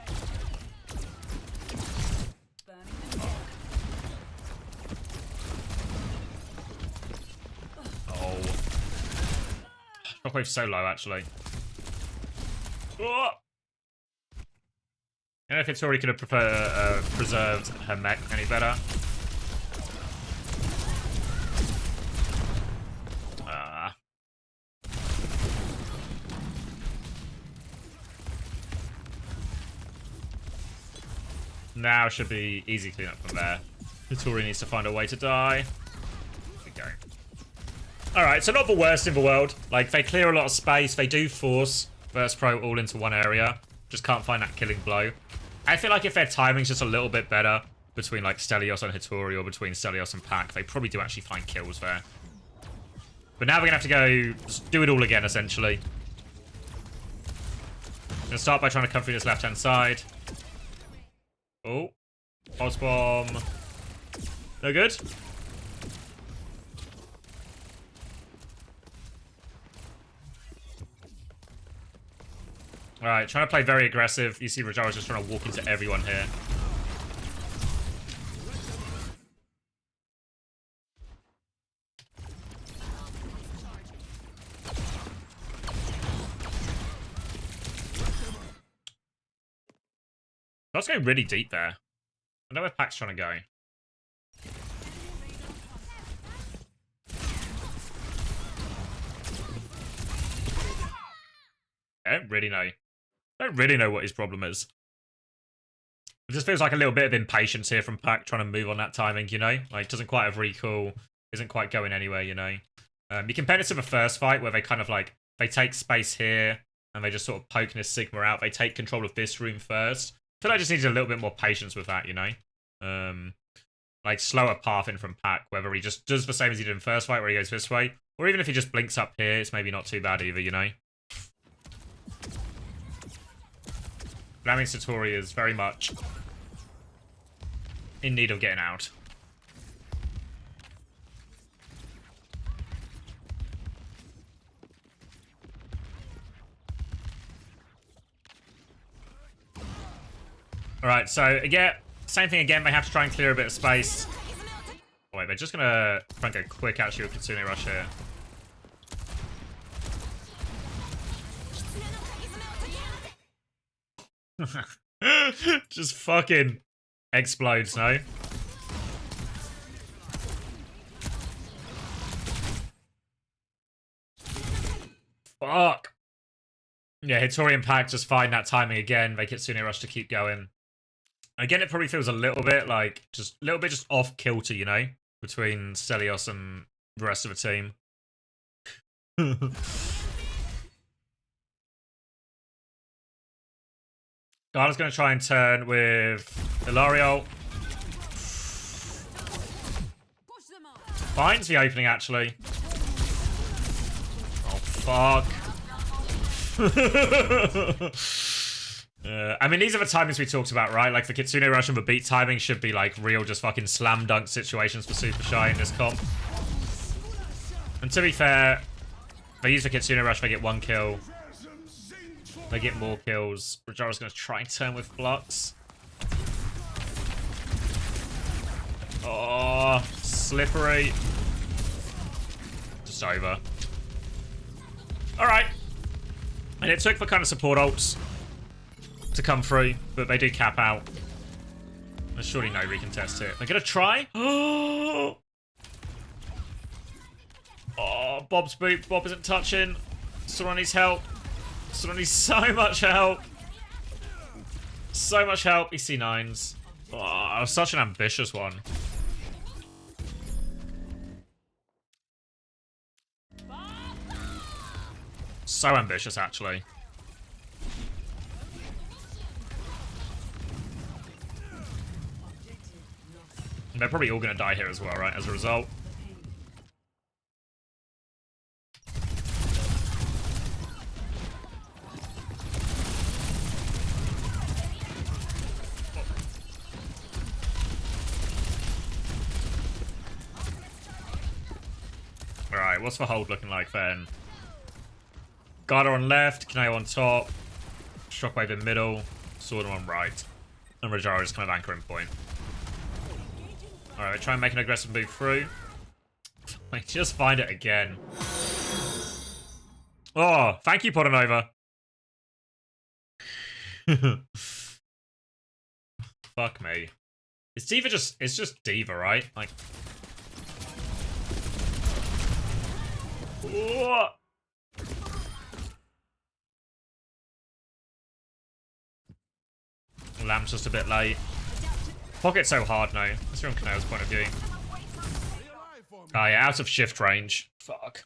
Oh. Shockwave's so low, actually. Oh. I don't know if Vittori could have preserved her mech any better. Now should be easy cleanup from there. Vittori needs to find a way to die. There we go. Alright, so not the worst in the world. Like, they clear a lot of space. They do force Burst Pro all into one area. Just can't find that killing blow. I feel like if their timing's just a little bit better between, like, Stelios and Hittori or between Stelios and Pac, they probably do actually find kills there. But now we're going to have to go do it all again, essentially. I'm going to start by trying to come through this left-hand side. Oh. Pulse bomb. No good. Alright, trying to play very aggressive. You see Rajara's just trying to walk into everyone here. Let's go really deep there. I know where Pac's trying to go. I don't really know. I don't really know what his problem is. It just feels like a little bit of impatience here from Pac trying to move on that timing, you know? Like, doesn't quite have recall, isn't quite going anywhere, you know? You compare this to the first fight where they kind of like, they take space here and they just sort of poke this Sigma out. They take control of this room first. I feel like I just needs a little bit more patience with that, you know? Like, slower path in from Pac, whether he just does the same as he did in the first fight where he goes this way, or even if he just blinks up here, it's maybe not too bad either, you know? But I mean, Satori is very much in need of getting out. Alright, so again, same thing again, they have to try and clear a bit of space. Oh wait, they're just gonna try and go quick actually with Kitsune Rush here. Just fucking explodes, no? Fuck. Yeah, Hittori and Pac just find that timing again. They Kitsune Rush to keep going. Again, it probably feels a little bit like, just a little bit just off kilter, you know? Between Stelios and the rest of the team. Gala's going to try and turn with Ilario. Finds the opening, actually. Oh, fuck. I mean, these are the timings we talked about, right? Like, the Kitsune Rush and the beat timing should be, like, real just fucking slam dunk situations for Supershy in this comp. And to be fair, they use the Kitsune Rush, they get 1 kill. They get more kills. Rajara's going to try and turn with Flux. Oh, slippery. Just over. Alright. And it took the kind of support ults to come through, but they do cap out. There's surely no recontest here. They're going to try. Oh, Bob's boot. Bob isn't touching. Someone needs help. Someone needs so much help. So much help. EC9s. Oh, such an ambitious one. So ambitious, actually. They're probably all going to die here as well, right? As a result. Alright, what's the hold looking like then? Garda on left, Kaneo on top, Shockwave in middle, Sword on right. And Rajara is kind of anchoring point. Alright, try and make an aggressive move through. I just find it again. Oh, thank you, Portanova. Fuck me. It's just D.Va, right? Like. Whoa. Lamb's just a bit late. Pocket's so hard now. That's from Kaneo's point of view. Oh yeah, out of shift range. Fuck.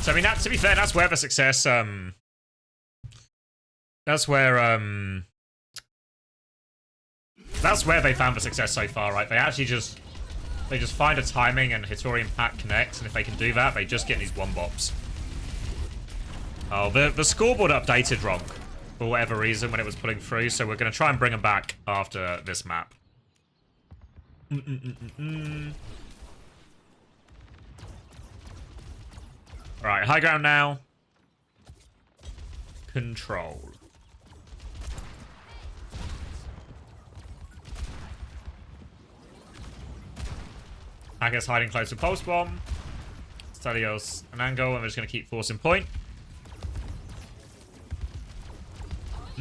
So I mean, to be fair, that's where the success. That's where they found the success so far, right? They actually just find a timing and Hitori and Pat connect, and if they can do that, they just get these one bops. Oh, the scoreboard updated wrong for whatever reason when it was pulling through, so we're gonna try and bring them back after this map. Alright, high ground now. Control. Hacker's hiding close to Pulse Bomb. Stadios an angle, and we're just going to keep forcing point.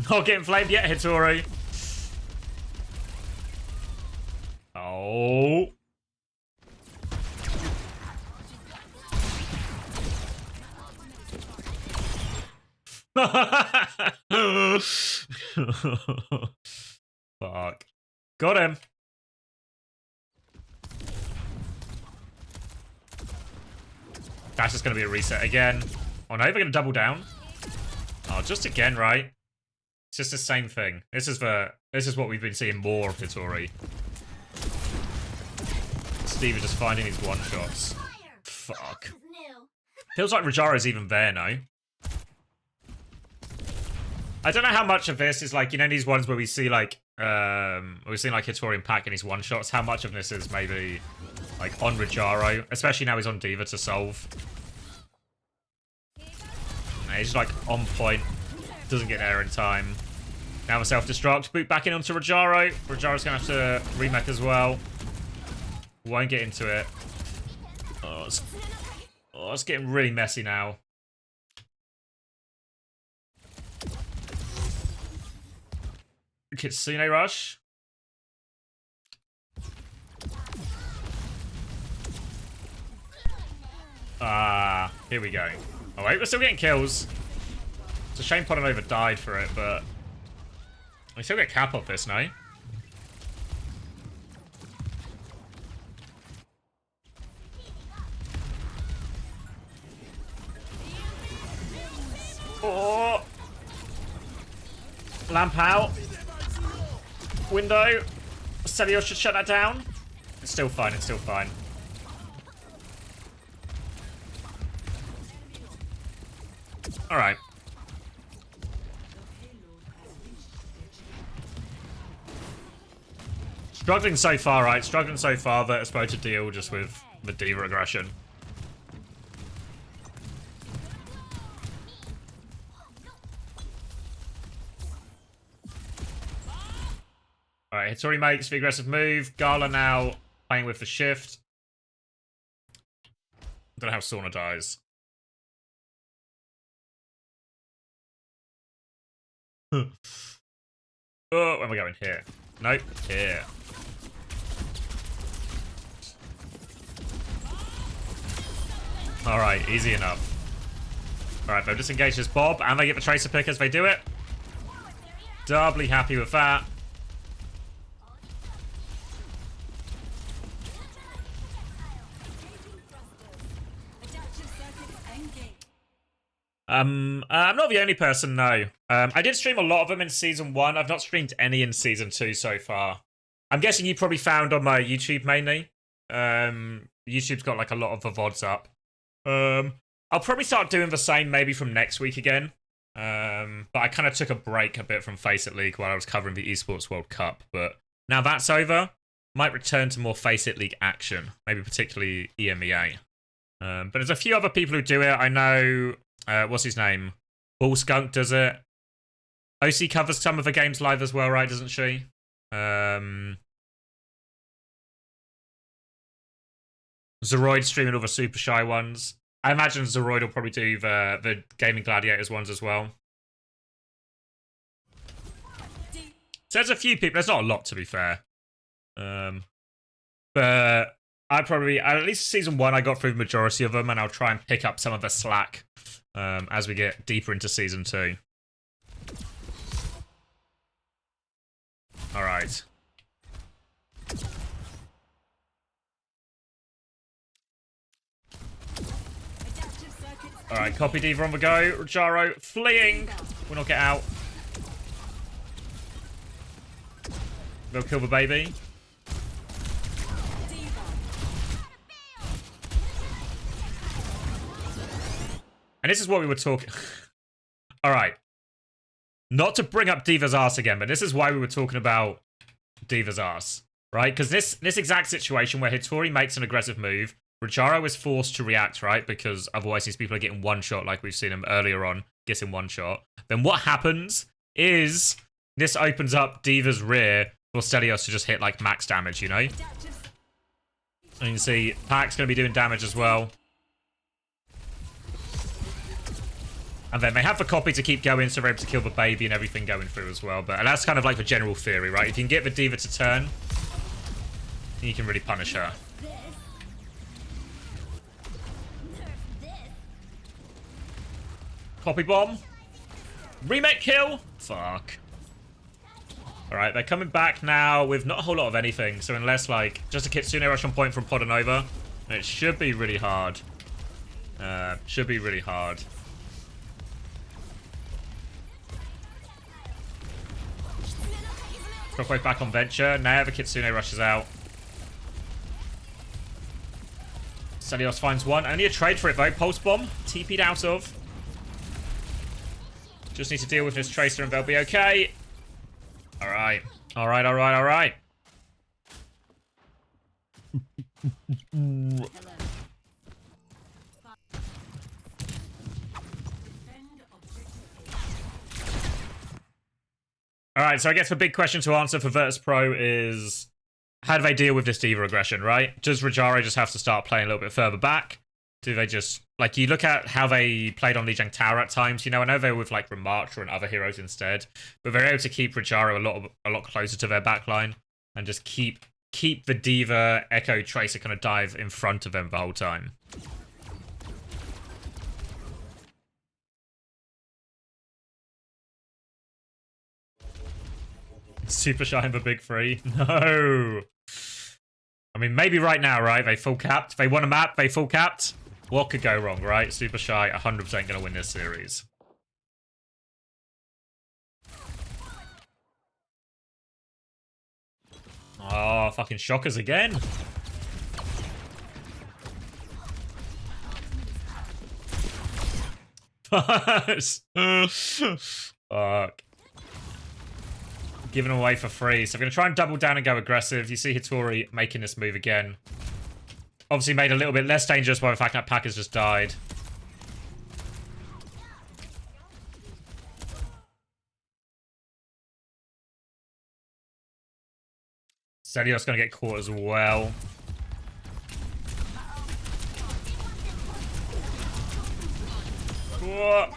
Not getting flamed yet, Hitori. Oh. Fuck. Got him. That's just going to be a reset again. Oh no, we're going to double down. Oh, just again, right? It's just the same thing. This is what we've been seeing more of Hitori. Steve is just finding these one-shots. Fuck. Feels like Rajara's even there now. I don't know how much of this is like, you know, these ones where we see like, we've seen like Hitori and Pack in his one-shots. How much of this is maybe like on Rajaro, especially now he's on D.Va to solve. And he's like on point, doesn't get there in time. Now a self-destruct, boot back in onto Rajaro. Rajaro's gonna have to remake as well. Won't get into it. Oh, it's getting really messy now. Kitsune rush. Here we go. Oh wait, we're still getting kills. It's a shame Portanova died for it, but we still get cap off this now. Oh! Lamp out. Window. Celio should shut that down. It's still fine, it's still fine. Alright. Struggling so far, right? Struggling so far that it's supposed to deal just with the D.Va aggression. Alright, Hitori makes the aggressive move. Gala now playing with the shift. Don't know how Sauna dies. Oh, where am I going? Here. Nope, here. Alright, easy enough. Alright, they'll disengage this Bob, and they get the Tracer pick as they do it. Doubly happy with that. I'm not the only person, no. I did stream a lot of them in Season 1. I've not streamed any in Season 2 so far. I'm guessing you probably found on my YouTube mainly. YouTube's got like a lot of the VODs up. I'll probably start doing the same maybe from next week again. But I kind of took a break a bit from FACEIT League while I was covering the Esports World Cup. But Now that's over, might return to more FACEIT League action, maybe particularly EMEA. But there's a few other people who do it. I know, what's his name? Bull Skunk does it. OC covers some of the games live as well, right? Doesn't she? Zeroid streaming all the Supershy ones. I imagine Zeroid will probably do the Gaming Gladiators ones as well. So there's a few people. There's not a lot, to be fair. But at least season 1, I got through the majority of them, and I'll try and pick up some of the slack as we get deeper into season 2. All right. All right, copy Diva on the go. Rajaro fleeing. Will not get out. They'll kill the baby. And this is what we were talking... Alright. Not to bring up Diva's ass again, but this is why we were talking about Diva's ass. Right? Because this exact situation where Hitori makes an aggressive move, Rajaro is forced to react, right? Because otherwise these people are getting one shot like we've seen him earlier on, getting one shot. Then what happens is this opens up Diva's rear for Stelios to just hit like max damage, you know? And you can see Pac's going to be doing damage as well. And then they have the copy to keep going, so they're able to kill the baby and everything going through as well. But that's kind of like the general theory, right? If you can get the Diva to turn, you can really punish her. Copy bomb. Remake kill. Fuck. Alright, they're coming back now with not a whole lot of anything. So unless, like, just a Kitsune rush on point from Podanova, it should be really hard. Should be really hard. Shockwave back on Venture. Now the Kitsune rushes out. Stelios finds one. Only a trade for it, though. Pulse Bomb. TP'd out of. Just need to deal with this Tracer and they'll be okay. Alright. Alright, alright, alright. Alright, so I guess the big question to answer for Virtus Pro is, how do they deal with this Diva aggression, right? Does Rajaro just have to start playing a little bit further back? Do they just, like, you look at how they played on Lijiang Tower at times, you know, I know they were with, like, Ramattra and other heroes instead, but they're able to keep Rajaro a lot closer to their backline and just keep the Diva Echo Tracer kind of dive in front of them the whole time. Supershy in the big 3? No! I mean, maybe right now, right? They full capped. They won a map, they full capped. What could go wrong, right? Supershy 100% going to win this series. Oh, fucking shockers again. Fuck. Giving away for free. So we're going to try and double down and go aggressive. You see Hitori making this move again. Obviously made a little bit less dangerous by the fact that Pac has just died. Stelios going to get caught as well. Whoa.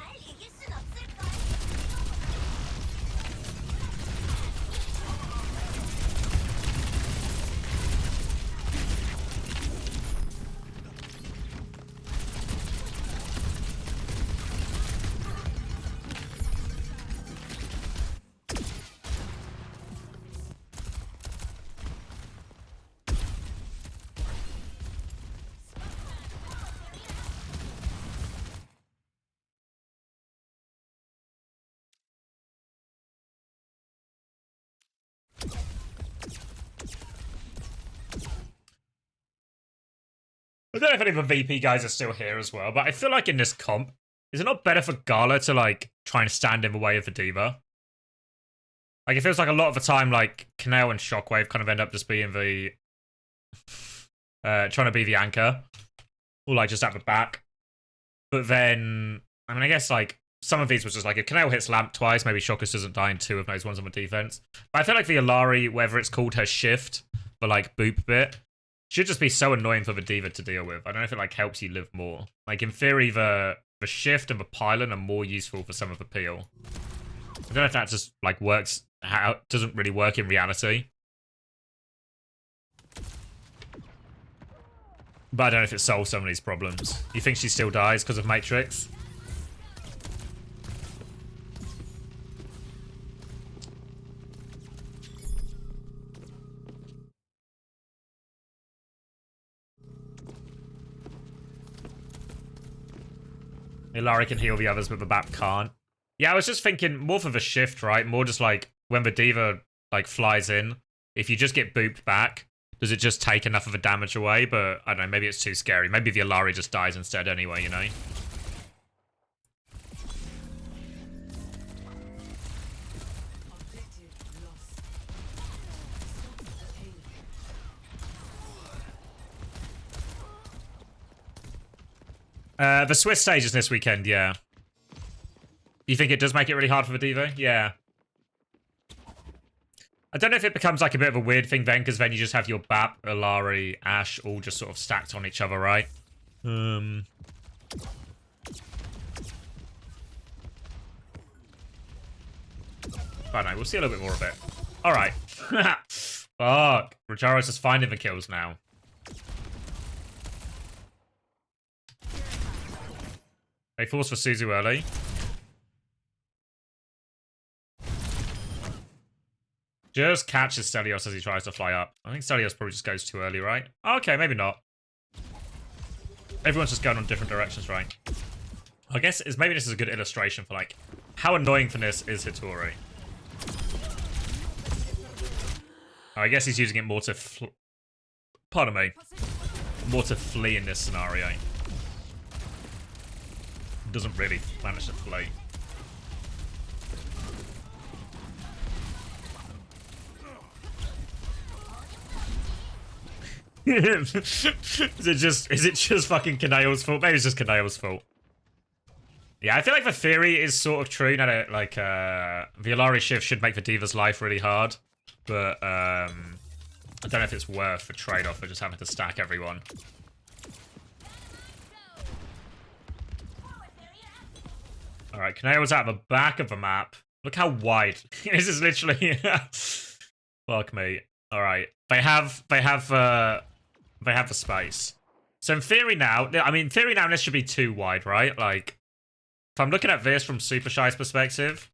I don't know if any of the VP guys are still here as well, but I feel like in this comp, is it not better for Gala to, like, try and stand in the way of the Diva? Like, it feels like a lot of the time, like, Canal and Shockwave kind of end up just being the... trying to be the anchor. Or, like, just at the back. But then... I mean, I guess, like, some of these was just like, if Canal hits Lamp twice, maybe Shockus doesn't die in 2 of those ones on the defense. But I feel like the Alari, whether it's called her shift, the, like, boop bit, should just be so annoying for the D.Va to deal with. I don't know if it, like, helps you live more. Like, in theory, the shift and the pylon are more useful for some of the peel. I don't know if that just, like, works... How it doesn't really work in reality. But I don't know if it solves some of these problems. You think she still dies because of Matrix? Ilari can heal the others, but the BAP can't. Yeah, I was just thinking more for the shift, right? More just like when the D.Va like flies in, if you just get booped back, does it just take enough of the damage away? But I don't know, maybe it's too scary. Maybe the Ilari just dies instead anyway, you know? The Swiss stage is this weekend, yeah. You think it does make it really hard for the D.Va? Yeah. I don't know if it becomes like a bit of a weird thing then, because then you just have your BAP, Ilari, Ashe all just sort of stacked on each other, right? I don't know, we'll see a little bit more of it. Alright. Fuck. Rajaro's just finding the kills now. They force for Suzu early. Just catches Stelios as he tries to fly up. I think Stelios probably just goes too early, right? Okay, maybe not. Everyone's just going on different directions, right? I guess maybe this is a good illustration for, like, how annoying for this is Hitori. Oh, I guess he's using it more to pardon me. More to flee in this scenario. Doesn't really manage to flee. Is it just fucking Kanail's fault? Maybe it's just Kanail's fault. Yeah, I feel like the theory is sort of true. Now that, like, the Ilari shift should make the D.Va's life really hard. But, I don't know if it's worth the trade-off of just having to stack everyone. Alright, Kanail's at the back of the map. Look how wide. This is literally... Fuck me. Alright. They have the space. So in theory now, I mean, in theory now this should be too wide, right? Like, if I'm looking at this from Supershy's perspective,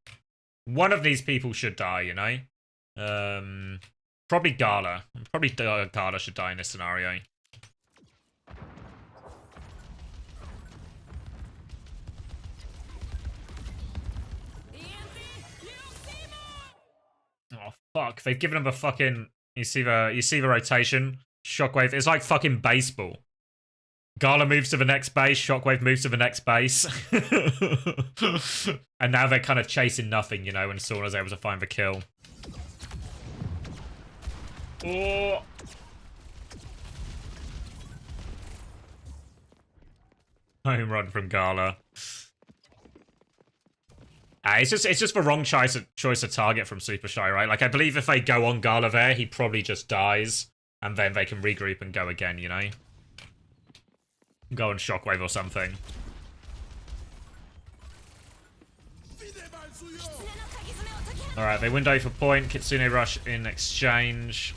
one of these people should die, you know? Probably Gala. Probably Gala should die in this scenario. Oh fuck! They've given him a fucking. You see the rotation. Shockwave. It's like fucking baseball. Gala moves to the next base. Shockwave moves to the next base. And now they're kind of chasing nothing, you know, and Sauna's able to find the kill. Oh. Home run from Gala. It's just the wrong choice of target from Supershy, right? Like, I believe if they go on Gala there, he probably just dies, and then they can regroup and go again, you know? Go on Shockwave or something. Alright, they window for point. Kitsune rush in exchange.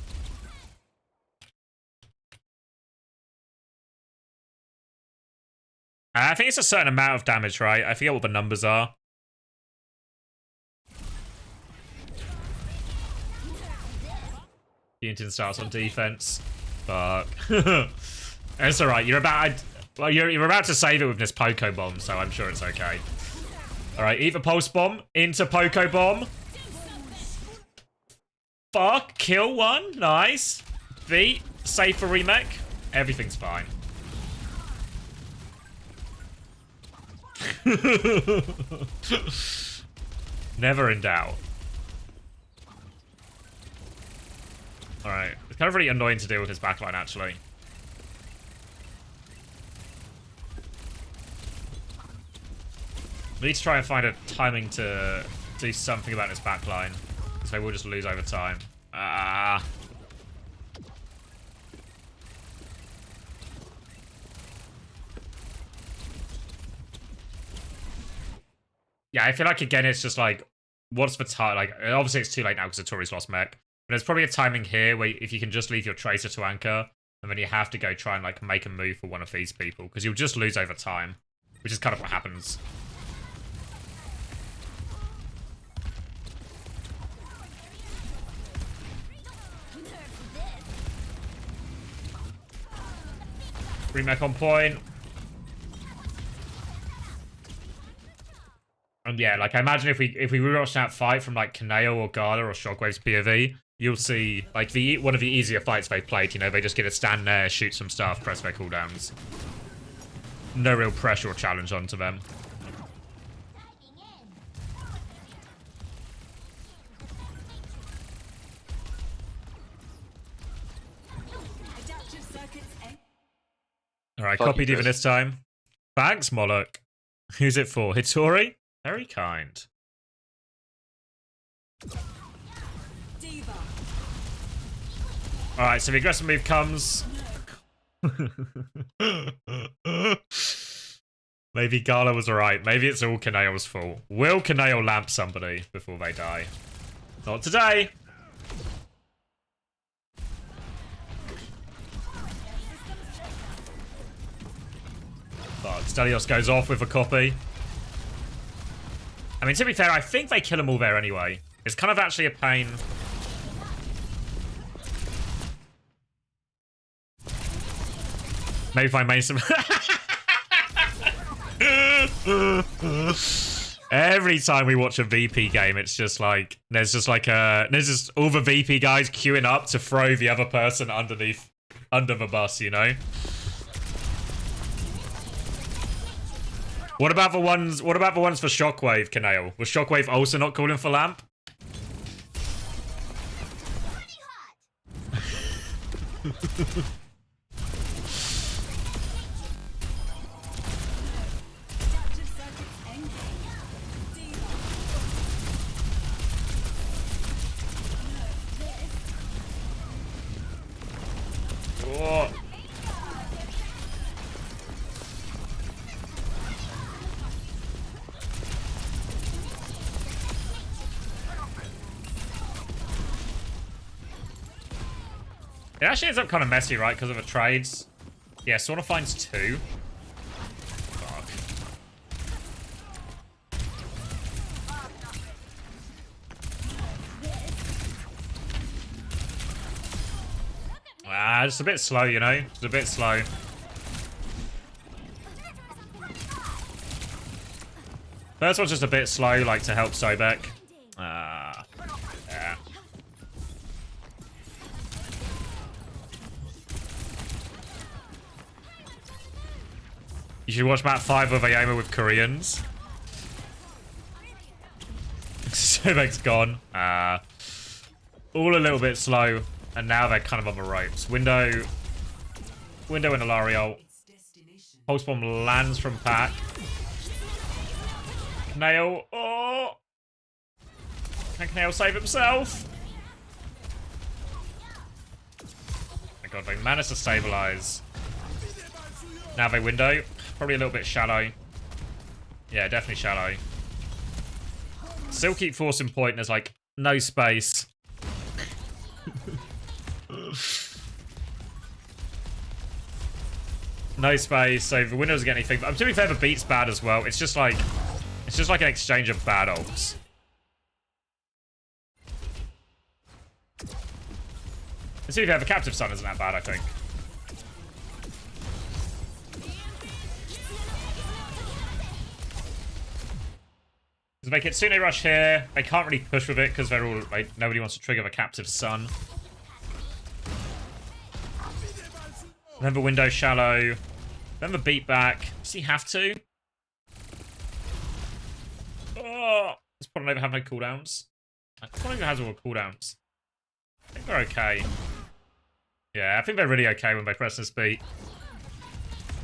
I think it's a certain amount of damage, right? I forget what the numbers are. Unity starts on defense. Fuck. It's alright. You're about to save it with this Poco Bomb, so I'm sure it's okay. Alright, eat the Pulse Bomb into Poco Bomb. Fuck. Kill one. Nice. V. Save for remake. Everything's fine. Never in doubt. Alright. It's kind of really annoying to deal with his backline, actually. We need to try and find a timing to do something about his backline. So we'll just lose over time. Ah. Yeah, I feel like, again, it's just like, what's the time? Like, obviously it's too late now because Tori's lost mech. But there's probably a timing here where if you can just leave your Tracer to anchor, and then you have to go try and, like, make a move for one of these people. Because you'll just lose over time. Which is kind of what happens. Remech on point. And yeah, like I imagine if we rewatch that fight from like Kaneo or Gala or Shockwave's POV, you'll see like one of the easier fights they played. You know, they just get to stand there, shoot some stuff, press their cooldowns. No real pressure or challenge onto them. Alright, copied even this time. Thanks, Moloch. Who's it for? Hitori? Very kind. Alright, so the aggressive move comes. Maybe Gala was alright. Maybe it's all Kaneo's fault. Will Kaneo lamp somebody before they die? Not today! But Stelios goes off with a copy. I mean, to be fair, I think they kill them all there anyway. It's kind of actually a pain. Maybe if I made some... Every time we watch a VP game, it's just like... There's just all the VP guys queuing up to throw the other person under the bus, you know? What about the ones for Shockwave, Kaneo? Was Shockwave also not calling for lamp? Oh. It actually ends up kind of messy, right? Because of the trades. Yeah, sort of finds two. Fuck. Ah, just a bit slow, you know? Just a bit slow. First one's just a bit slow, like, to help Sobek. Yeah. You should watch Map 5 of Ayama with Koreans. Sobek's gone. All a little bit slow. And now they're kind of on the ropes. Window in Ilario. Pulse bomb lands from Pac. Nail. Oh! Can Nail save himself? Oh my god, they managed to stabilize. Now they window. Probably a little bit shallow. Yeah, definitely shallow. Still keep forcing point and there's like no space. No space, so the window doesn't get anything. But to be fair, the beat's bad as well. It's just like an exchange of bad ults. And to be fair, the captive sun isn't that bad, I think. Because they get Tsune Rush here. They can't really push with it because they're all like nobody wants to trigger the captive sun. Remember window shallow. Remember beat back. Does he have to? Oh, this Pot don't have no cooldowns. Pot even has all the cooldowns. I think they're okay. Yeah, I think they're really okay when they press this beat.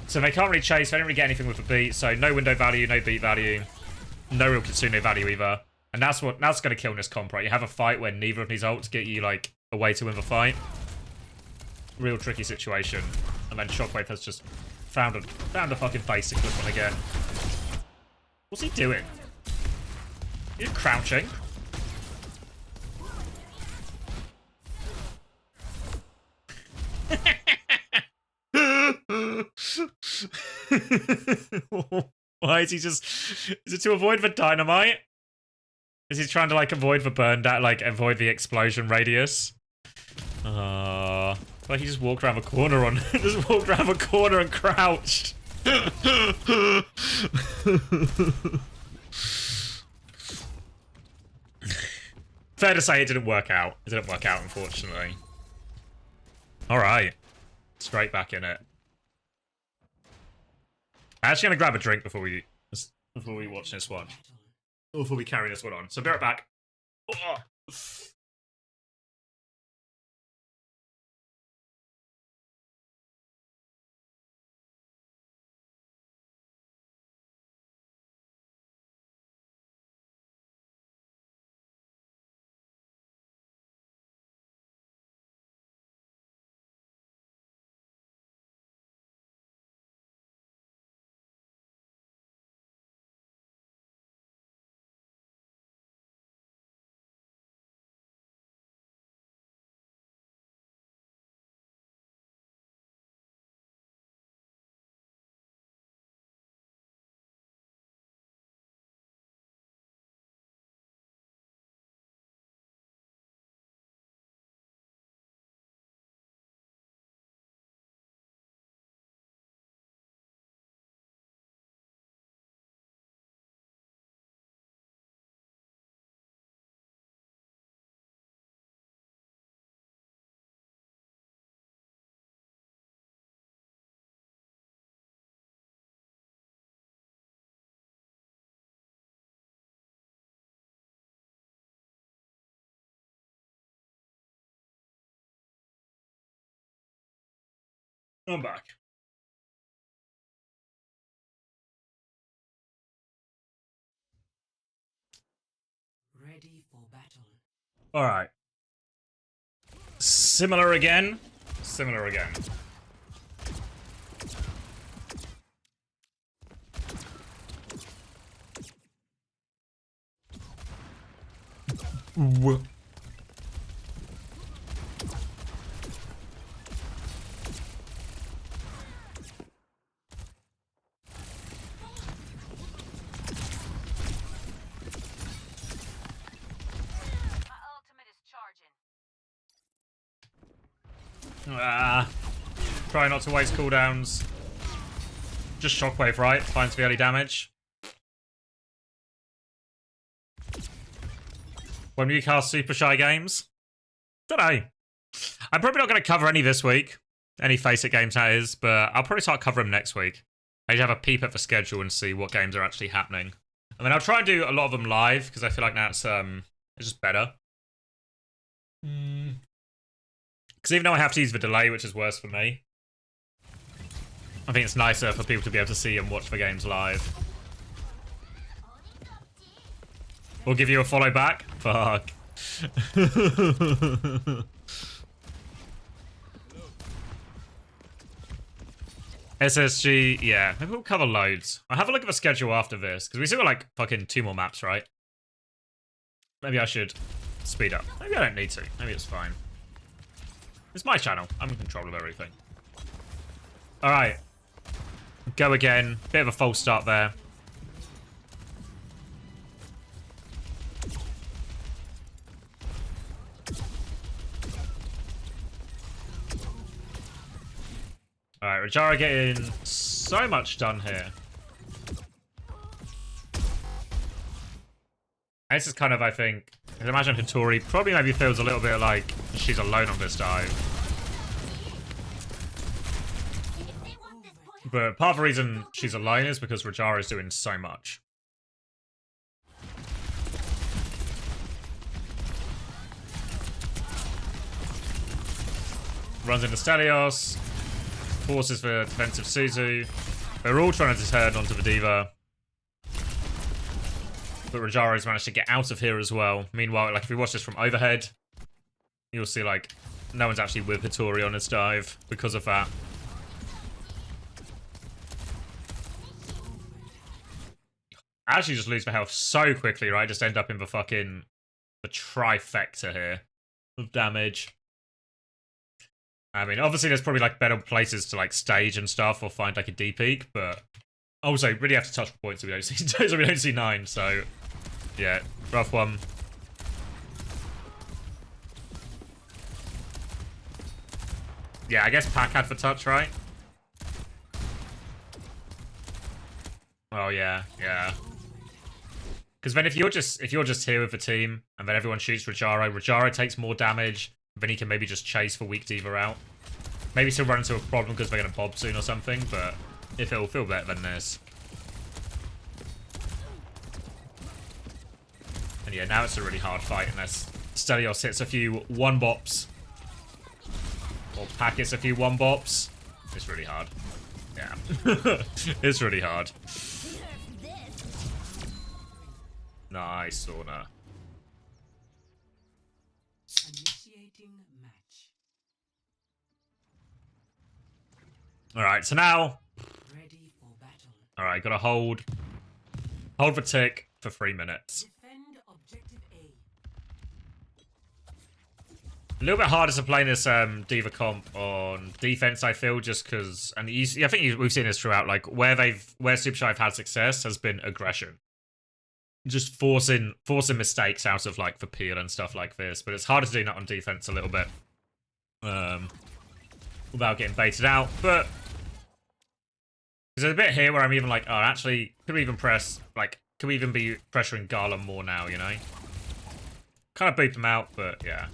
So they can't really chase, they don't really get anything with the beat, so no window value, no beat value, no real Kitsune value either. And that's gonna kill in this comp, right? You have a fight where neither of these ults get you like a way to win the fight. Real tricky situation. And then Shockwave has just found a fucking basic flip one again. What's he doing? He's crouching. Why is he just... Is it to avoid the dynamite? Is he trying to, like, avoid the burn down, like, avoid the explosion radius? Like he just walked around the corner on... just walked around the corner and crouched. Fair to say it didn't work out. It didn't work out, unfortunately. Alright. Straight back in it. I'm actually gonna grab a drink before we watch this one. Before we carry this one on. So be right back. Oh. I'm back. Ready for battle. Alright. Similar again. Similar again. Try not to waste cooldowns. Just Shockwave, right? Finds the early damage. When we cast Supershy games? Don't know. I'm probably not going to cover any this week. Any FACEIT games, that is. But I'll probably start covering them next week. I just have a peep at the schedule and see what games are actually happening. I mean, I'll try and do a lot of them live, because I feel like that's it's just better. Because even though I have to use the delay, which is worse for me, I think it's nicer for people to be able to see and watch the games live. We'll give you a follow back? Fuck. SSG, yeah. Maybe we'll cover loads. I'll have a look at the schedule after this, because we still got like fucking 2 more maps, right? Maybe I should speed up. Maybe I don't need to. Maybe it's fine. It's my channel. I'm in control of everything. Alright. Go again. Bit of a false start there. Alright, Rajara getting so much done here. This is kind of, I think, I can imagine Hattori probably maybe feels a little bit like she's alone on this dive. But part of the reason she's alone is because Rajara is doing so much. runs into Stelios, forces for defensive Suzu. They're all trying to turn onto the Diva. But Rajaro's managed to get out of here as well. Meanwhile, like if we watch this from overhead, you'll see like no one's actually with Hattori on his dive because of that. I actually just lose my health so quickly, right? Just end up in the fucking the trifecta here of damage. I mean, obviously there's probably like better places to like stage and stuff or find like a D peak, but also really have to touch points so we don't see so we don't see 9, so yeah, rough one. Yeah, I guess Pack had for touch, right? Oh yeah, yeah. Because then if you're just here with the team and then everyone shoots Rajaro takes more damage, then he can maybe just chase for weak Diva out. Maybe still run into a problem because they're gonna bob soon or something, but if it'll feel better than this. And yeah, now it's a really hard fight unless Stelios hits a few 1-bops. Or Pack hits a few 1-bops. It's really hard. Yeah. It's really hard. Nice, Sauna. Initiating match. Alright, so now... Ready for battle. Alright, gotta hold the tick for 3 minutes. Defend objective A. A little bit harder to play this Diva comp on defense, I feel, just because... And I think we've seen this throughout, like, where Supershy have had success has been aggression. Just forcing mistakes out of like the peel and stuff like this, but it's harder to do that on defense a little bit without getting baited out. But there's a bit here where I'm even like, oh, actually, could we even press like, could we even be pressuring Gala more now? You know, kind of boot them out, but yeah.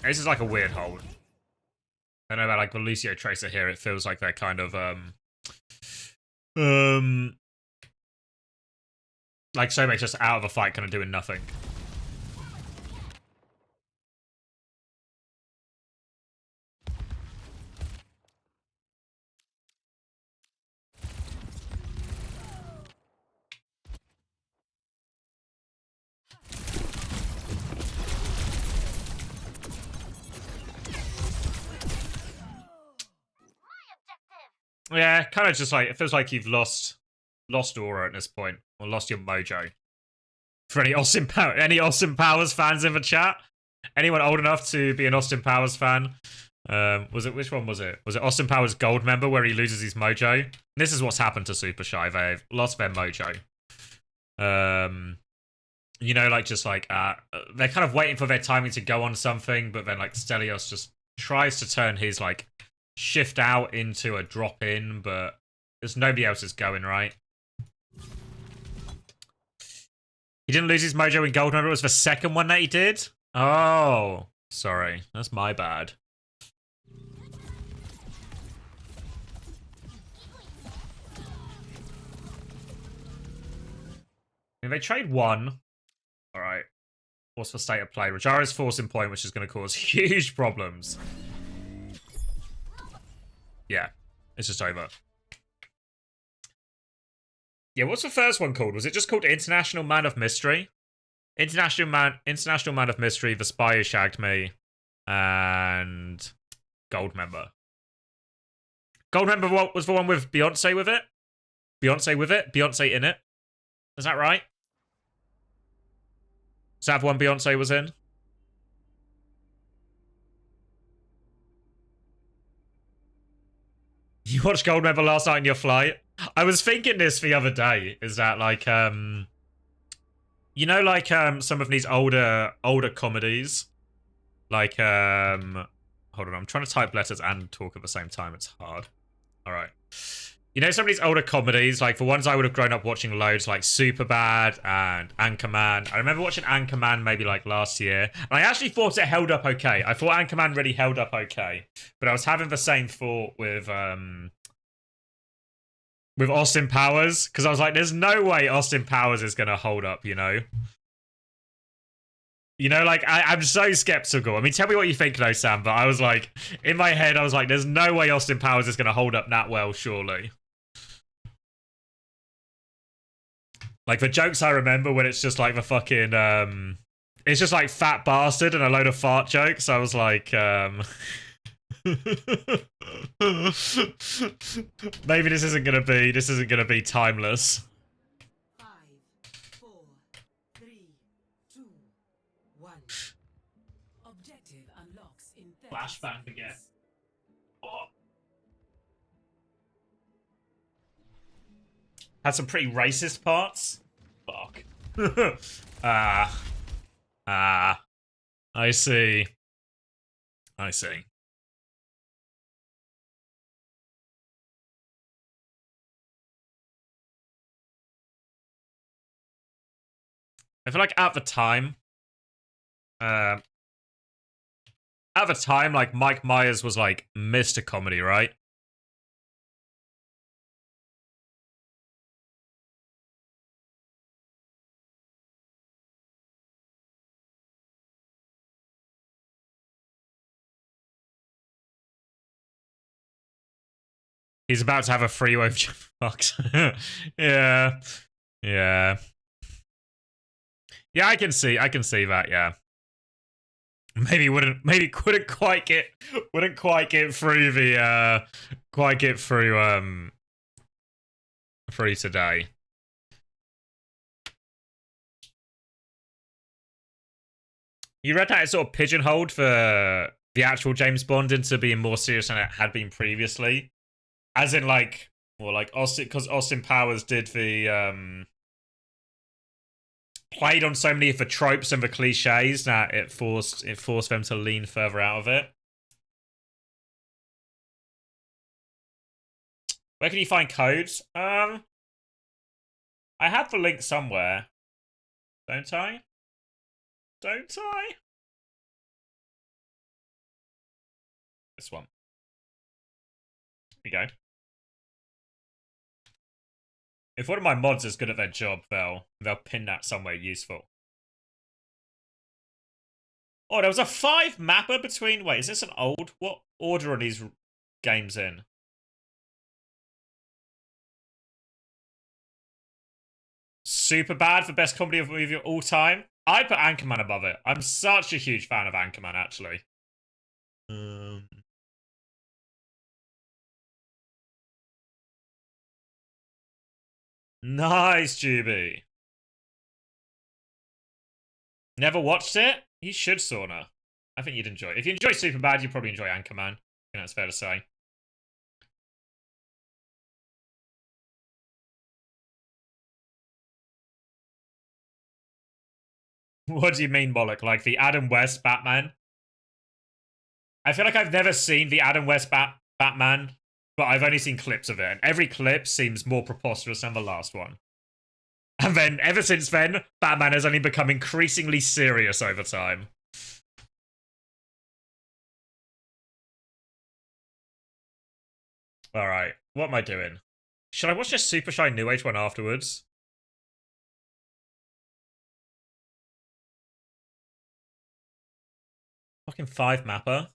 This is like a weird hold. I don't know about like the Lucio Tracer here, it feels like they're kind of like Sobe's just out of a fight kind of doing nothing. Yeah, kind of just like, it feels like you've lost aura at this point, or lost your mojo. For any Austin Powers fans in the chat, anyone old enough to be an Austin Powers fan? Which one was it? Was it Austin Powers Gold member where he loses his mojo? This is what's happened to Supershy. They've lost their mojo. You know, like just like they're kind of waiting for their timing to go on something, but then like Stelios just tries to turn his like shift out into a drop in, but there's nobody else is going right. He didn't lose his mojo in gold, remember? It was the second one that he did? Oh, sorry. That's my bad. If they trade one, alright. What's the state of play? Rajaro's forcing point, which is going to cause huge problems. Yeah, it's just over. Yeah, what's the first one called? Was it just called International Man of Mystery? International Man of Mystery, The Spy Who Shagged Me, and Gold Member. Gold Member was the one with Beyonce with it? Beyonce in it? Is that right? Is that the one Beyonce was in? You watched Gold Member last night in your flight? I was thinking this the other day, is that like, you know, like, some of these older comedies, like, hold on, I'm trying to type letters and talk at the same time, it's hard. Alright. You know, some of these older comedies, like for ones I would have grown up watching loads, like Superbad and Anchorman. I remember watching Anchorman maybe like last year, and I actually thought it held up okay. I thought Anchorman really held up okay, but I was having the same thought with Austin Powers, because I was like, there's no way Austin Powers is gonna hold up, you know? You know, like, I'm so skeptical. I mean, tell me what you think though, Sam, but I was like, in my head, I was like, there's no way Austin Powers is gonna hold up that well, surely. Like, the jokes I remember when it's just like the fucking, it's just like fat bastard and a load of fart jokes. I was like, maybe this isn't gonna be timeless. 5, 4, 3, 2, 1. Objective unlocks in 30 Flashbang again. seconds. Oh. Had some pretty racist parts. Fuck. I see. I see. I feel like at the time, like Mike Myers was like Mr. Comedy, right? He's about to have a free wave box. Yeah. Yeah. Yeah, I can see that, yeah. Maybe couldn't quite get through the through today. You read that it's sort of pigeonholed for the actual James Bond into being more serious than it had been previously. As in like, well, like Austin, because Austin Powers did the played on so many of the tropes and the cliches that it forced them to lean further out of it. Where can you find codes? I have the link somewhere. Don't I? Don't I? This one. Here we go. If one of my mods is good at their job, they'll pin that somewhere useful. Oh, there was a 5 mapper between... Wait, is this an old... What order are these games in? Superbad for best comedy of movie of all time? I put Anchorman above it. I'm such a huge fan of Anchorman, actually. Nice, Juby. Never watched it? You should, Sauna. I think you'd enjoy it. If you enjoy Superbad, you'd probably enjoy Anchorman. I think that's fair to say. What do you mean, Bollock? Like the Adam West Batman? I feel like I've never seen the Adam West Batman, but I've only seen clips of it, and every clip seems more preposterous than the last one. And then, ever since then, Batman has only become increasingly serious over time. Alright, what am I doing? Should I watch this Supershy New Age one afterwards? Fucking 5 mapper.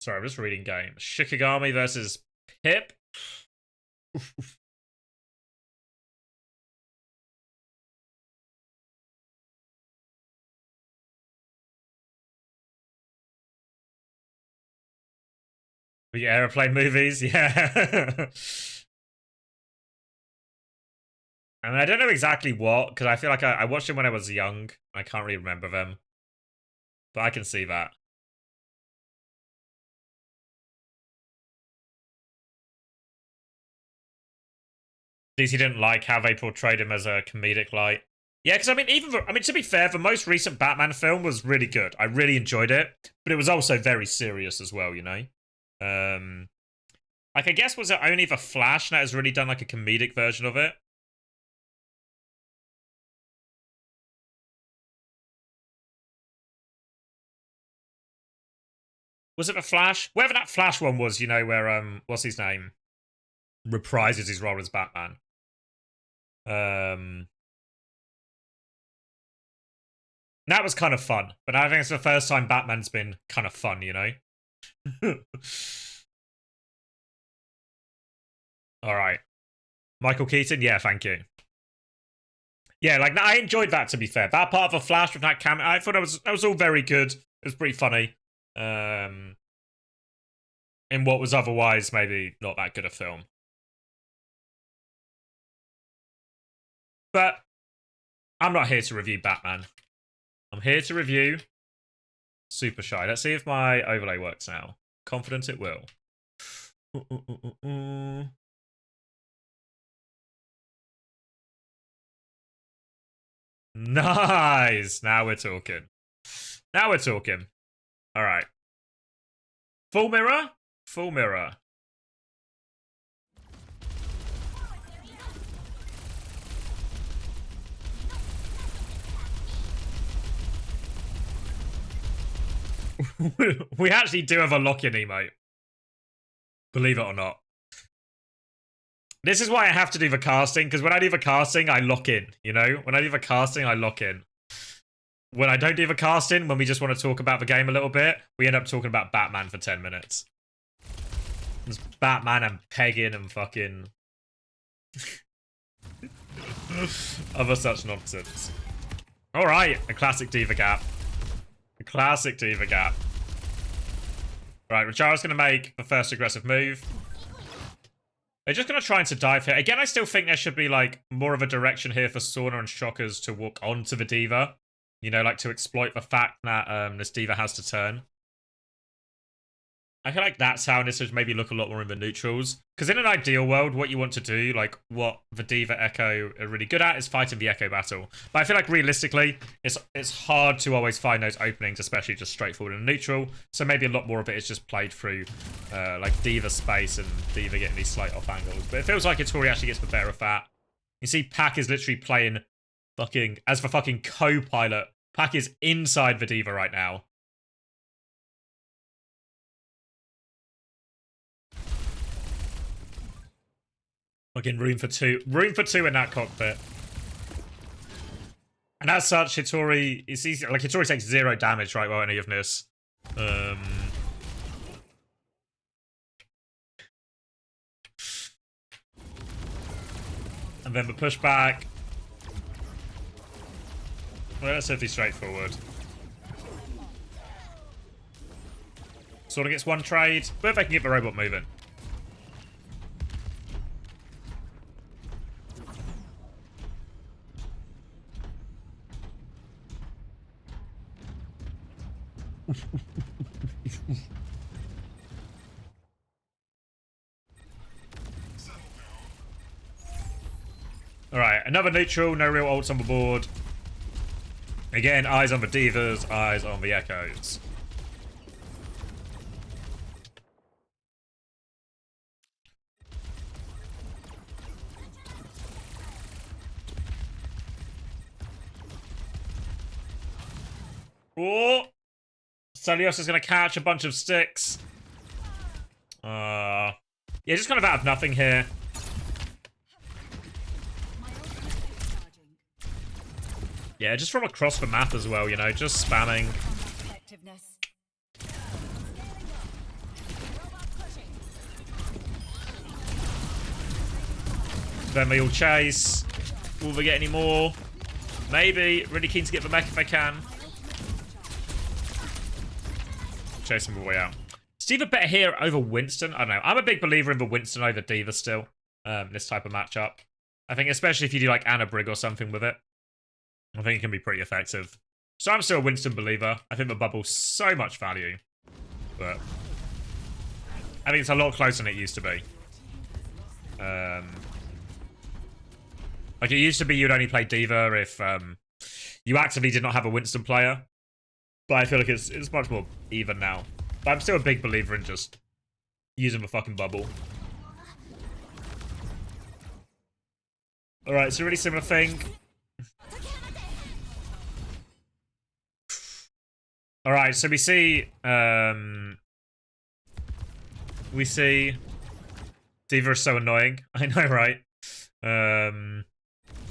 Sorry, I'm just reading games. Shikigami versus Pip. The airplane movies, yeah. I mean, I don't know exactly what, because I feel like I watched them when I was young. I can't really remember them. But I can see that. DC didn't like how they portrayed him as a comedic light. Yeah, because I mean, to be fair, the most recent Batman film was really good. I really enjoyed it, but it was also very serious as well, you know. Like I guess was it only the Flash that has really done like a comedic version of it? Was it the Flash? Whatever that Flash one was, you know, where what's his name? Reprises his role as Batman. That was kind of fun, but I think it's the first time Batman's been kind of fun, you know? Alright. Michael Keaton? Yeah, thank you. Yeah, like, I enjoyed that, to be fair. That part of the Flash with that camera, I thought that was all very good. It was pretty funny. In what was otherwise maybe not that good a film. But I'm not here to review Batman. I'm here to review Supershy. Let's see if my overlay works now. Confident it will. Nice. Now we're talking. Now we're talking. All right. Full mirror? Full mirror. We actually do have a lock-in emote. Believe it or not. This is why I have to do the casting, because when I do the casting, I lock in, you know? When I do the casting, I lock in. When I don't do the casting, when we just want to talk about the game a little bit, we end up talking about Batman for 10 minutes. It's Batman and pegging and fucking... other such nonsense. Alright, a classic diva gap. A classic diva gap. Right, Rajaro's going to make the first aggressive move. They're just going to try and dive here. Again, I still think there should be, like, more of a direction here for Sauna and Shockers to walk onto the diva. You know, like, to exploit the fact that this diva has to turn. I feel like that's how this would maybe look a lot more in the neutrals. Because in an ideal world, what you want to do, like, what the Diva Echo are really good at is fighting the Echo battle. But I feel like, realistically, it's hard to always find those openings, especially just straightforward and neutral. So maybe a lot more of it is just played through, like, Diva space and Diva getting these slight off angles. But it feels like Ittori actually gets the better of that. You see, Pac is literally playing fucking, as the fucking co-pilot. Pac is inside the Diva right now. Fucking room for two in that cockpit. And as such, Hittori, it's easy. Like, Hittori takes 0 damage, right, while any of this. And then the pushback. Relatively straightforward. Sort of gets one trade, but if they can get the robot moving. Alright, another neutral, no real ults on the board. Again, eyes on the Divas, eyes on the Echoes. Oh! Celios is going to catch a bunch of sticks. Yeah, just kind of out of nothing here. Yeah, just from across the map as well, you know, just spamming. Then we all chase. Will they get any more? Maybe. Really keen to get the mech if they can. Chasing the way out. Is Diva better here over Winston? I don't know. I'm a big believer in the Winston over Diva still. This type of matchup. I think especially if you do like Anna Brig or something with it. I think it can be pretty effective. So I'm still a Winston believer. I think the bubble's so much value. But I think it's a lot closer than it used to be. Like, it used to be you'd only play D.Va if you actively did not have a Winston player. But I feel like it's much more even now. But I'm still a big believer in just using the fucking bubble. Alright, it's a really similar thing. Alright, so we see D.Va is so annoying. I know, right?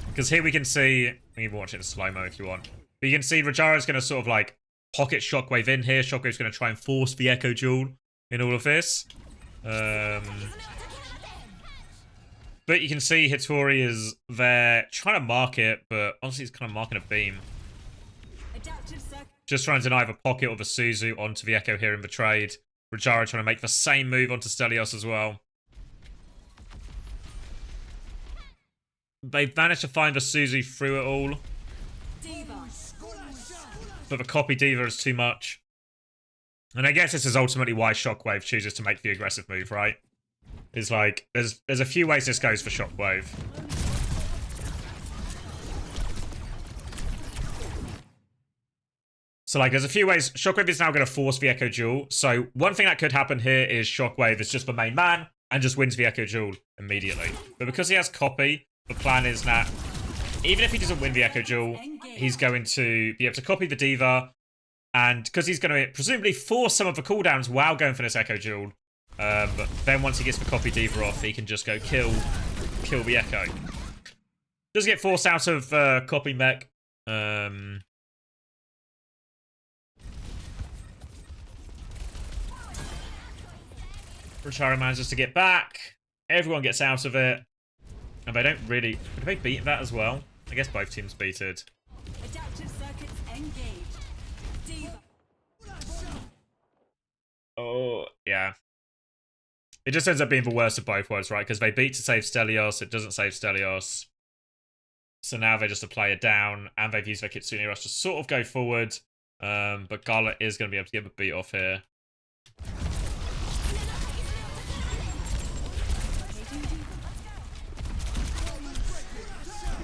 Because here we can see, you can even watch it in slow-mo if you want. But you can see Rajara's going to sort of like pocket Shockwave in here. Shockwave's going to try and force the Echo Duel in all of this. But you can see Hitori is there trying to mark it, but honestly he's kind of marking a beam. Just trying to deny the pocket or the Suzu onto the Echo here in the trade. Rajara trying to make the same move onto Stelios as well. They've managed to find the Suzu through it all. But the copy D.Va is too much. And I guess this is ultimately why Shockwave chooses to make the aggressive move, right? It's like, there's a few ways this goes for Shockwave. So, like, there's a few ways. Shockwave is now going to force the Echo Duel. So, one thing that could happen here is Shockwave is just the main man and just wins the Echo Duel immediately. But because he has copy, the plan is that even if he doesn't win the Echo Duel, he's going to be able to copy the D.Va. And because he's going to presumably force some of the cooldowns while going for this Echo Duel, but then once he gets the copy D.Va off, he can just go kill the Echo. Does get forced out of copy mech. Rajara manages to get back. Everyone gets out of it. And they don't really... Did they beat that as well? I guess both teams beat it. Adaptive circuits engaged. D.Va. Oh, yeah. It just ends up being the worst of both worlds, right? Because they beat to save Stelios. It doesn't save Stelios. So now they just apply it down. And they've used their Kitsune Rush to sort of go forward. But Gala is going to be able to get the beat off here.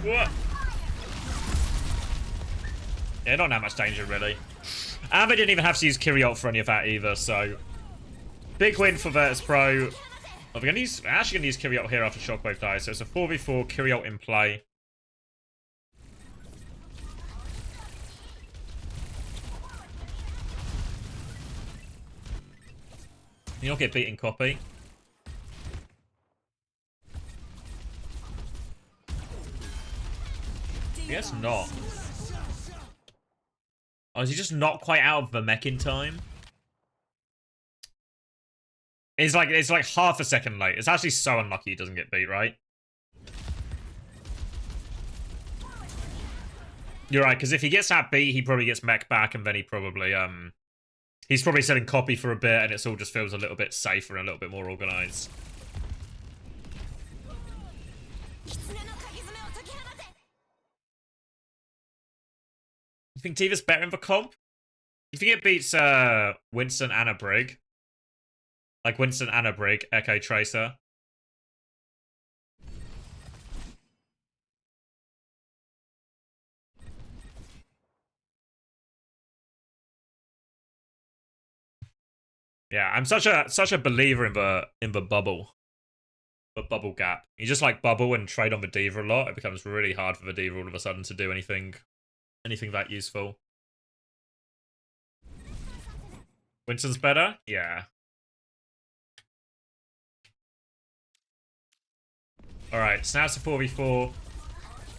What? Yeah, not that much danger, really. And they didn't even have to use Kyriot for any of that either, so... Big win for Virtus Pro. Oh, we're actually going to use Kyriot here after Shockwave dies, so it's a 4v4, Kyriot in play. You'll get beaten copy. I guess not. Oh, is he just not quite out of the mech in time? It's like half a second late. It's actually so unlucky he doesn't get beat, right? You're right, because if he gets that beat, he probably gets mech back, and then he probably he's probably selling copy for a bit, and it all just feels a little bit safer and a little bit more organized. You think D.Va's better in the comp? You think it beats Winston and a Brig? Like Winston and a Brig, Echo Tracer. Yeah, I'm such a believer in the bubble. The bubble gap. You just like bubble and trade on the D.Va a lot. It becomes really hard for the D.Va all of a sudden to do anything that useful. Winston's better? Yeah. Alright, so now it's a 4v4.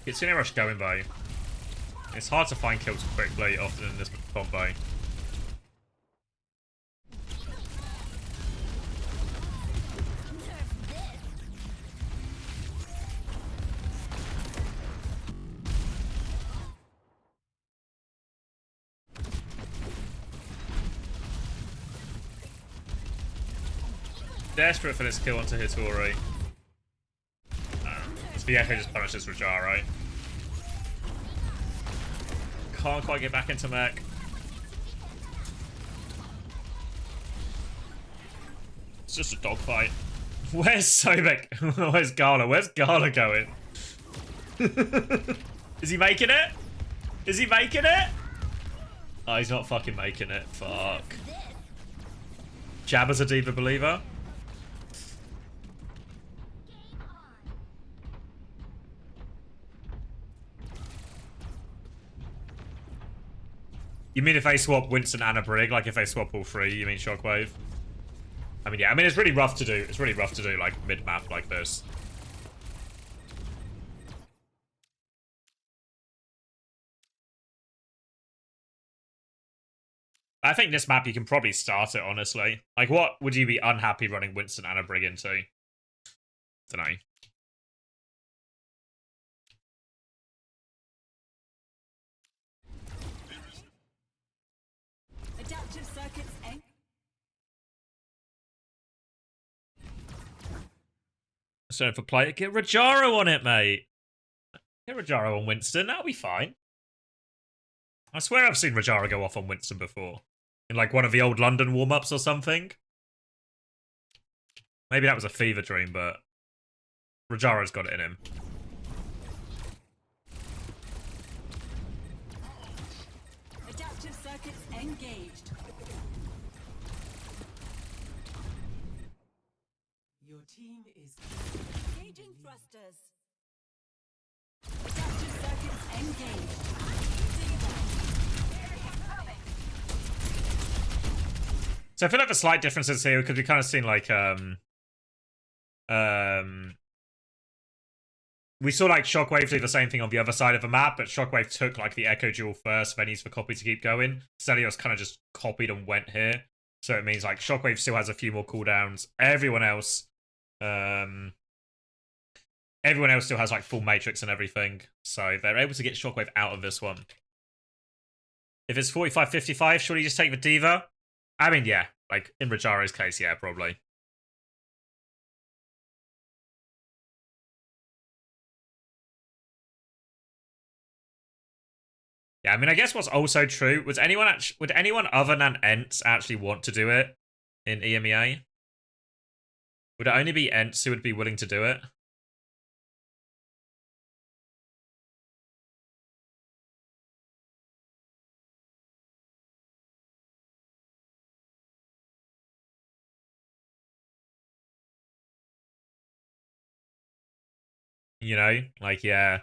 It's in rush going though. It's hard to find kills quickly often in this combo. Desperate for this kill onto Hitori. So the Echo just punishes Rajar, right? Can't quite get back into mech. It's just a dogfight. Where's Sobek? Where's Gala? Where's Gala going? Is he making it? Is he making it? Oh, he's not fucking making it. Fuck. Jabba's a Diva believer. You mean if they swap Winston and a Brig? Like if they swap all three, you mean Shockwave? I mean, yeah. I mean, it's really rough to do. It's really rough to do, like, mid-map like this. I think this map you can probably start it, honestly. Like, what would you be unhappy running Winston and a Brig into? Dunno. Adaptive circuits and So for play, get Rajaro on it, mate. Get Rajaro on Winston, that'll be fine. I swear I've seen Rajaro go off on Winston before. In like one of the old London warm-ups or something. Maybe that was a fever dream, but Rajaro's got it in him. adaptive circuits engaged. Your team is Engaging thrusters. Adaptive circuits engaged. So I feel like the slight differences here because we kind of seen like we saw like Shockwave do the same thing on the other side of the map, but Shockwave took like the Echo Duel first, then used the copy to keep going. Stelios kind of just copied and went here. So it means like Shockwave still has a few more cooldowns. Everyone else still has like full matrix and everything. So they're able to get Shockwave out of this one. If it's 45-55, surely just take the Diva? I mean, yeah. Like, in Rajaro's case, yeah, probably. Yeah, I mean, I guess what's also true, would anyone other than Ents actually want to do it in EMEA? Would it only be Ents who would be willing to do it? You know? Like, yeah.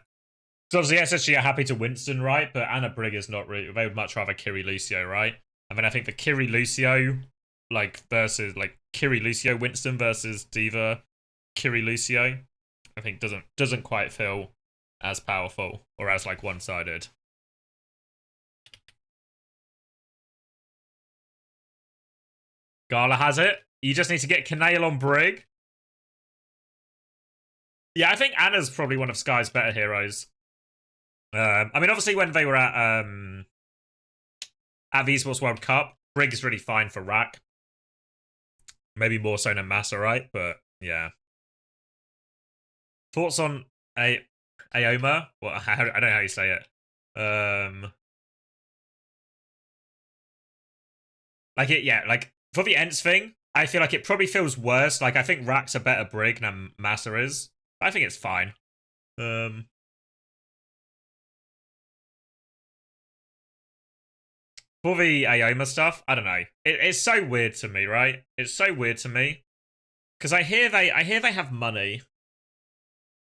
So obviously SSG are happy to Winston, right? But Anna Brig is not really... They would much rather Kiri Lucio, right? I mean, I think the Kiri Lucio, like, versus, like, Kiri Lucio Winston versus Diva Kiri Lucio, I think doesn't quite feel as powerful or as, like, one-sided. Gala has it. You just need to get Canale on Brig. Yeah, I think Anna's probably one of Sky's better heroes. I mean, obviously, when they were at the Esports World Cup, Brig is really fine for Rack. Maybe more so than Massa, right? But yeah. Thoughts on Aoma? Well, I don't know how you say it. Like it, yeah. Like for the Ents thing, I feel like it probably feels worse. Like I think Rack's a better Brig than Massa is. I think it's fine. For the Aoma stuff, I don't know. It's so weird to me, right? It's so weird to me because I hear they have money,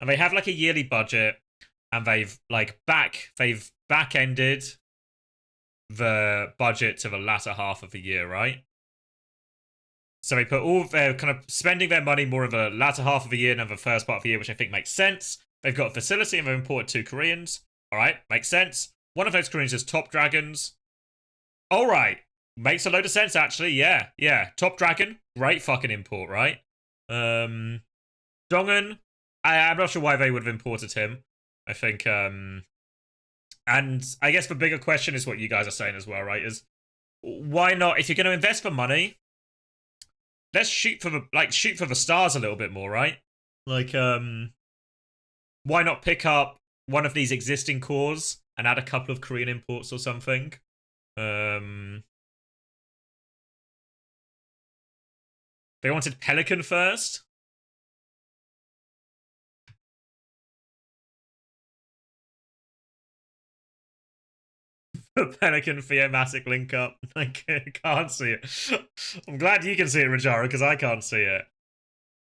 and they have like a yearly budget, and they've back-ended the budget to the latter half of the year, right? So they put all their kind of spending their money more in the latter half of the year than the first part of the year, which I think makes sense. They've got a facility and they've imported 2 Koreans. All right, makes sense. One of those Koreans is Top Dragons. All right, makes a load of sense actually. Yeah. Top Dragon, great fucking import, right? Dongan, I'm not sure why they would have imported him. I think, and I guess the bigger question is what you guys are saying as well, right? Is why not? If you're going to invest for money, let's shoot for the stars a little bit more, right? Like, why not pick up one of these existing cores and add a couple of Korean imports or something? They wanted Pelican first. Pelican Theomatic link up. I can't see it. I'm glad you can see it, Rajara, because I can't see it.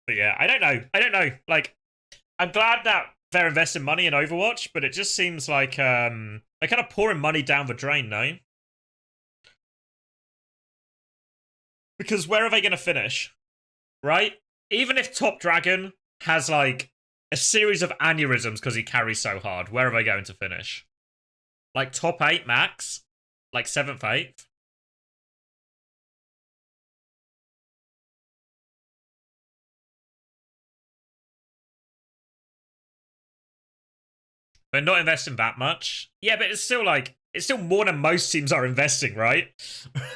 But yeah, I don't know. I don't know. Like, I'm glad that they're investing money in Overwatch, but it just seems like they're kind of pouring money down the drain, no? Because where are they going to finish? Right? Even if Top Dragon has like a series of aneurysms because he carries so hard, where are they going to finish? Like top 8 max? Like 7th, 8th? They're not investing that much. Yeah, but it's still like, it's still more than most teams are investing, right?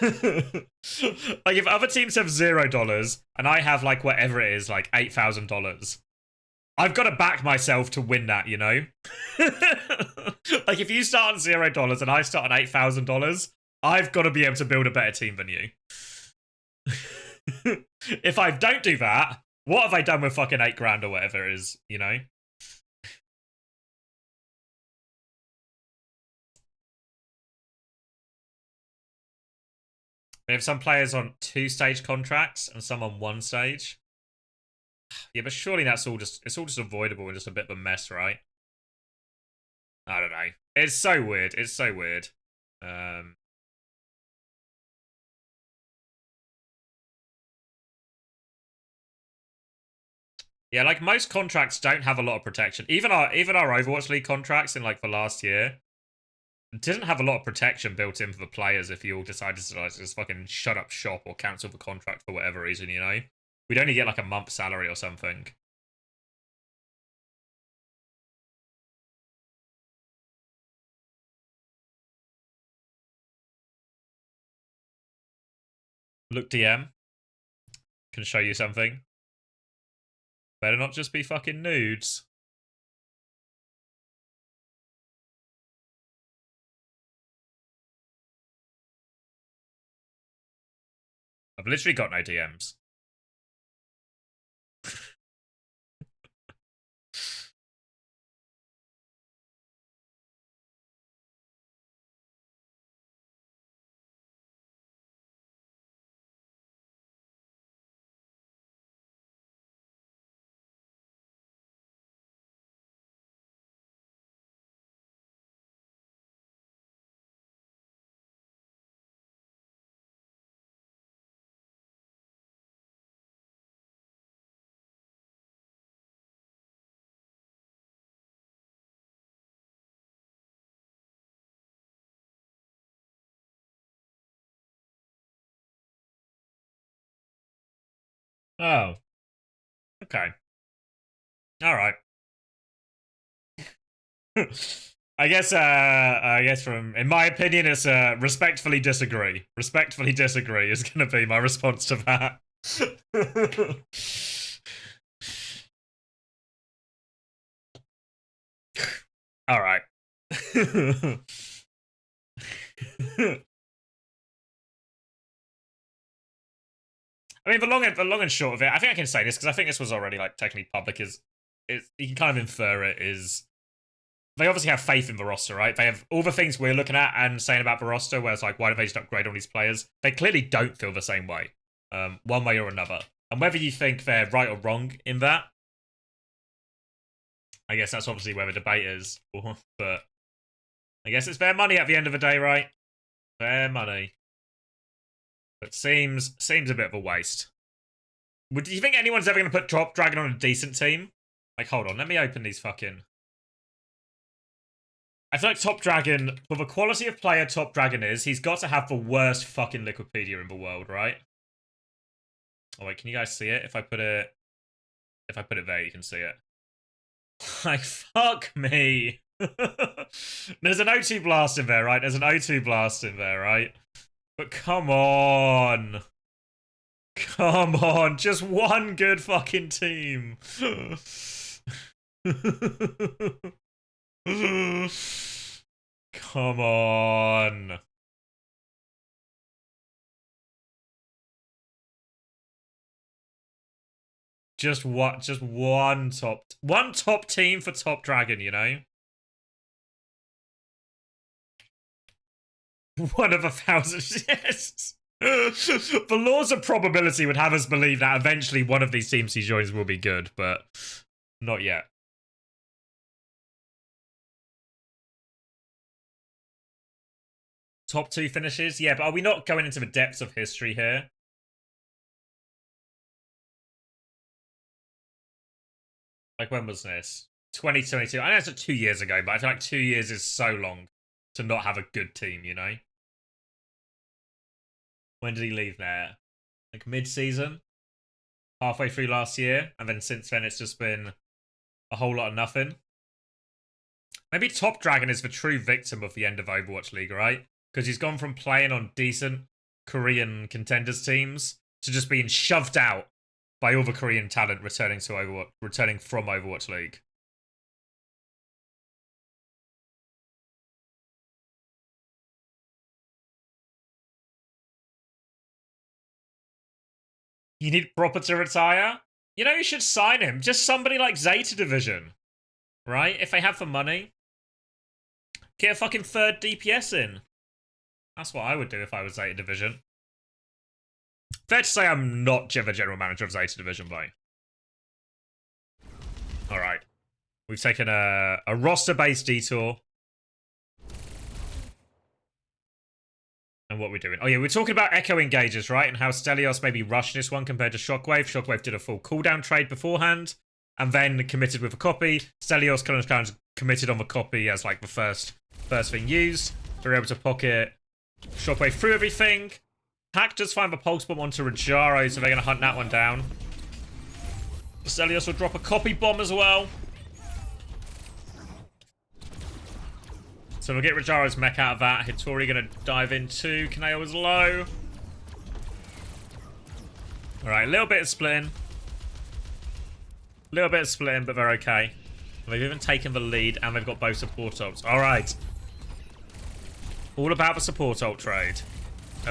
Like if other teams have $0 and I have like whatever it is, like $8,000, I've got to back myself to win that, you know? Like if you start on $0 and I start on $8,000, I've got to be able to build a better team than you. If I don't do that, what have I done with fucking 8 grand or whatever it is, you know? We have some players on 2-stage contracts and some on 1 stage. Yeah, but surely that's all just, it's all just avoidable and just a bit of a mess, right? I don't know. It's so weird. It's so weird. Yeah, like most contracts don't have a lot of protection. Even our Overwatch League contracts in like the last year didn't have a lot of protection built in for the players if you all decided to like, just fucking shut up shop or cancel the contract for whatever reason, you know? We'd only get like a month's salary or something. Look, DM. Can show you something. Better not just be fucking nudes. I've literally got no DMs. Oh. Okay. Alright. I guess from, in my opinion, it's respectfully disagree. Respectfully disagree is gonna be my response to that. Alright. I mean, the long and short of it, I think I can say this because I think this was already like technically public. Is you can kind of infer it is they obviously have faith in the roster, right? They have all the things we're looking at and saying about the roster, where it's like, why don't they just upgrade all these players? They clearly don't feel the same way, one way or another. And whether you think they're right or wrong in that, I guess that's obviously where the debate is. But I guess it's their money at the end of the day, right? Their money. But seems a bit of a waste. Do you think anyone's ever going to put Top Dragon on a decent team? Like, hold on, let me open these fucking... I feel like Top Dragon, for the quality of player Top Dragon is, he's got to have the worst fucking Liquipedia in the world, right? Oh wait, can you guys see it? If I put it there, you can see it. Like, fuck me. There's an O2 blast in there, right? There's an O2 blast in there, right? But come on. Come on, just one good fucking team. Come on. Just what? Just one top team for Top Dragon, you know? One of 1,000. Yes. The laws of probability would have us believe that eventually one of these teams he joins will be good, but not yet. Top 2 finishes? Yeah, but are we not going into the depths of history here? Like, when was this? 2022. I know it's like 2 years ago, but I feel like 2 years is so long to not have a good team, you know? When did he leave there? Like mid-season? Halfway through last year? And then since then it's just been a whole lot of nothing? Maybe Top Dragon is the true victim of the end of Overwatch League, right? Because he's gone from playing on decent Korean contenders teams to just being shoved out by all the Korean talent returning from Overwatch League. You need Proper to retire? You know, you should sign him. Just somebody like Zeta Division. Right? If they have the money. Get a fucking third DPS in. That's what I would do if I was Zeta Division. Fair to say I'm not the general manager of Zeta Division, though. Alright. We've taken a roster-based detour. And what we're doing. Oh yeah, we're talking about Echo Engages, right? And how Stelios maybe rushed this one compared to Shockwave. Shockwave did a full cooldown trade beforehand. And then committed with a copy. Stelios kind of committed on the copy as like the first thing used. We were able to pocket Shockwave through everything. Hack does find the Pulse Bomb onto Rajaro, so they're going to hunt that one down. Stelios will drop a copy bomb as well. So we'll get Rajaro's mech out of that. Hitori going to dive in too. Kaneo is low. Alright, a little bit of splitting. A little bit of splitting, but they're okay. They've even taken the lead, and they've got both support ults. Alright. All about the support ult trade.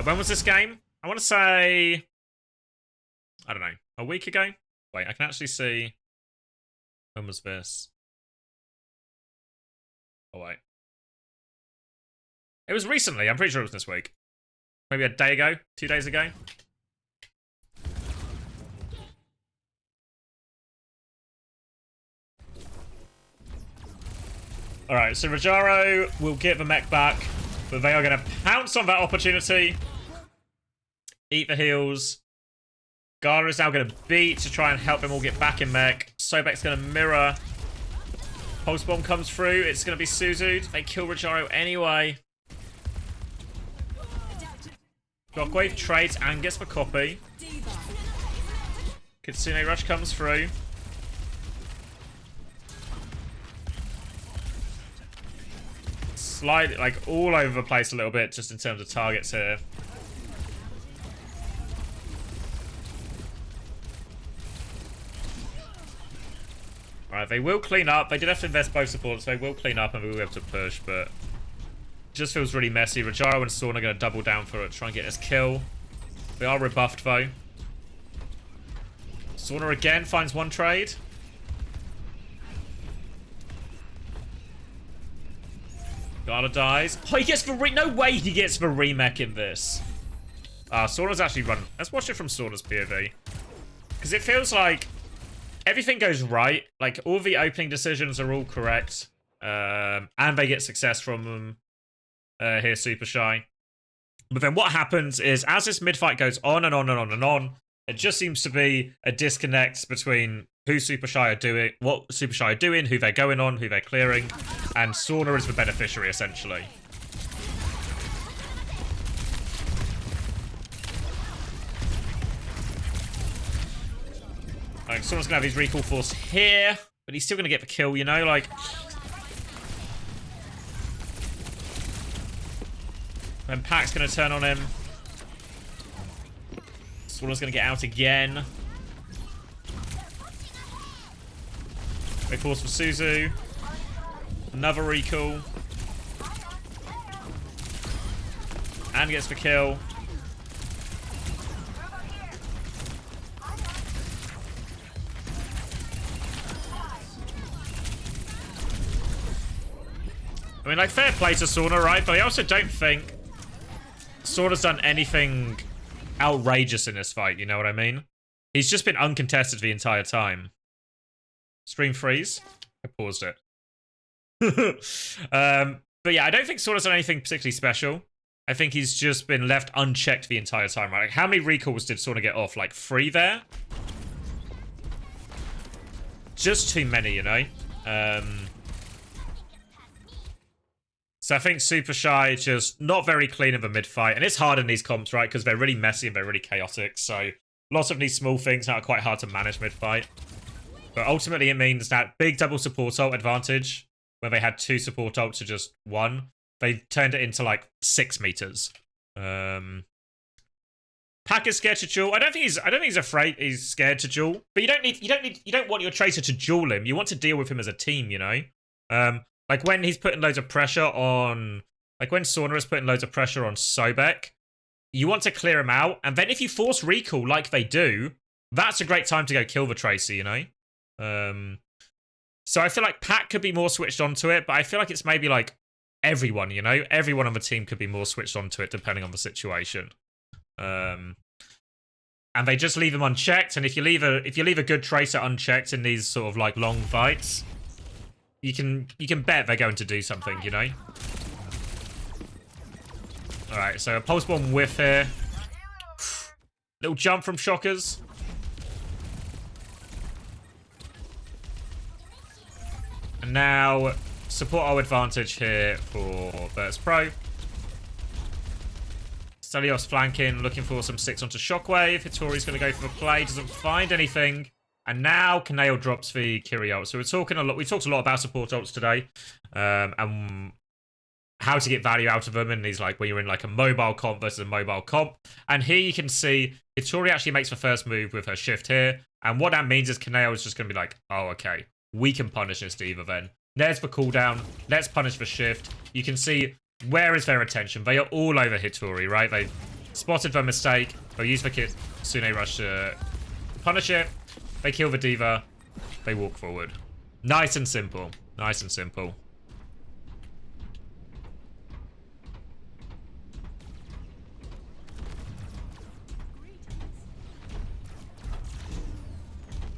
When was this game? I want to say... I don't know. A week ago? Wait, I can actually see... When was this? Oh, wait. It was recently. I'm pretty sure it was this week. Maybe a day ago? 2 days ago? Alright, so Rajaro will get the mech back, but they are going to pounce on that opportunity. Eat the heals. Gala is now going to beat to try and help them all get back in mech. Sobek's going to mirror. Pulse Bomb comes through. It's going to be Suzu'd. They kill Rajaro anyway. Shockwave trades and gets the copy. Kitsune Rush comes through. Slide, like, all over the place a little bit, just in terms of targets here. Alright, they will clean up. They did have to invest both supports, so they will clean up and we will be able to push, but... just feels really messy. Rajaro and Sauna are going to double down for it, try and get this kill. They are rebuffed, though. Sauna again finds one trade. Gala dies. Oh, he gets the no way he gets the remech in this. Sauna's actually run. Let's watch it from Sauna's POV. Because it feels like everything goes right. Like, all the opening decisions are all correct. And they get success from them. Here, Supershy. But then what happens is, as this mid-fight goes on and on and on and on, it just seems to be a disconnect between who Supershy are doing, what Supershy are doing, who they're going on, who they're clearing, and Sauna is the beneficiary, essentially. Like, Sauna's gonna have his recall force here, but he's still gonna get the kill, you know, like... Then Pack's going to turn on him. Sauna's going to get out again. They force for Suzu. Another recall. And gets the kill. I mean, like, fair play to Sauna, right? But I also don't think Sorda's done anything outrageous in this fight, you know what I mean? He's just been uncontested the entire time. Stream freeze? I paused it. But yeah, I don't think Sorda's done anything particularly special. I think he's just been left unchecked the entire time, right? Like, how many recalls did Sorda get off? Like 3 there? Just too many, you know? So I think Supershy just not very clean of a mid-fight. And it's hard in these comps, right? Because they're really messy and they're really chaotic. So lots of these small things that are quite hard to manage mid-fight. But ultimately it means that big double support ult advantage, where they had 2 support ults to just 1, they turned it into like 6 meters. Pack is scared to duel. I don't think he's afraid. He's scared to duel. But you don't want your Tracer to duel him. You want to deal with him as a team, you know? Like when he's putting loads of pressure on, like when Sauna is putting loads of pressure on Sobek, you want to clear him out. And then if you force recall like they do, that's a great time to go kill the Tracer, you know? So I feel like Pat could be more switched onto it, but I feel like it's maybe like everyone, you know? Everyone on the team could be more switched onto it depending on the situation. And they just leave him unchecked, and if you leave a good Tracer unchecked in these sort of like long fights, you can bet they're going to do something, you know? Alright, so a pulse bomb whiff here. Little jump from Shockers. And now, support our advantage here for Virtus Pro. Stelios flanking, looking for some 6 onto Shockwave. Hitori's going to go for the play, doesn't find anything. And now Kaneo drops the Kiri ult. So we talked a lot about support ults today. And how to get value out of them. And these like when you're in like a mobile comp versus a mobile comp. And here you can see Hitori actually makes the first move with her shift here. And what that means is Kaneo is just going to be like, oh, okay, we can punish this diva then. There's the cooldown. Let's punish the shift. You can see where is their attention. They are all over Hitori, right? They spotted their mistake. They'll use the Kitsune Rush to punish it. They kill the diva. They walk forward. Nice and simple. Nice and simple.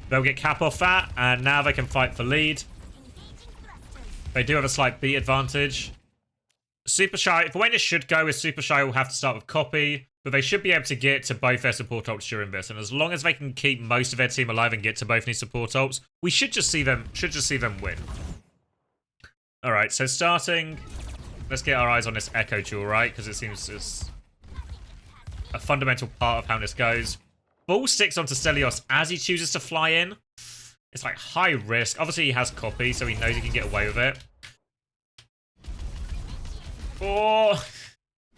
They'll get cap off that, and now they can fight for lead. They do have a slight beat advantage. Supershy, the way this should go is Supershy will have to start with copy, but they should be able to get to both their support ults during this. And as long as they can keep most of their team alive and get to both these support ults, we should just see them win. Alright, so starting, let's get our eyes on this Echo duel, right? Because it seems it's a fundamental part of how this goes. Ball sticks onto Stelios as he chooses to fly in. It's like high risk. Obviously he has copy, so he knows he can get away with it. Oh!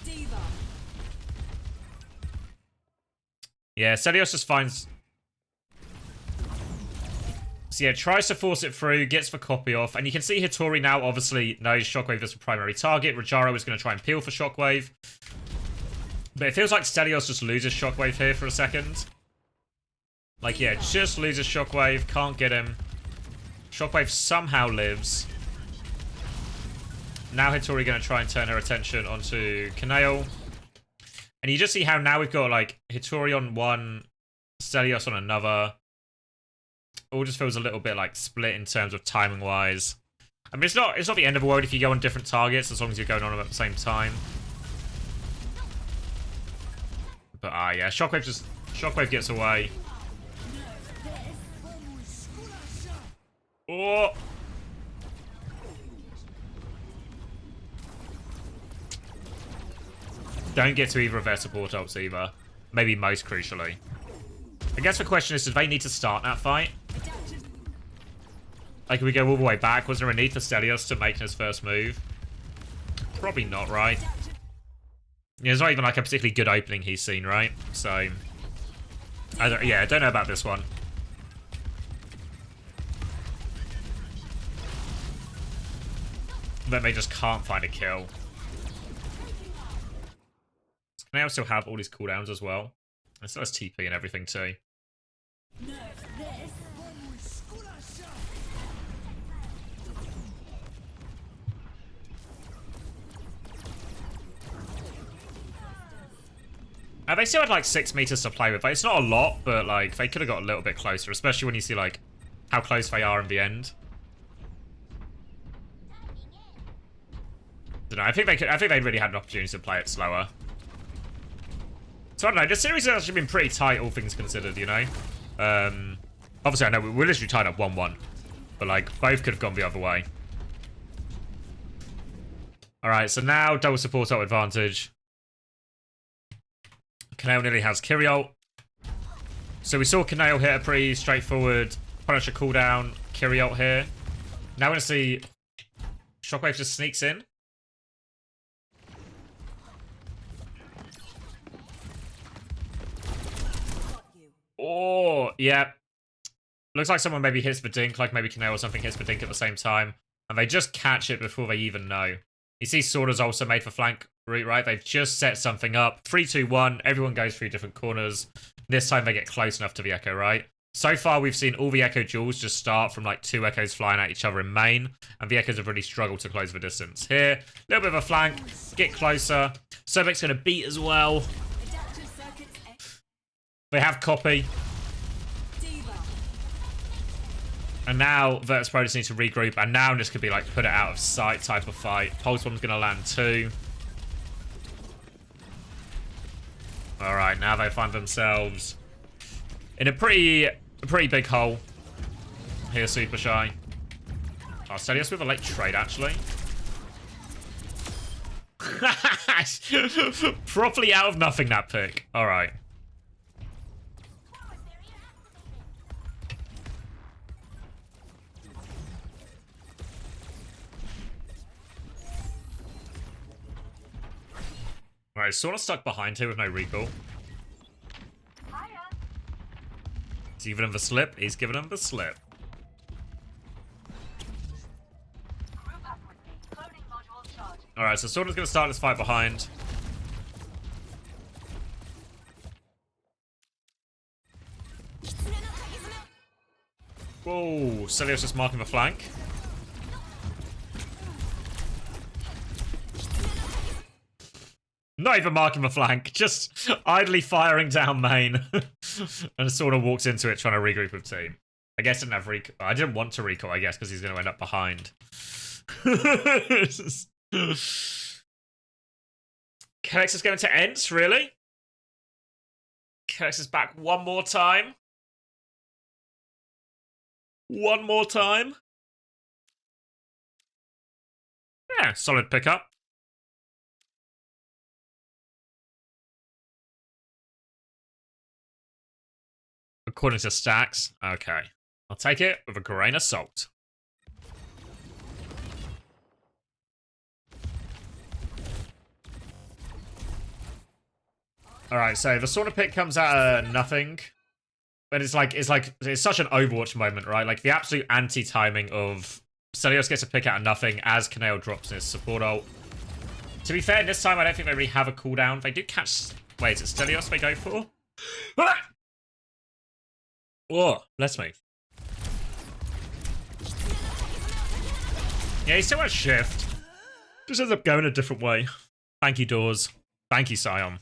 Diva. Yeah, Stelios just finds... So yeah, tries to force it through, gets the copy off, and you can see Hitori now obviously knows Shockwave is the primary target. Rajaro is going to try and peel for Shockwave. But it feels like Stelios just loses Shockwave here for a second. Like, yeah, just loses Shockwave, can't get him. Shockwave somehow lives. Now Hitori going to try and turn her attention onto Kaneo. And you just see how now we've got, like, Hitori on one, Stelios on another. All just feels a little bit, like, split in terms of timing-wise. I mean, it's not the end of the world if you go on different targets, as long as you're going on them at the same time. But, yeah, Shockwave gets away. Oh! Don't get to either of their support ults either. Maybe most crucially. I guess the question is, did they need to start that fight? Like, we go all the way back. Was there a need for Stelios to make his first move? Probably not, right? Yeah, it's not even like a particularly good opening he's seen, right? So, I don't know about this one. Then they just can't find a kill. Can I still have all these cooldowns as well? And still has TP and everything too. They still had like 6 meters to play with. Like, it's not a lot, but like they could have got a little bit closer, especially when you see like how close they are in the end. I don't know. I think they really had an opportunity to play it slower. So I don't know. The series has actually been pretty tight, all things considered. You know. Obviously, I know we're literally tied up 1-1, but like both could have gone the other way. All right. So now double support ult advantage. Kaneo nearly has Kiri ult. So we saw Kaneo hit a pretty straightforward Punisher cooldown Kiri ult here. Now we're going to see Shockwave just sneaks in. Oh, yeah. Looks like someone maybe hits the dink, like maybe Kaneo or something hits the dink at the same time. And they just catch it before they even know. You see Sorda's also made for flank route, right? They've just set something up. 3, 2, 1. Everyone goes through different corners. This time they get close enough to the Echo, right? So far, we've seen all the Echo duels just start from like 2 Echoes flying at each other in main. And the Echoes have really struggled to close the distance. Here, a little bit of a flank. Get closer. Sobek's going to beat as well. They have copy. And now Virtus Pro just need to regroup. And now this could be like put it out of sight type of fight. Pulse Bomb's going to land too. Alright, now they find themselves in a pretty big hole. Here, Supershy. Oh, Stelios with a late trade, actually. Properly out of nothing, that pick. Alright. Alright, sort of stuck behind here with no recall. He's giving him the slip. He's giving him the slip. Alright, so Sorda's going to start this fight behind. Whoa, Stelios just marking the flank. Not even marking the flank, just idly firing down main. And sort of walks into it trying to regroup with team. I guess didn't have recall. I didn't want to recall, I guess, because he's going to end up behind. Kellex is going to Ents, really? Kellex is back one more time. One more time. Yeah, solid pickup. According to stacks. Okay. I'll take it with a grain of salt. Alright, so the Sauna pick comes out of nothing. But it's such an Overwatch moment, right? Like the absolute anti-timing of Stelios gets a pick out of nothing as Kaneo drops in his support ult. To be fair, this time I don't think they really have a cooldown. They do catch... Wait, is it Stelios they go for? Oh, let's move. Yeah, he still has shift. Just ends up going a different way. Thank you, Doors. Thank you, Sion.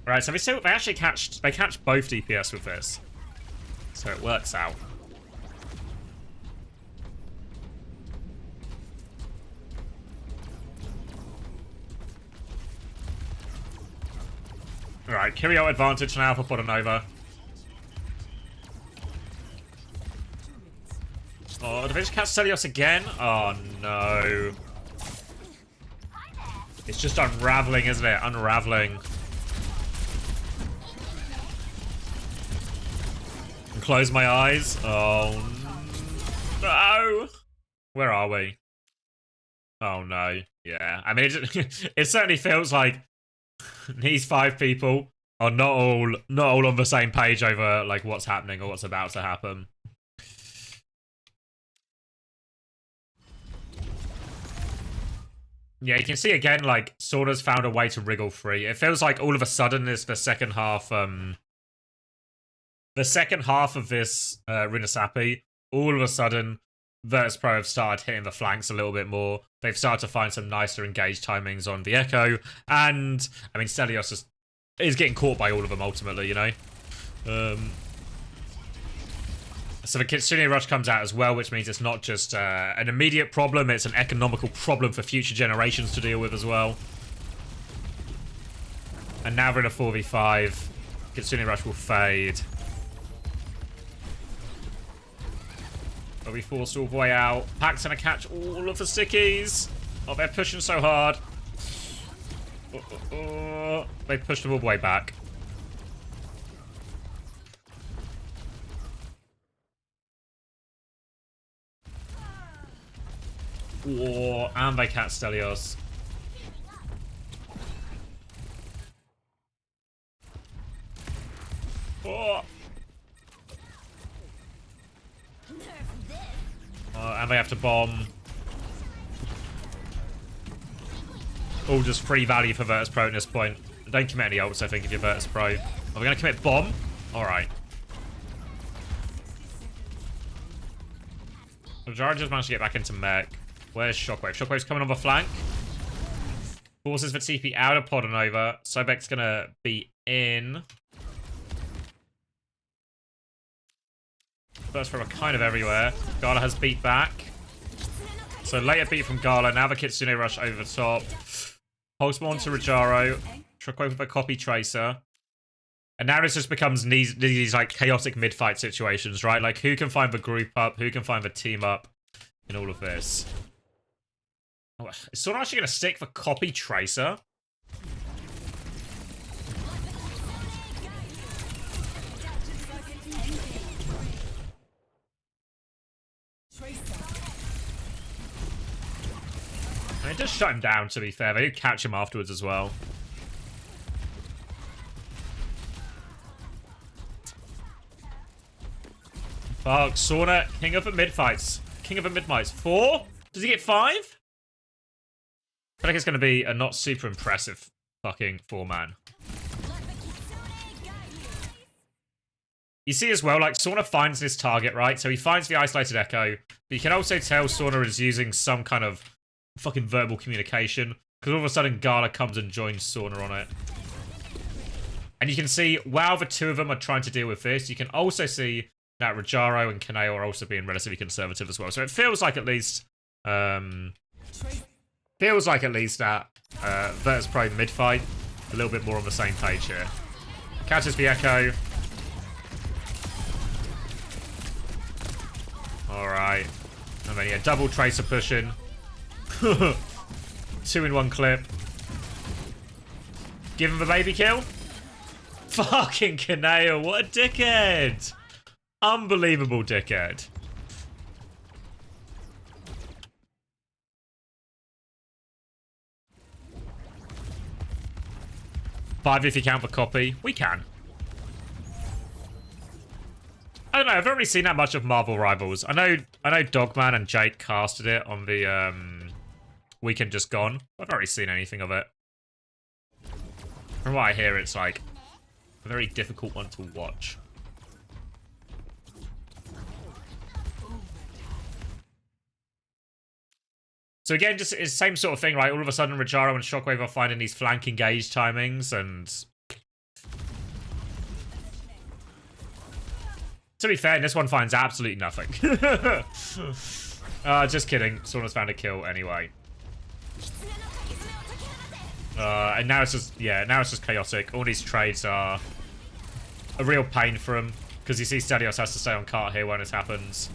Right, so they actually catch both DPS with this. So it works out. Alright, Kirio advantage now for Portanova. Oh, did they just catch Stelios again? Oh no. It's just unraveling, isn't it? Unraveling. And close my eyes. Oh no. Where are we? Oh no. Yeah. I mean, it certainly feels like these 5 people are not all on the same page over like what's happening or what's about to happen. Yeah, you can see again like Sorda's found a way to wriggle free. It feels like all of a sudden is the second half of this Runasapi, all of a sudden Virtus Pro have started hitting the flanks a little bit more. They've started to find some nicer engage timings on the Echo. And, I mean, Stelios is getting caught by all of them ultimately, you know? So the Kitsune Rush comes out as well, which means it's not just an immediate problem, it's an economical problem for future generations to deal with as well. And now we're in a 4v5. Kitsune Rush will fade. But we forced all the way out. Pack's gonna catch all of the stickies. Oh, they're pushing so hard. They pushed them all the way back. Oh, and they catch Stelios. Oh. And they have to bomb. All just free value for Virtus Pro at this point. Don't commit any ults, I think, if you're Virtus Pro. Are we going to commit bomb? Alright. So Jara just managed to get back into mech. Where's Shockwave? Shockwave's coming on the flank. Forces the TP out of pod and over. Sobek's going to be in. First from kind of everywhere. Gala has beat back. So later beat from Gala. Now the Kitsune Rush over the top. Pulseball to Rajaro. Shockwave with a copy tracer. And now this just becomes these like chaotic mid-fight situations, right? Like who can find the group up? Who can find the team up? In all of this. Oh, is someone actually going to stick the copy tracer? I mean, just shut him down, to be fair. They do catch him afterwards as well. Fuck, Sauna, king of the mid-fights. King of the mid-fights. 4? Does he get 5? I feel like it's going to be a not super impressive fucking 4-man. You see as well, like, Sauna finds this target, right? So he finds the isolated Echo. But you can also tell Sauna is using some kind of fucking verbal communication. Because all of a sudden, Gala comes and joins Sauna on it. And you can see, while the two of them are trying to deal with this, you can also see that Rajaro and Kaneo are also being relatively conservative as well. So it feels like at least... that Virtus Pro mid-fight a little bit more on the same page here. Catches the Echo. Alright. And then, yeah, double tracer pushing. 2 in 1 clip. Give him the baby kill. Fucking Kaneo, what a dickhead. Unbelievable dickhead. Five if you count the copy. We can. I don't know, I've not really seen that much of Marvel Rivals. I know Dogman and Jake casted it on the weekend just gone. I've not really seen anything of it. From what I hear, it's like a very difficult one to watch. So again, just it's the same sort of thing, right? All of a sudden, Rajaro and Shockwave are finding these flank engage timings, and to be fair, this one finds absolutely nothing. Just kidding. Sauna's found a kill anyway. And now it's just, yeah, now it's just chaotic. All these trades are a real pain for him, because you see Stelios has to stay on cart here when this happens.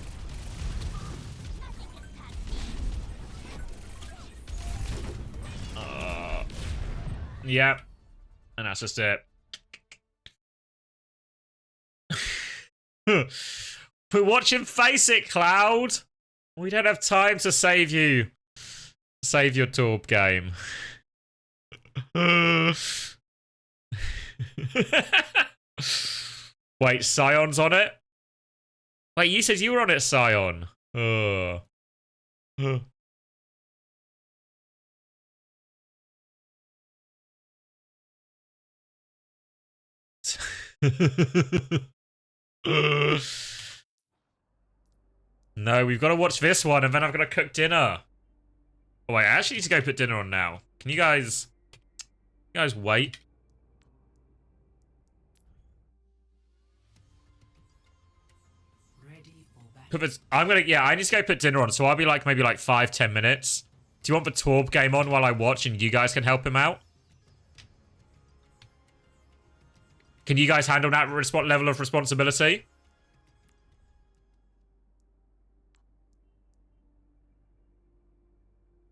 Yeah, and that's just it. We're watching FACEIT, Cloud. We don't have time to save you. Save your Torb game. Wait, Scion's on it? Wait, you said you were on it, Scion. No, we've got to watch this one, and then I've got to cook dinner. Oh, wait, I actually need to go put dinner on now. Can you guys wait? Ready for battle. Put this, I need to go put dinner on, so I'll be like, maybe like 5-10 minutes. Do you want the Torb game on while I watch, and you guys can help him out? Can you guys handle that level of responsibility?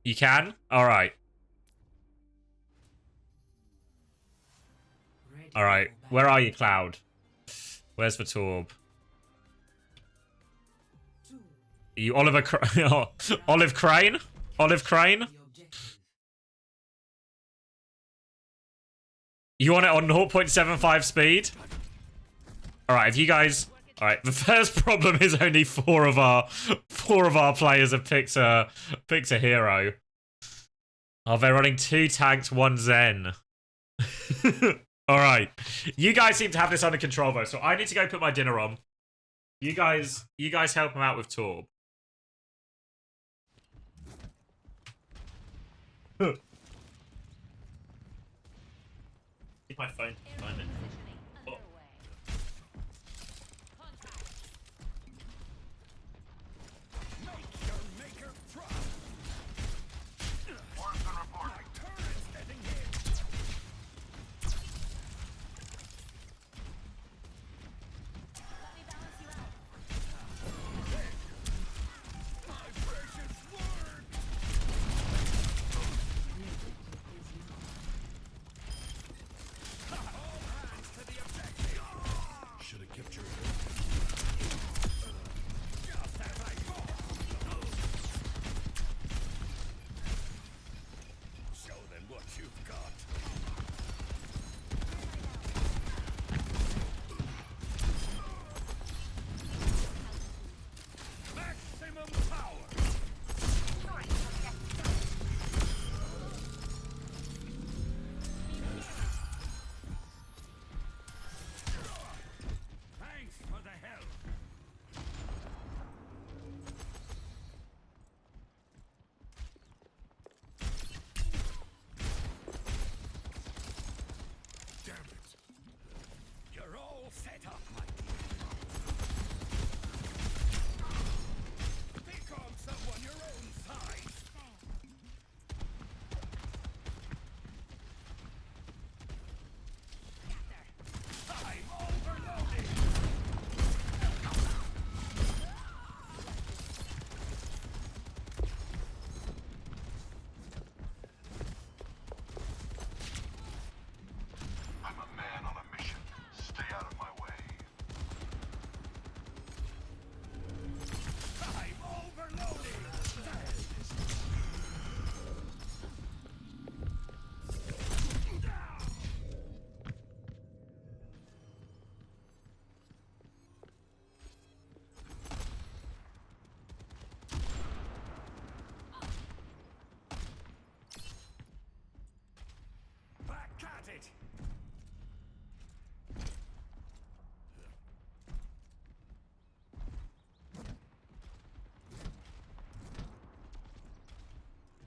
You can? Alright. Ready Alright. for battle. Where are you, Cloud? Where's the Torb? Two. Are you Oliver Olive Crane? Olive Crane? The objective. You want it on 0.75 speed? Alright, if you guys... Alright, the first problem is only four of our players have picked a hero. Oh, they're running 2 tanks, 1 Zen. Alright. You guys seem to have this under control though, so I need to go put my dinner on. You guys help him out with Torb. Keep my phone. Oh.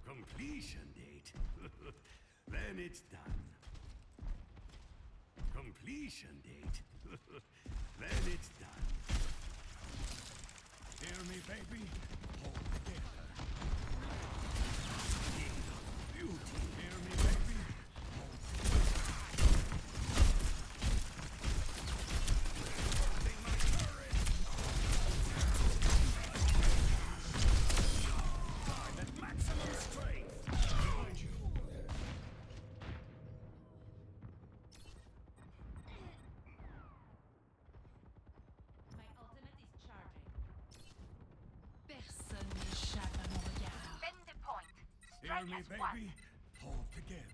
Completion date. Then it's done. Completion date. Then it's done. Hear me, baby? Hold together. Beauty. Hear me, baby? Holding my turret. At maximum strength. Behind you. My ultimate is charging. Personne n'échappe à mon regard. Bend the point. Hear Strike me, as one. baby? Hold together.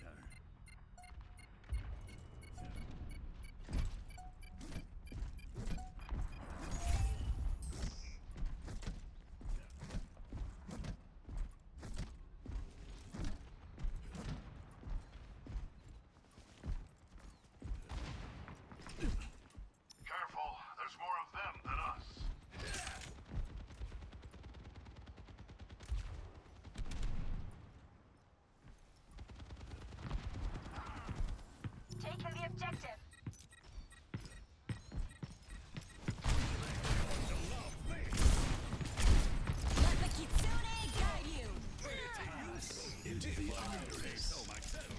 Careful, there's more of them than us. objective. Let the kitsune guide you. Into the iris. So myself.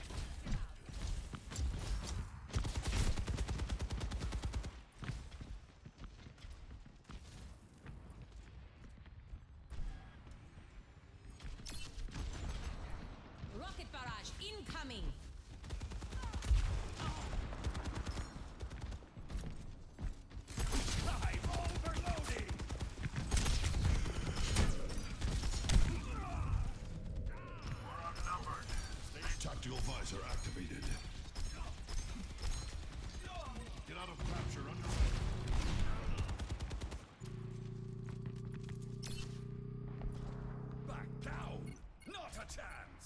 Rocket barrage incoming. I'm overloading. Tactical visor activated. Get out of capture under. Back down. Not a chance.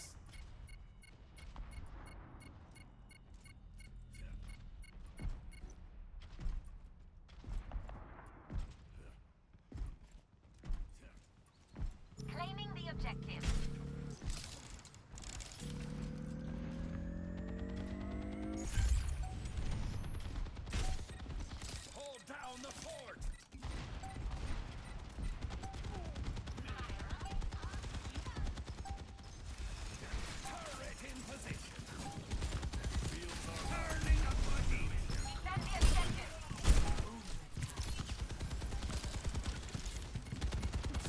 Claiming the objective. Hold down the fort. Turret in position. Turning up the heat. Defend the objective.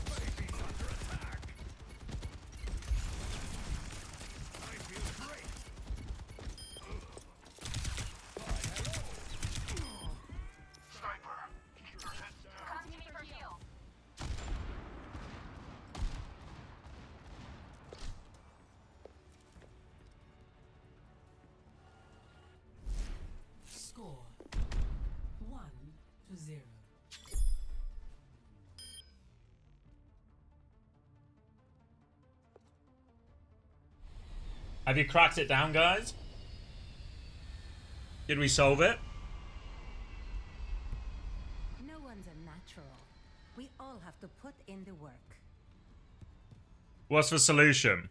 Baby's under attack. I feel great. Why, hello. Sniper, keep your head down. Come to me for heal. Score 1-0. Have you cracked it down, guys? Did we solve it? No one's a natural. We all have to put in the work. What's the solution?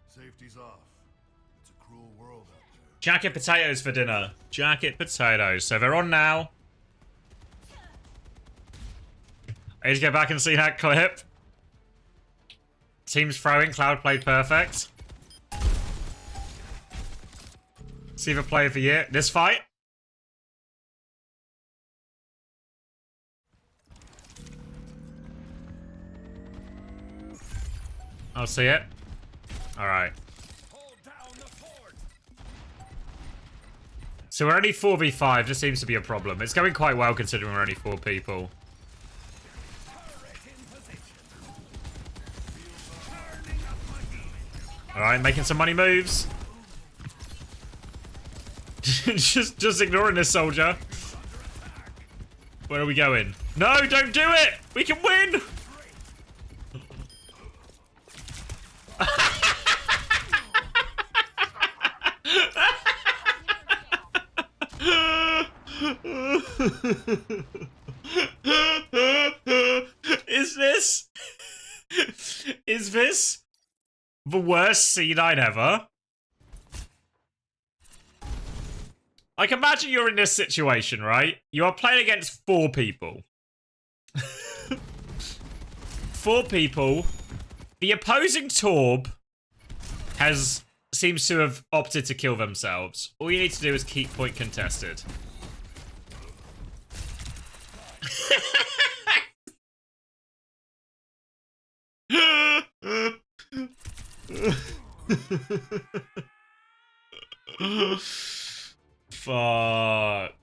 Safety's off. It's a cruel world out there. Jacket potatoes for dinner. Jacket potatoes. So they're on now. I need to go back and see that clip. Team's throwing. Cloud played perfect. See the play of the year. This fight. I'll see it. Alright. Hold down the fort. So we're only 4v5. This seems to be a problem. It's going quite well considering we're only 4 people. Turret in position. Turning up the heat. Alright, making some money moves. just ignoring this soldier. Where are we going? No, don't do it! We can win! Is this the worst C9 ever? Like, imagine you're in this situation, right? You are playing against 4 people. 4 people. The opposing Torb seems to have opted to kill themselves. All you need to do is keep point contested. Fuck.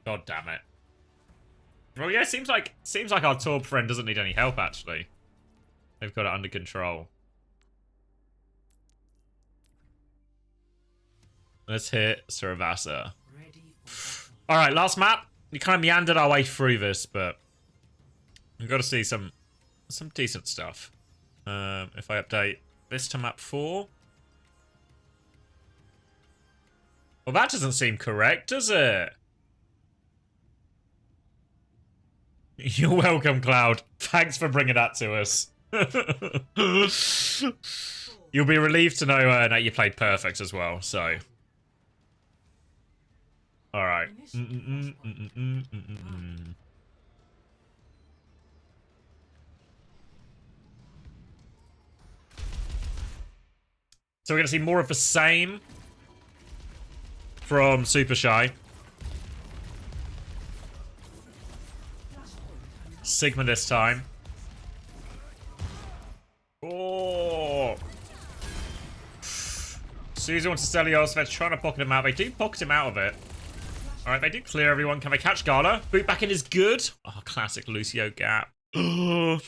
God damn it. Well, yeah, seems like our Torb friend doesn't need any help, actually. They've got it under control. Let's hit Saravasa. Ready for battle. Alright, last map. We kind of meandered our way through this, but we've got to see some decent stuff. If I update this to map 4. Well, that doesn't seem correct, does it? You're welcome, Cloud. Thanks for bringing that to us. You'll be relieved to know that you played perfect as well, so. Alright. So we're going to see more of the same from Supershy. Sigma this time. Oh! Susie wants to sell Stelios. They're trying to pocket him out. They do pocket him out of it. Alright, they do clear everyone. Can they catch Gala? Boot back in is good. Oh, classic Lucio gap. What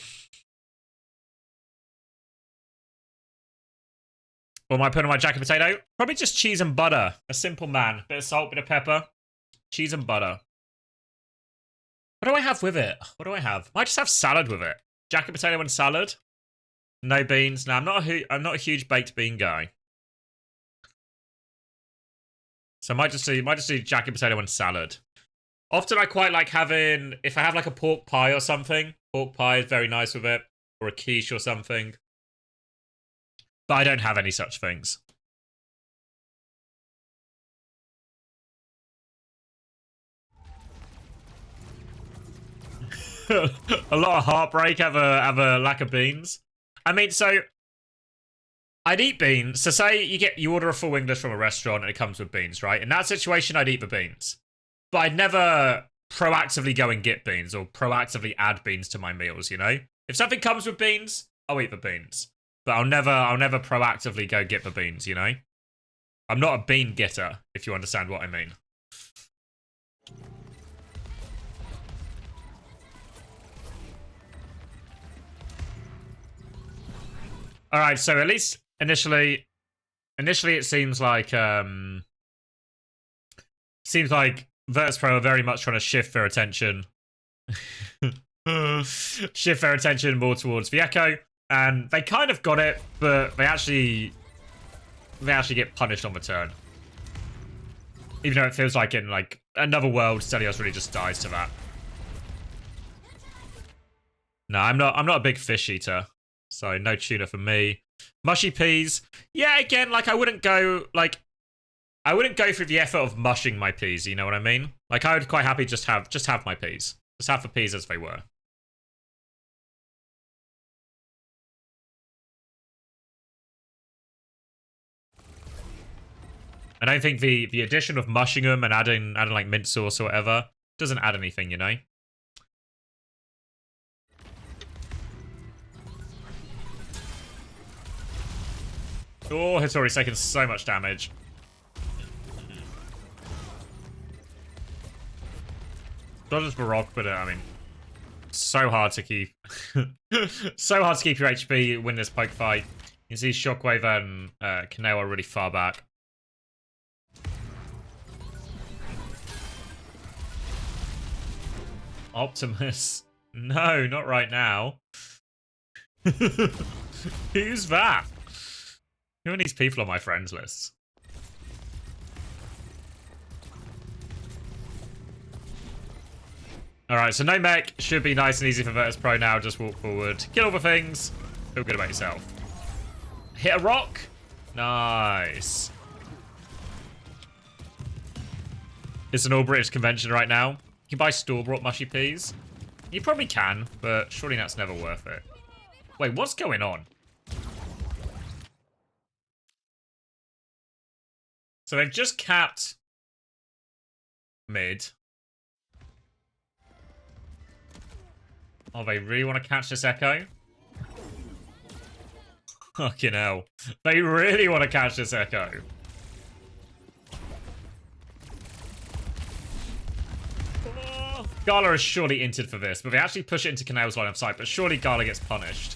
am I putting on my jacket potato? Probably just cheese and butter. A simple man. Bit of salt, bit of pepper. Cheese and butter. What do I have with it? What do I have? I just have salad with it. Jacket potato and salad. No beans. No, I'm not a huge baked bean guy. So I might just do jacket potato and salad. Often I quite like having, if I have like a pork pie or something. Pork pie is very nice with it. Or a quiche or something. But I don't have any such things. A lot of heartbreak have a lack of beans. I mean, so I'd eat beans. So say you order a full English from a restaurant and it comes with beans, right? In that situation, I'd eat the beans. But I'd never proactively go and get beans or proactively add beans to my meals, you know? If something comes with beans, I'll eat the beans. But I'll never proactively go get the beans, you know? I'm not a bean getter, if you understand what I mean. Alright, so at least initially it seems like Virtus Pro are very much trying to shift their attention more towards the Echo. And they kind of got it, but they actually get punished on the turn. Even though it feels like in like another world, Stelios really just dies to that. No, I'm not a big fish eater, so no tuna for me. Mushy peas, yeah. Again, like I wouldn't go through the effort of mushing my peas. You know what I mean? Like I would quite happy just have my peas, just have the peas as they were. I don't think the addition of mushing them and adding like mint sauce or whatever doesn't add anything, you know? Oh, Hitori's taken so much damage. Dodges Baroque, but I mean, so hard to keep. So hard to keep your HP, win this poke fight. You can see Shockwave and Kaneo are really far back. Optimus. No, not right now. Who's that? Who are these people on my friends list? Alright, so no mech. Should be nice and easy for Virtus Pro now. Just walk forward. Kill all the things. Feel good about yourself. Hit a rock. Nice. It's an all-British convention right now. You can buy store-bought mushy peas. You probably can, but surely that's never worth it. Wait, what's going on? So they've just capped mid. Oh, they really want to catch this Echo? Fucking hell. They really want to catch this Echo. Gala is surely entered for this, but they actually push it into Kaneo's line of sight, but surely Gala gets punished.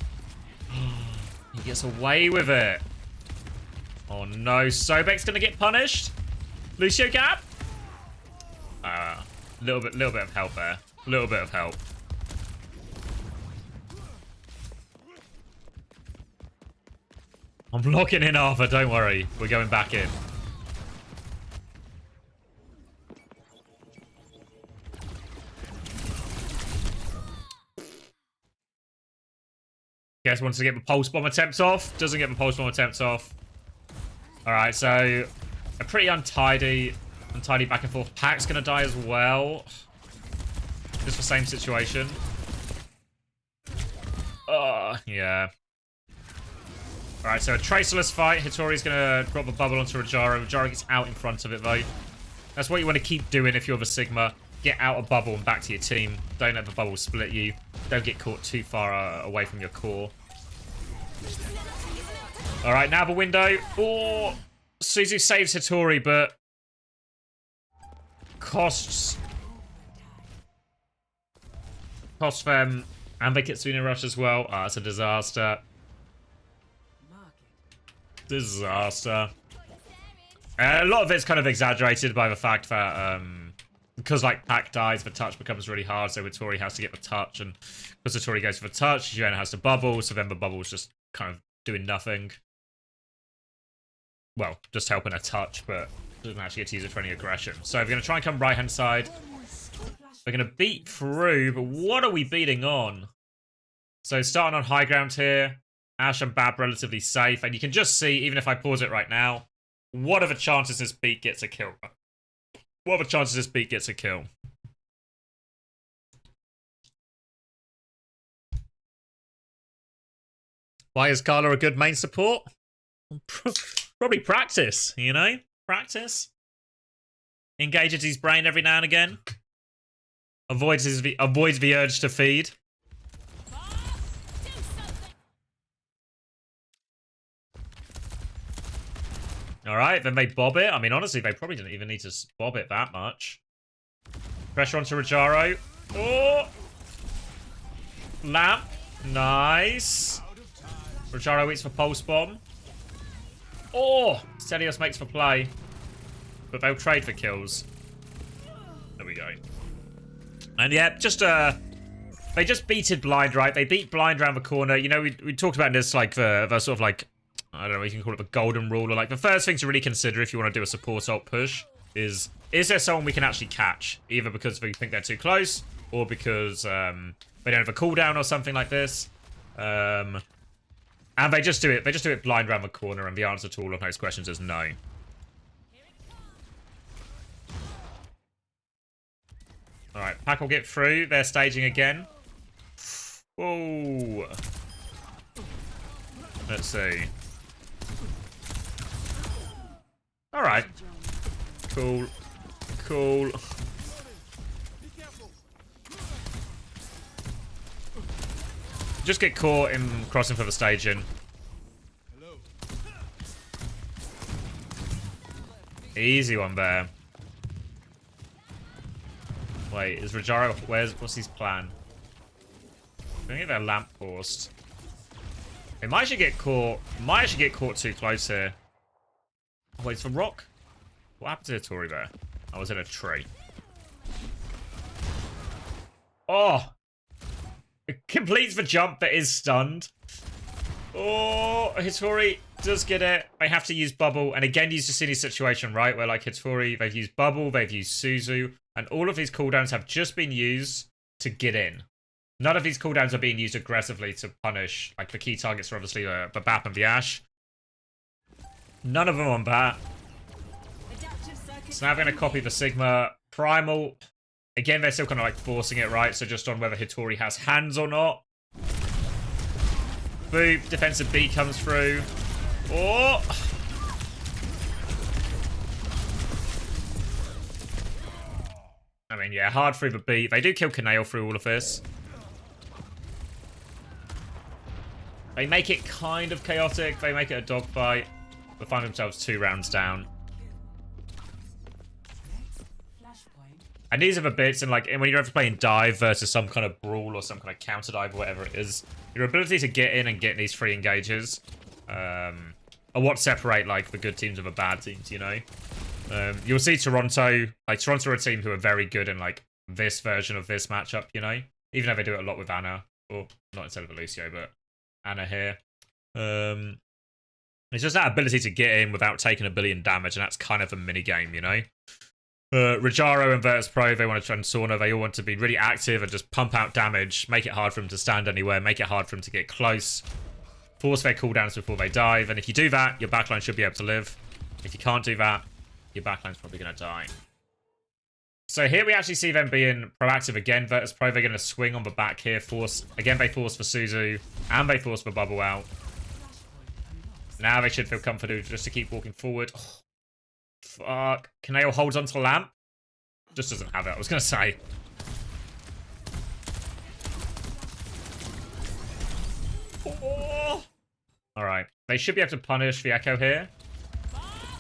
He gets away with it. Oh no, Sobek's gonna get punished? Lucio Gap? Little bit of help there. Little bit of help. I'm locking in Arthur, don't worry. We're going back in. Guess wants to get the pulse bomb attempt off. Doesn't get the pulse bomb attempt off. Alright, so a pretty untidy back and forth. Pack's gonna die as well. Just the same situation. Yeah. Alright, so a tracerless fight. Hitori's gonna drop a bubble onto Rajara. Rajara gets out in front of it, though. That's what you want to keep doing if you're the Sigma. Get out a bubble and back to your team. Don't let the bubble split you. Don't get caught too far away from your core. Alright, now the window. Oh, Suzu saves Hitori, but costs them. And they Kitsune Rush as well. Ah, it's a disaster. Disaster. A lot of it's kind of exaggerated by the fact that because like Pack dies, the touch becomes really hard, so Hitori has to get the touch, and because Hitori goes for the touch, Yuena has to bubble, so then the bubble's just kind of doing nothing. Well, just helping a touch, but doesn't actually get to use it for any aggression. So we're going to try and come right-hand side. We're going to beat through, but what are we beating on? So starting on high ground here, Ash and Bab relatively safe, and you can just see, even if I pause it right now, what are the chances this beat gets a kill? What are the chances this beat gets a kill? Why is Carla a good main support? Probably practice, you know? Practice. Engages his brain every now and again. Avoids the urge to feed. Alright, then they bob it. I mean, honestly, they probably didn't even need to bob it that much. Pressure onto Rajaro. Oh! Lamp. Nice. Rajaro waits for Pulse Bomb. Oh! Stelios makes for play. But they'll trade for kills. There we go. And yeah, just they just beated Blind, right? They beat Blind around the corner. You know, we talked about this, like, the sort of, like, I don't know, you can call it the golden rule, or like the first thing to really consider if you want to do a support ult push is there someone we can actually catch? Either because we think they're too close, or because they don't have a cooldown or something like this. And they just do it blind around the corner, and the answer to all of those questions is no. Alright, Pack will get through. They're staging again. Whoa. Let's see. Alright. Cool. Cool. Just get caught in crossing for the staging. Easy one there. Wait, is Rajaro... What's his plan? I think they're lamp forced. They might actually get caught. Might actually get caught too close here. Oh, wait, it's for rock? What happened to Hitori there? I was in a tree. Oh! It completes the jump that is stunned. Oh, Hitori does get it. They have to use bubble. And again, you just see this situation, right? Where like Hitori, they've used bubble, they've used Suzu. And all of these cooldowns have just been used to get in. None of these cooldowns are being used aggressively to punish. Like the key targets are obviously the Bap and the Ash. None of them on Bat. So now we're going to copy the Sigma Primal. Again, they're still kind of like forcing it, right? So just on whether Hitori has hands or not. Boop. Defensive beat comes through. Oh! I mean, yeah, hard through the beat. They do kill Kaneo through all of this. They make it kind of chaotic. They make it a dogfight. They find themselves 2 rounds down. And these are the bits, and like, when you're ever playing dive versus some kind of brawl or some kind of counter dive or whatever it is, your ability to get in and get these free engages are what separate like the good teams of the bad teams, you know? You'll see Toronto, like Toronto are a team who are very good in like this version of this matchup, you know? Even though they do it a lot with Anna, or not instead of Lucio, but Anna here. It's just that ability to get in without taking a billion damage, and that's kind of a mini game, you know? Rajaro and Virtus Pro, they want to try and Sauna. They all want to be really active and just pump out damage, make it hard for them to stand anywhere, make it hard for them to get close, force their cooldowns before they dive. And if you do that, your backline should be able to live. If you can't do that, your backline's probably going to die. So here we actually see them being proactive again. Virtus Pro, they're going to swing on the back here. Force. Again, they force for Suzu. And they force for Bubble out. Now they should feel comfortable just to keep walking forward. Oh, fuck. Kaneo holds onto Lamp. Just doesn't have it, I was going to say. Oh. Alright. They should be able to punish the Echo here.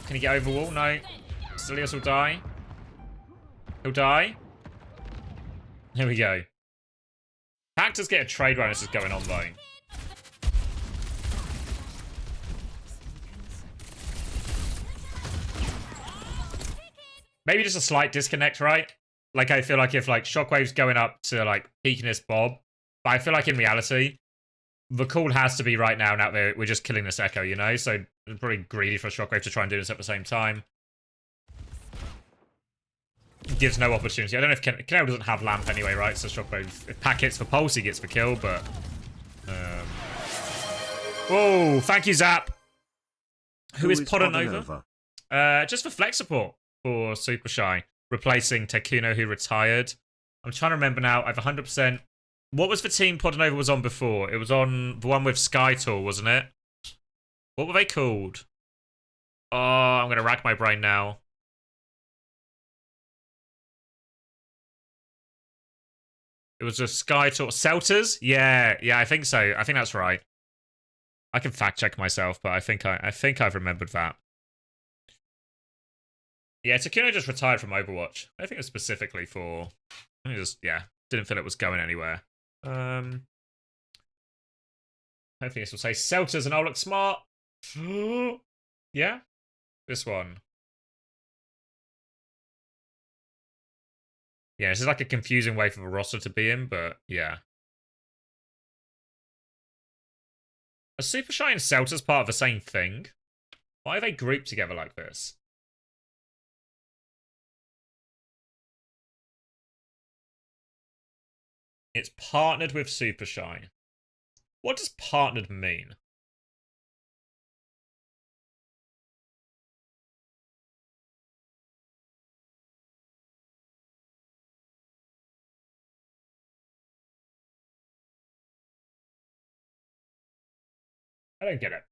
Can he get over wall? No. Stelios will die. He'll die. Here we go. Hackers get a trade while this is going on, though. Maybe just a slight disconnect, right? Like, I feel like if, like, Shockwave's going up to, like, peakiness Bob, but I feel like in reality, the call has to be right now, we're just killing this Echo, you know? So, it's probably greedy for Shockwave to try and do this at the same time. Gives no opportunity. I don't know if Kaneo doesn't have Lamp anyway, right? So Shockwave, if Pack hits for Pulse, he gets the kill, but... Whoa, thank you, Zap. Who is Podernova? Just for flex support for Supershy, replacing Tekuno, who retired. I'm trying to remember now. I've 100%... What was the team Podernova was on before? It was on the one with Skytool, wasn't it? What were they called? Oh, I'm going to rack my brain now. It was a Skytool. Selters? Yeah, I think so. I think that's right. I can fact check myself, but I think I've remembered that. Yeah, Tekuno just retired from Overwatch. I think it was specifically for... I just, yeah, didn't feel it was going anywhere. Hopefully this will say Selters and I'll look smart. Yeah? This one. Yeah, this is like a confusing way for a roster to be in, but yeah. Are Supershy and Selters part of the same thing? Why are they grouped together like this? It's partnered with Supershy. What does partnered mean? I don't get it.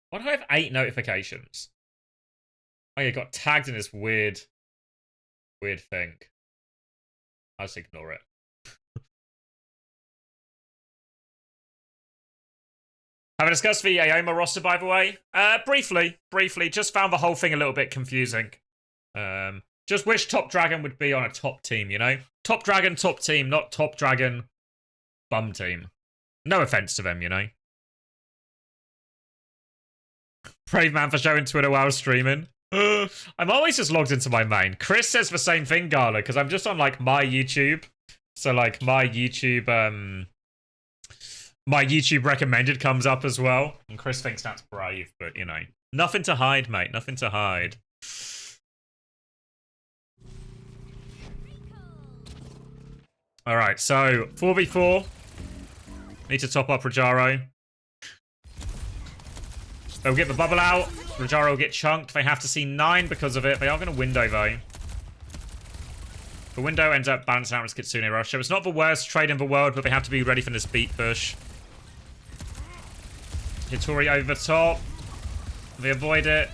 Why do I have 8 notifications? Oh yeah, got tagged in this weird thing. I'll just ignore it. Have I discussed the Aoma roster, by the way? Briefly. Just found the whole thing a little bit confusing. Just wish Top Dragon would be on a top team, you know? Top Dragon, top team, not Top Dragon, bum team. No offense to them, you know? Brave man for showing Twitter while streaming. I'm always just logged into my main. Chris says the same thing, Gala, because I'm just on, like, my YouTube. So, like, my YouTube recommended comes up as well. And Chris thinks that's brave, but, you know. Nothing to hide, mate. Nothing to hide. Alright, so 4v4. Need to top up Rajaro. They'll get the bubble out. Rajaro will get chunked. They have to see 9 because of it. They are going to window, though. The window ends up balancing out with Kitsune Rush. So it's not the worst trade in the world, but they have to be ready for this beat push. Hitori over the top. They avoid it.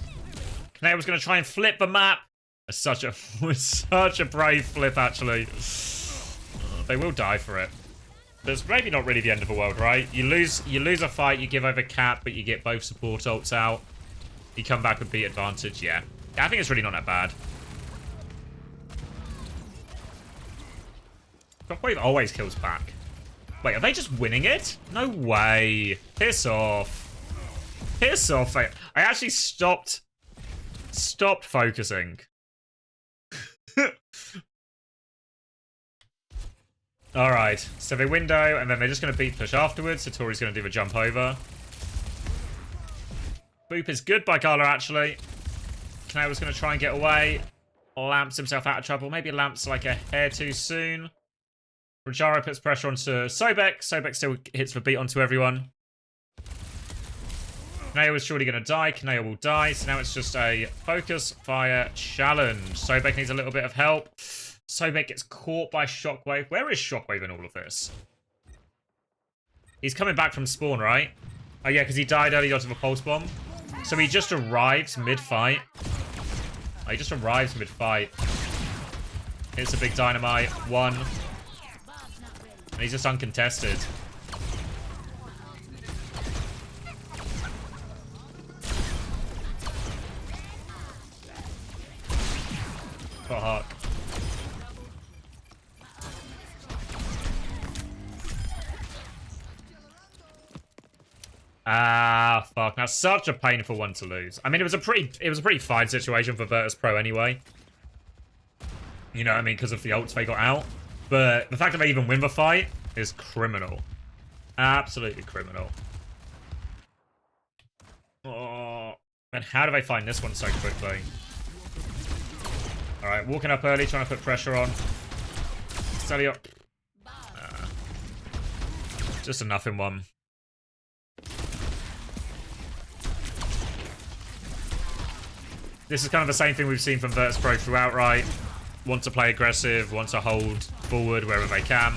Kaneo was going to try and flip the map. It's such a brave flip, actually. They will die for it. But it's maybe not really the end of the world, right? You lose a fight, you give over cap, but you get both support ults out. You come back with beat advantage, yeah. I think it's really not that bad. Shockwave always kills back. Wait, are they just winning it? No way. Piss off. Piss off. I actually stopped focusing. Alright, so they window, and then they're just going to beat push afterwards. So Tori's going to do the jump over. Boop is good by Gala, actually. Kaneo was going to try and get away. Lamps himself out of trouble. Maybe Lamps like a hair too soon. Rajaro puts pressure onto Sobek. Sobek still hits the beat onto everyone. Kaneo is surely going to die. Kaneo will die. So now it's just a focus fire challenge. Sobek needs a little bit of help. Sobek gets caught by Shockwave. Where is Shockwave in all of this? He's coming back from spawn, right? Oh yeah, because he died early on to the pulse bomb. So he just arrives mid-fight. Oh, he just arrives mid-fight. Hits a big dynamite. 1. And he's just uncontested. Fuck. Ah, fuck. That's such a painful one to lose. I mean, it was a pretty fine situation for Virtus Pro anyway. You know what I mean? Because of the ults they got out. But the fact that they even win the fight is criminal. Absolutely criminal. Oh, man, how do they find this one so quickly? Alright, walking up early, trying to put pressure on. Steliot. Just a nothing one. This is kind of the same thing we've seen from Virtus Pro throughout, right? Want to play aggressive, want to hold forward wherever they can.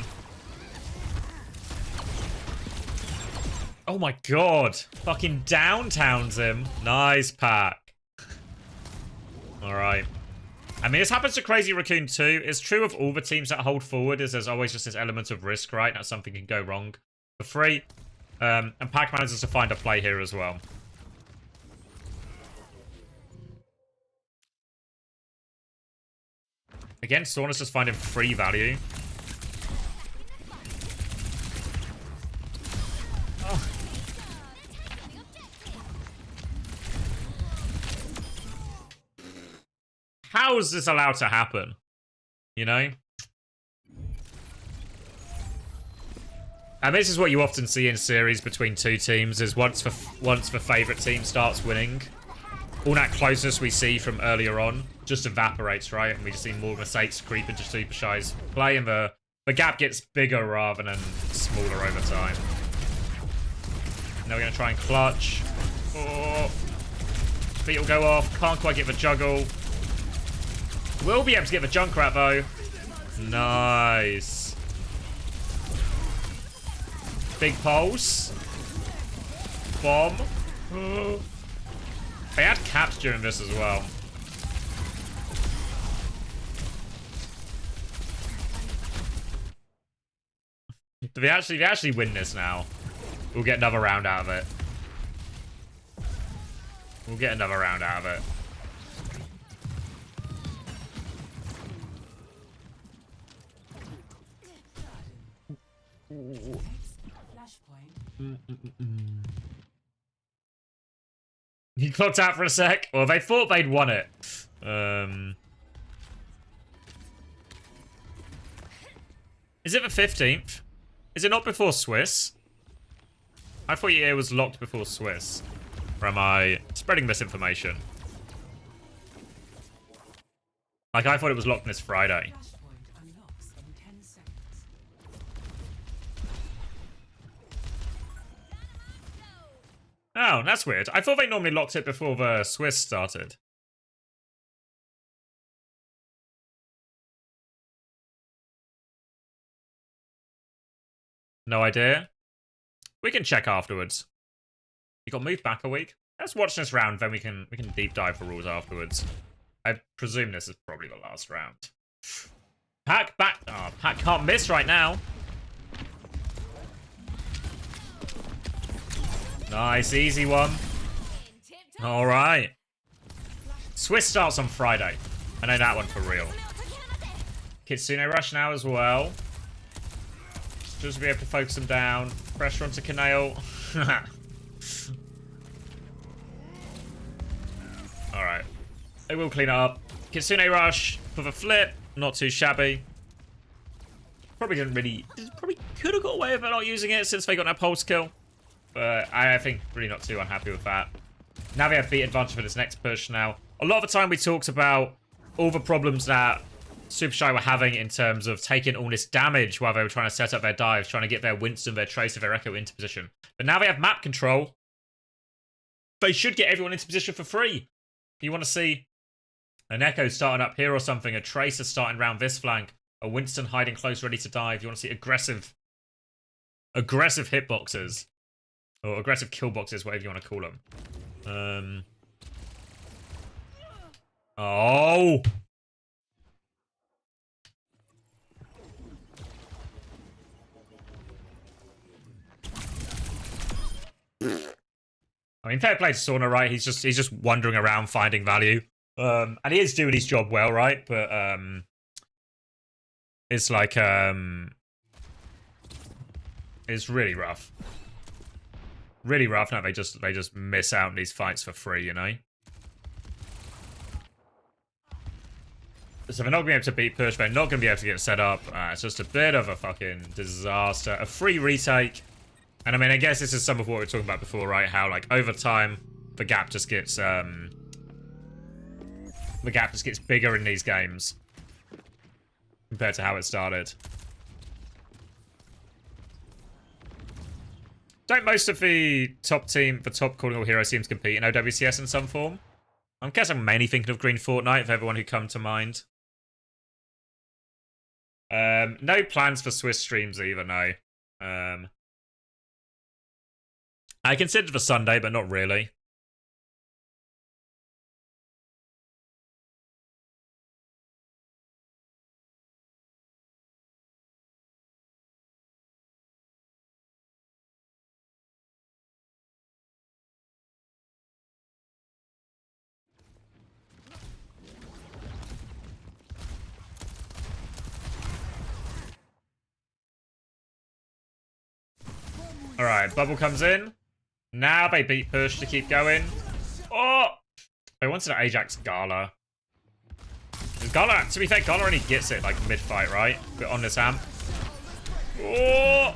Oh my god. Fucking downtowns him. Nice pack. Alright. I mean, this happens to Crazy Raccoon too. It's true of all the teams that hold forward, is there's always just this element of risk, right? That something can go wrong for free. And Pac manages to find a play here as well. Again, Saunus just finding free value. Oh. How is this allowed to happen? You know? And this is what you often see in series between two teams, is once the favourite team starts winning, all that closeness we see from earlier on just evaporates, right? And we just see more mistakes creep into Supershy's play, and the gap gets bigger rather than smaller over time. Now we're going to try and clutch. Oh. Feet will go off. Can't quite get the juggle. Will be able to get the Junkrat, though. Nice. Big pulse. Bomb. Oh. They had caps during this as well. If they actually win this now, we'll get another round out of it. We'll get another round out of it. He clocked out for a sec. Well, they thought they'd won it. Is it the 15th? Is it not before Swiss? I thought EA was locked before Swiss. Or am I spreading misinformation? Like, I thought it was locked this Friday. Oh, that's weird. I thought they normally locked it before the Swiss started. No idea. We can check afterwards. You got moved back a week. Let's watch this round, then we can deep dive the rules afterwards. I presume this is probably the last round. Pack back. Oh, Pack can't miss right now. Nice, easy one. All right. Swiss starts on Friday. I know that one for real. Kitsune rush now as well. Just to be able to focus them down. Pressure onto Kaneo. Alright. They will clean up. Kitsune rush for the flip. Not too shabby. Probably didn't really... Probably could have got away with it not using it since they got that pulse kill. But I think really not too unhappy with that. Now they have beat advantage for this next push now. A lot of the time we talked about all the problems that Supershy were having in terms of taking all this damage while they were trying to set up their dives, trying to get their Winston, their Tracer, their Echo into position. But now they have map control. They should get everyone into position for free. You want to see an Echo starting up here or something, a Tracer starting around this flank, a Winston hiding close, ready to dive. You want to see aggressive hitboxes. Or aggressive kill boxes, whatever you want to call them. Oh! I mean, fair play to Sauna, right? He's just wandering around finding value. And he is doing his job well, right? But it's like it's really rough. Really rough now. They just miss out on these fights for free, you know? So they're not going to be able to beat push, they're not going to be able to get set up. It's just a bit of a fucking disaster. A free retake. And I mean, I guess this is some of what we were talking about before, right? How, like, over time, the gap just gets bigger in these games compared to how it started. Don't most of the top calling all heroes teams compete in OWCS in some form? I guess I'm mainly thinking of Green Fortnite, for everyone who come to mind. No plans for Swiss streams either, no. I considered for Sunday, but not really. Alright, bubble comes in. Now they beat push to keep going. Oh! They wanted an Ajax Gala. Gala, to be fair, Gala only gets it like mid-fight, right? But on this amp. Oh!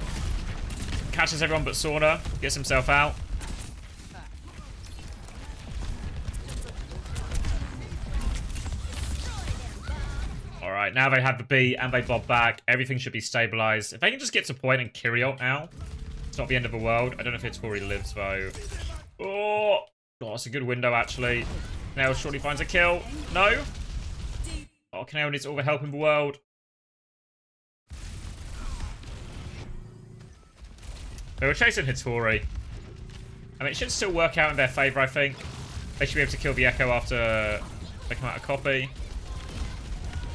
Catches everyone but Sauna. Gets himself out. Alright, now they have the B and they bob back. Everything should be stabilized. If they can just get to point and carry out now, it's not the end of the world. I don't know if Hitori lives though. Oh, that's a good window actually. Now surely finds a kill. No. Oh, Kaneo needs all the help in the world. They were chasing Hitori. I mean, it should still work out in their favor, I think. They should be able to kill the Echo after they come out of copy.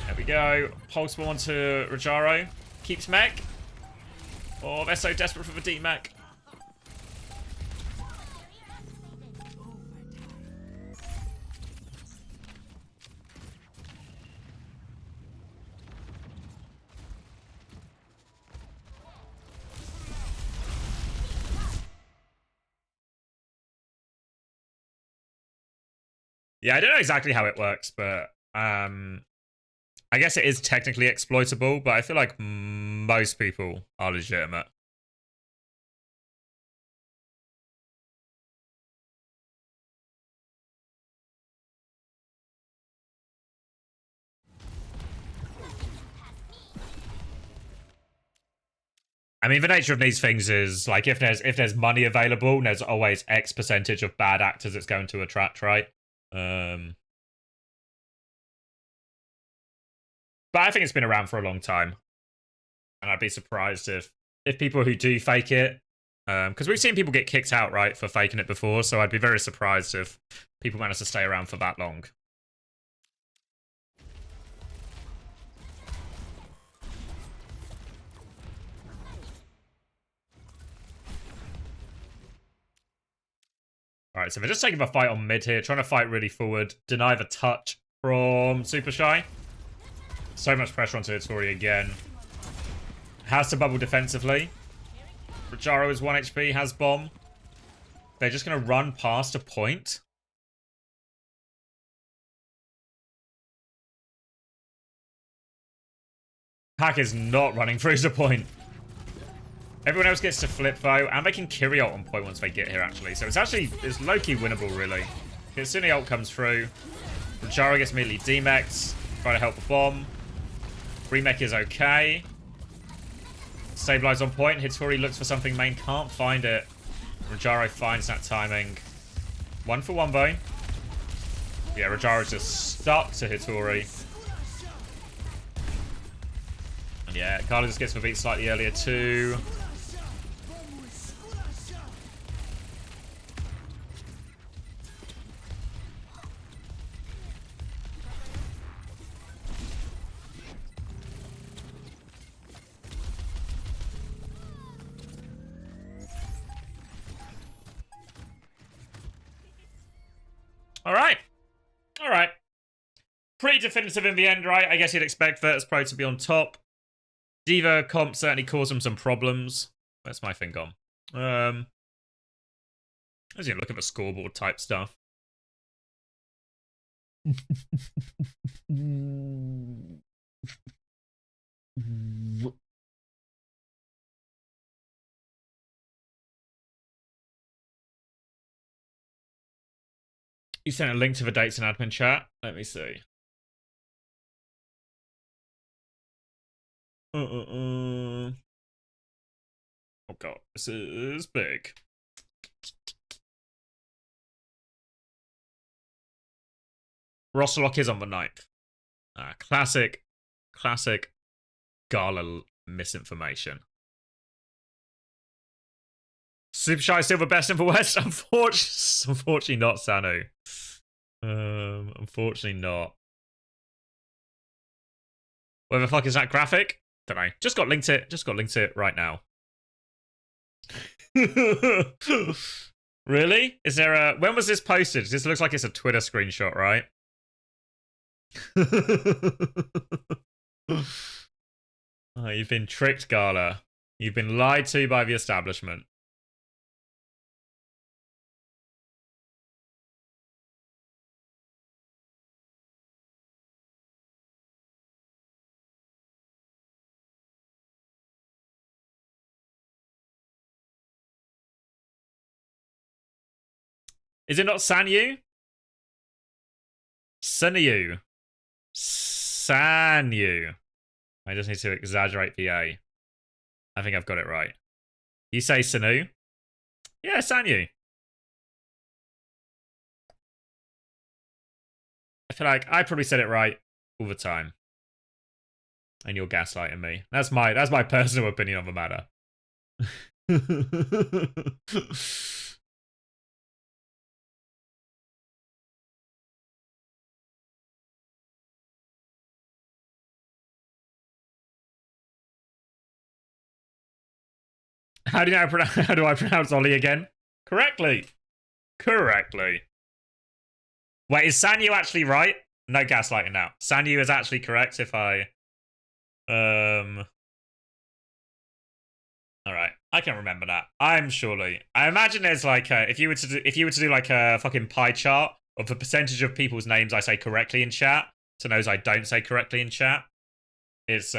There we go. Pulse spawn to Rajaro. Keeps mech. Oh, they're so desperate for the D-mech. Yeah, I don't know exactly how it works, but I guess it is technically exploitable, but I feel like most people are legitimate. I mean, the nature of these things is, like, if there's money available, there's always X percentage of bad actors it's going to attract, right? But I think it's been around for a long time. And I'd be surprised if people who do fake it, because we've seen people get kicked out, right, for faking it before, so I'd be very surprised if people manage to stay around for that long. Alright, so they're just taking the fight on mid here, trying to fight really forward, deny the touch from Supershy. So much pressure onto Hitori again. Has to bubble defensively. Rajaro is 1 HP, has bomb. They're just going to run past a point. Pack is not running through the point. Everyone else gets to flip though, and they can carry out on point once they get here actually. So it's low-key winnable really. Kitsune ult comes through. Rajara gets immediately demechs. Try to help the bomb. Remech is okay. Stabilize on point. Hitori looks for something main. Can't find it. Rajaro finds that timing. 1 for 1 bone. Yeah, Rajaro's just stuck to Hitori. And yeah, Carla just gets the beat slightly earlier too. Alright. Alright. Pretty definitive in the end, right? I guess you'd expect Virtus Pro to be on top. Diva comp certainly caused them some problems. Where's my thing gone? I was gonna look at the scoreboard type stuff. You sent a link to the dates in admin chat. Let me see. Oh god, this is big. Rosalock is on the 9th. Classic Gala misinformation. Supershy is still the best in the West? Unfortunately not, Sanu. Unfortunately not. Where the fuck is that graphic? Don't know. Just got linked it right now. Really? Is there a... When was this posted? This looks like it's a Twitter screenshot, right? Oh, you've been tricked, Gala. You've been lied to by the establishment. Is it not Sanyu? Sanyu. Sanyu. I just need to exaggerate the A. I think I've got it right. You say Sanu? Yeah, Sanyu. I feel like I probably said it right all the time. And you're gaslighting me. That's my personal opinion on the matter. How do I pronounce Ollie again? Correctly. Correctly. Wait, is Sanyu actually right? No gaslighting now. Sanyu is actually correct if I... Alright. I can remember that. I'm surely. I imagine there's like if you were to do like a fucking pie chart of the percentage of people's names I say correctly in chat to those I don't say correctly in chat, it's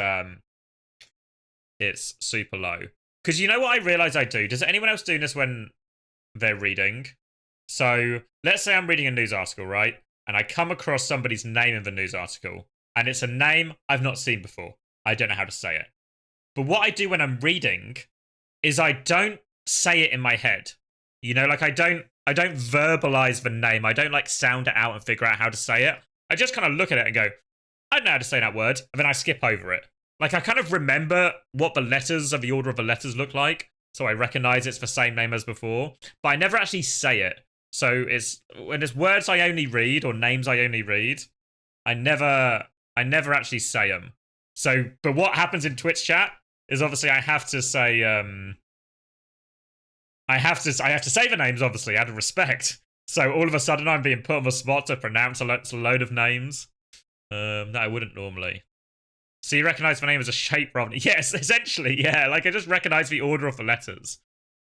super low. Because you know what I realize I do? Does anyone else do this when they're reading? So let's say I'm reading a news article, right? And I come across somebody's name in the news article, and it's a name I've not seen before. I don't know how to say it. But what I do when I'm reading is I don't say it in my head. You know, like I don't verbalize the name. I don't like sound it out and figure out how to say it. I just kind of look at it and go, I don't know how to say that word, and then I skip over it. Like, I kind of remember what the letters of the order of the letters look like, so I recognize it's the same name as before, but I never actually say it. So it's when there's words I only read or names I only read, I never actually say them. So, but what happens in Twitch chat is obviously I have to say I have to say the names obviously out of respect. So all of a sudden I'm being put on the spot to pronounce a load of names that I wouldn't normally. So you recognize the name as a shape rather than... Yes, essentially, yeah. Like, I just recognize the order of the letters.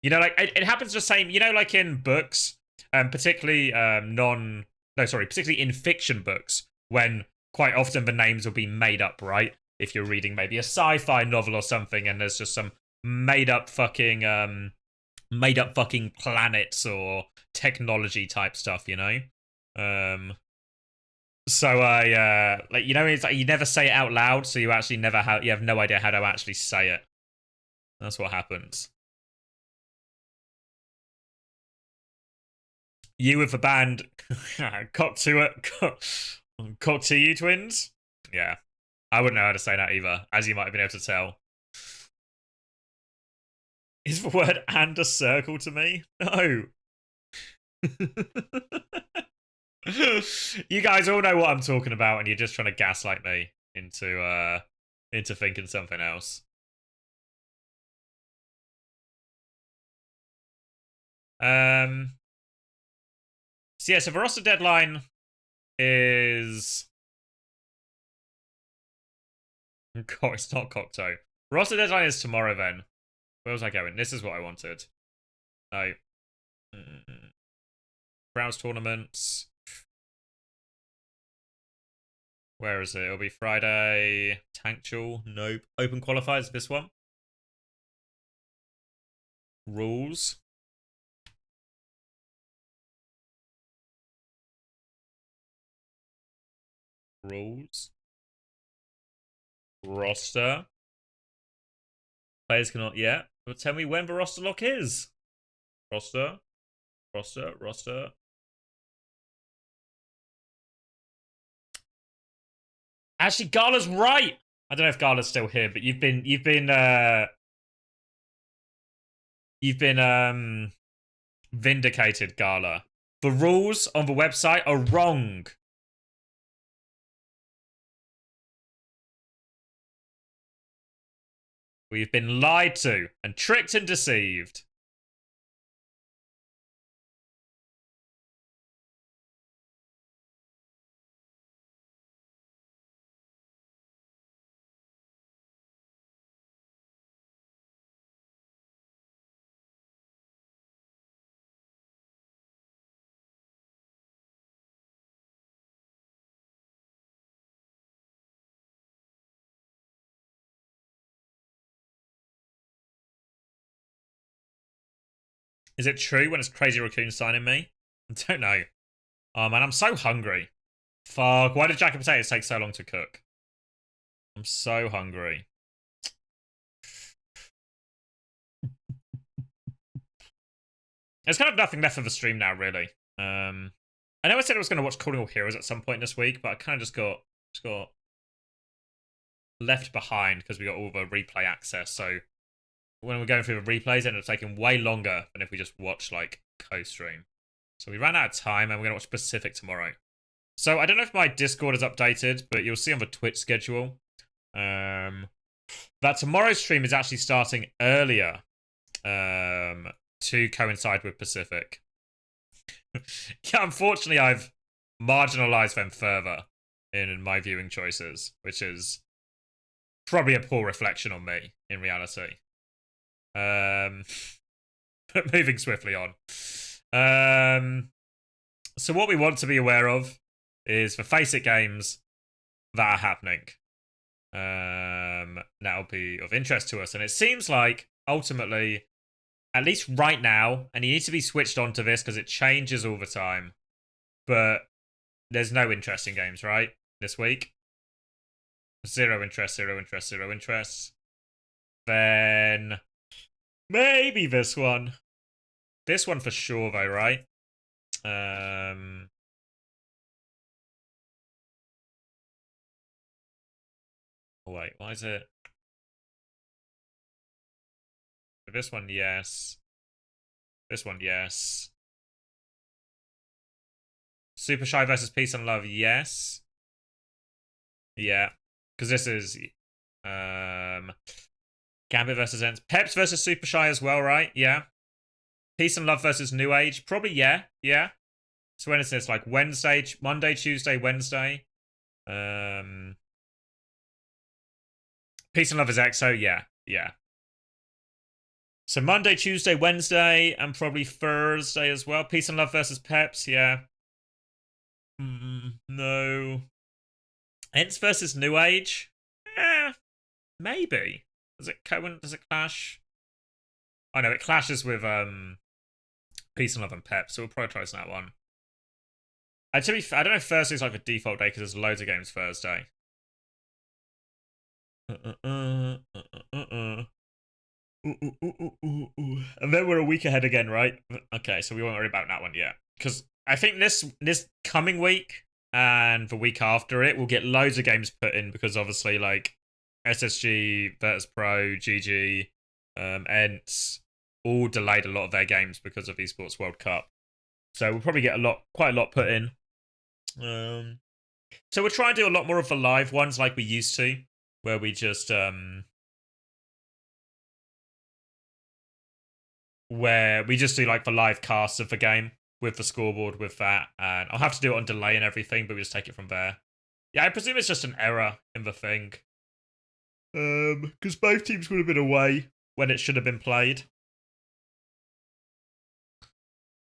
You know, like, it happens the same... You know, like in books, particularly particularly in fiction books, when quite often the names will be made up, right? If you're reading maybe a sci-fi novel or something, and there's just some made-up fucking planets or technology type stuff, you know? So I like, you know, it's like you never say it out loud, so you actually never have, you have no idea how to actually say it. That's what happens. You with the band Cock to you twins? Yeah. I wouldn't know how to say that either, as you might have been able to tell. Is the word and a circle to me? No. You guys all know what I'm talking about, and you're just trying to gaslight me into thinking something else. So yeah, so the roster deadline is it's not Cocteau. Roster deadline is tomorrow then. Where was I going? This is what I wanted. No. Browse tournaments. Where is it? It'll be Friday. Tanktual. Nope. Open qualifiers, this one. Rules. Rules. Roster. Players cannot yet. But tell me when the roster lock is. Roster. Roster. Actually, Gala's right. I don't know if Gala's still here, but you've been vindicated, Gala. The rules on the website are wrong. We've been lied to and tricked and deceived. Is it true when it's Crazy Raccoon signing me? I don't know. Oh man, I'm so hungry. Fuck, why did jacket potatoes take so long to cook? I'm so hungry. There's kind of nothing left of the stream now, really. I know I said I was going to watch Calling All Heroes at some point this week, but I kind of just got left behind because we got all the replay access. So when we're going through the replays, it ended up taking way longer than if we just watch like co-stream. So we ran out of time, and we're going to watch Pacific tomorrow. So I don't know if my Discord is updated, but you'll see on the Twitch schedule that tomorrow's stream is actually starting earlier to coincide with Pacific. Yeah, unfortunately, I've marginalized them further in my viewing choices, which is probably a poor reflection on me in reality. But moving swiftly on. So what we want to be aware of is the FACEIT games that are happening. That'll be of interest to us. And it seems like, ultimately, at least right now, and you need to be switched on to this because it changes all the time, but there's no interesting games, right? This week. Zero interest. Then maybe this one. This one for sure, though, right? Oh, wait, why is it? This one, yes. This one, yes. Supershy versus Peace and Love, yes. Yeah. Because this is Gambit versus Ents. Peps versus Supershy as well, right? Yeah. Peace and Love versus New Age. Probably, yeah. Yeah. So when is this? Like Wednesday, Monday, Tuesday, Wednesday. Peace and Love is EXO, yeah. Yeah. So Monday, Tuesday, Wednesday, and probably Thursday as well. Peace and Love versus Peps, yeah. No. Ents versus New Age? Maybe. Does it clash? I know it clashes with Peace and Love and Peps, so we'll prioritize that one. To be fair, I don't know if Thursday's like a default day because there's loads of games Thursday. And then we're a week ahead again, right? Okay, so we won't worry about that one yet. Because I think this coming week and the week after it, we'll get loads of games put in because obviously like SSG, Virtus Pro, GG, ENTS all delayed a lot of their games because of Esports World Cup. So we'll probably get quite a lot put in. So we'll try and do a lot more of the live ones like we used to, where we just do like the live casts of the game with the scoreboard with that, and I'll have to do it on delay and everything, but we just take it from there. Yeah, I presume it's just an error in the thing. Because both teams would have been away when it should have been played.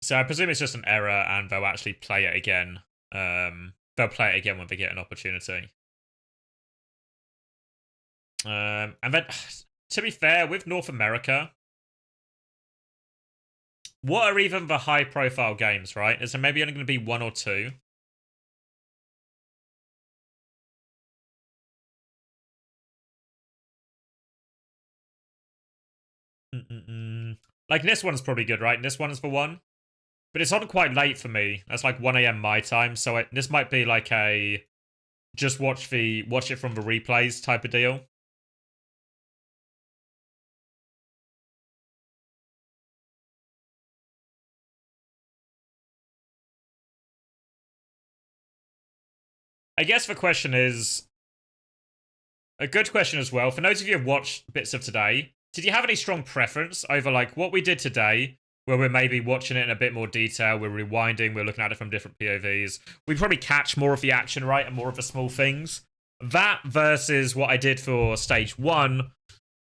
So I presume it's just an error and they'll actually play it again. They'll play it again when they get an opportunity. And then, to be fair, with North America, what are even the high-profile games, right? Is there maybe only going to be one or two? Like, this one's probably good, right? This one's for one. But it's on quite late for me. That's like 1 a.m. my time, so this might be like a just watch it from the replays type of deal. I guess the question is a good question as well. For those of you who have watched bits of today, did you have any strong preference over like what we did today? Where we're maybe watching it in a bit more detail, we're rewinding, we're looking at it from different POVs. We probably catch more of the action, right, and more of the small things. That versus what I did for stage 1,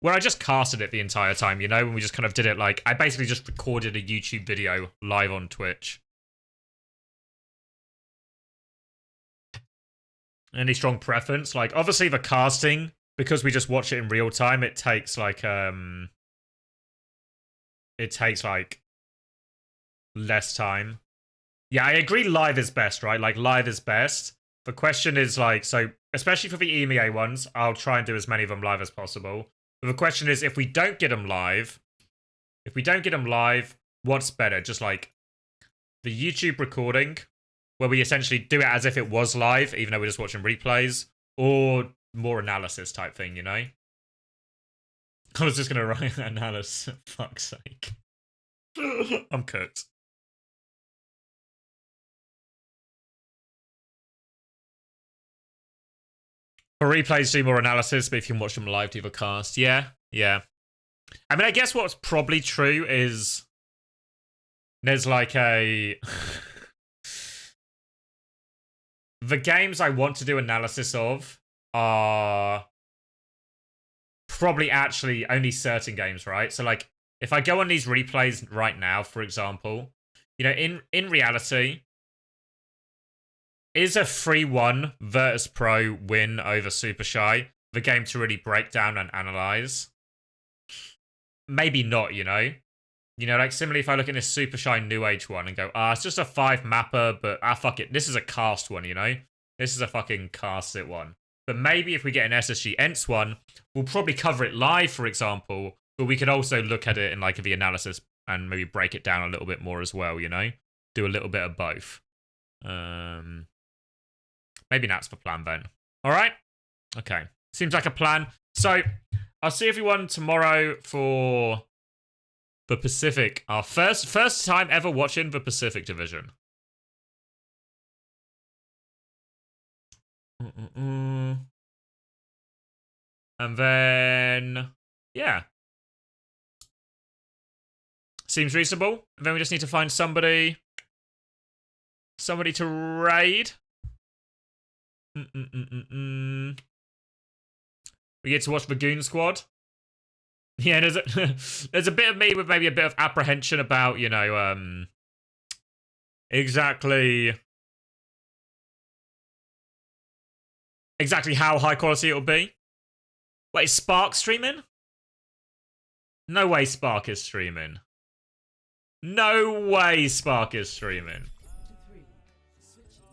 where I just casted it the entire time, you know, when we just kind of did it like, I basically just recorded a YouTube video live on Twitch. Any strong preference? Like, obviously the casting, because we just watch it in real time, it takes like less time. Yeah, I agree live is best, right? Like, live is best. The question is, like, so, especially for the EMEA ones, I'll try and do as many of them live as possible. But the question is, if we don't get them live, what's better? Just, like, the YouTube recording, where we essentially do it as if it was live, even though we're just watching replays, or more analysis type thing, you know? I was just gonna write analysis, fuck's sake. I'm cooked. For replays, do more analysis, but if you can watch them live, do the cast. Yeah. I mean, I guess what's probably true is there's like a... the games I want to do analysis of are probably actually only certain games, right? So, like, if I go on these replays right now, for example, you know, in reality, is a 3-1 Virtus Pro win over Supershy the game to really break down and analyze? Maybe not, you know? You know, like, similarly, if I look at this Supershy New Age one and go, it's just a 5 mapper, but fuck it, this is a cast one, you know? This is a fucking cast it one. But maybe if we get an SSG ENTS one, we'll probably cover it live, for example, but we could also look at it in, like, the analysis and maybe break it down a little bit more as well, you know? Do a little bit of both. Maybe that's the plan then. All right? Okay. Seems like a plan. So, I'll see everyone tomorrow for the Pacific. Our first time ever watching the Pacific Division. And then, yeah. Seems reasonable. And then we just need to find somebody to raid. We get to watch the Goon Squad. Yeah, there's a bit of me with maybe a bit of apprehension about, you know, exactly how high quality it'll be. Wait, is Spark streaming? No way Spark is streaming. No way Spark is streaming. To 3. Switching.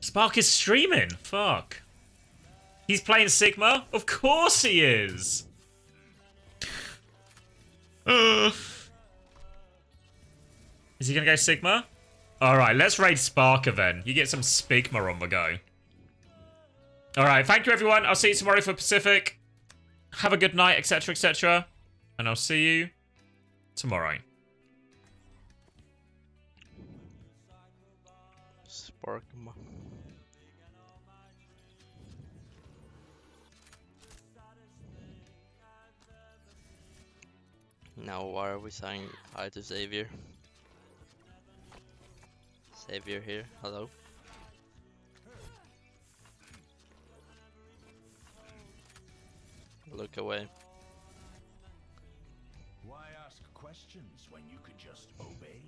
Spark is streaming. Fuck. He's playing Sigma? Of course he is. Is he gonna go Sigma? Alright, let's raid Sparker then. You get some Spigma on the go. Alright, thank you everyone. I'll see you tomorrow for Pacific. Have a good night, etc, etc. And I'll see you tomorrow. Sparkma. Now why are we saying hi to Xavier? Xavier here, hello. Look away. Why ask questions when you could just obey?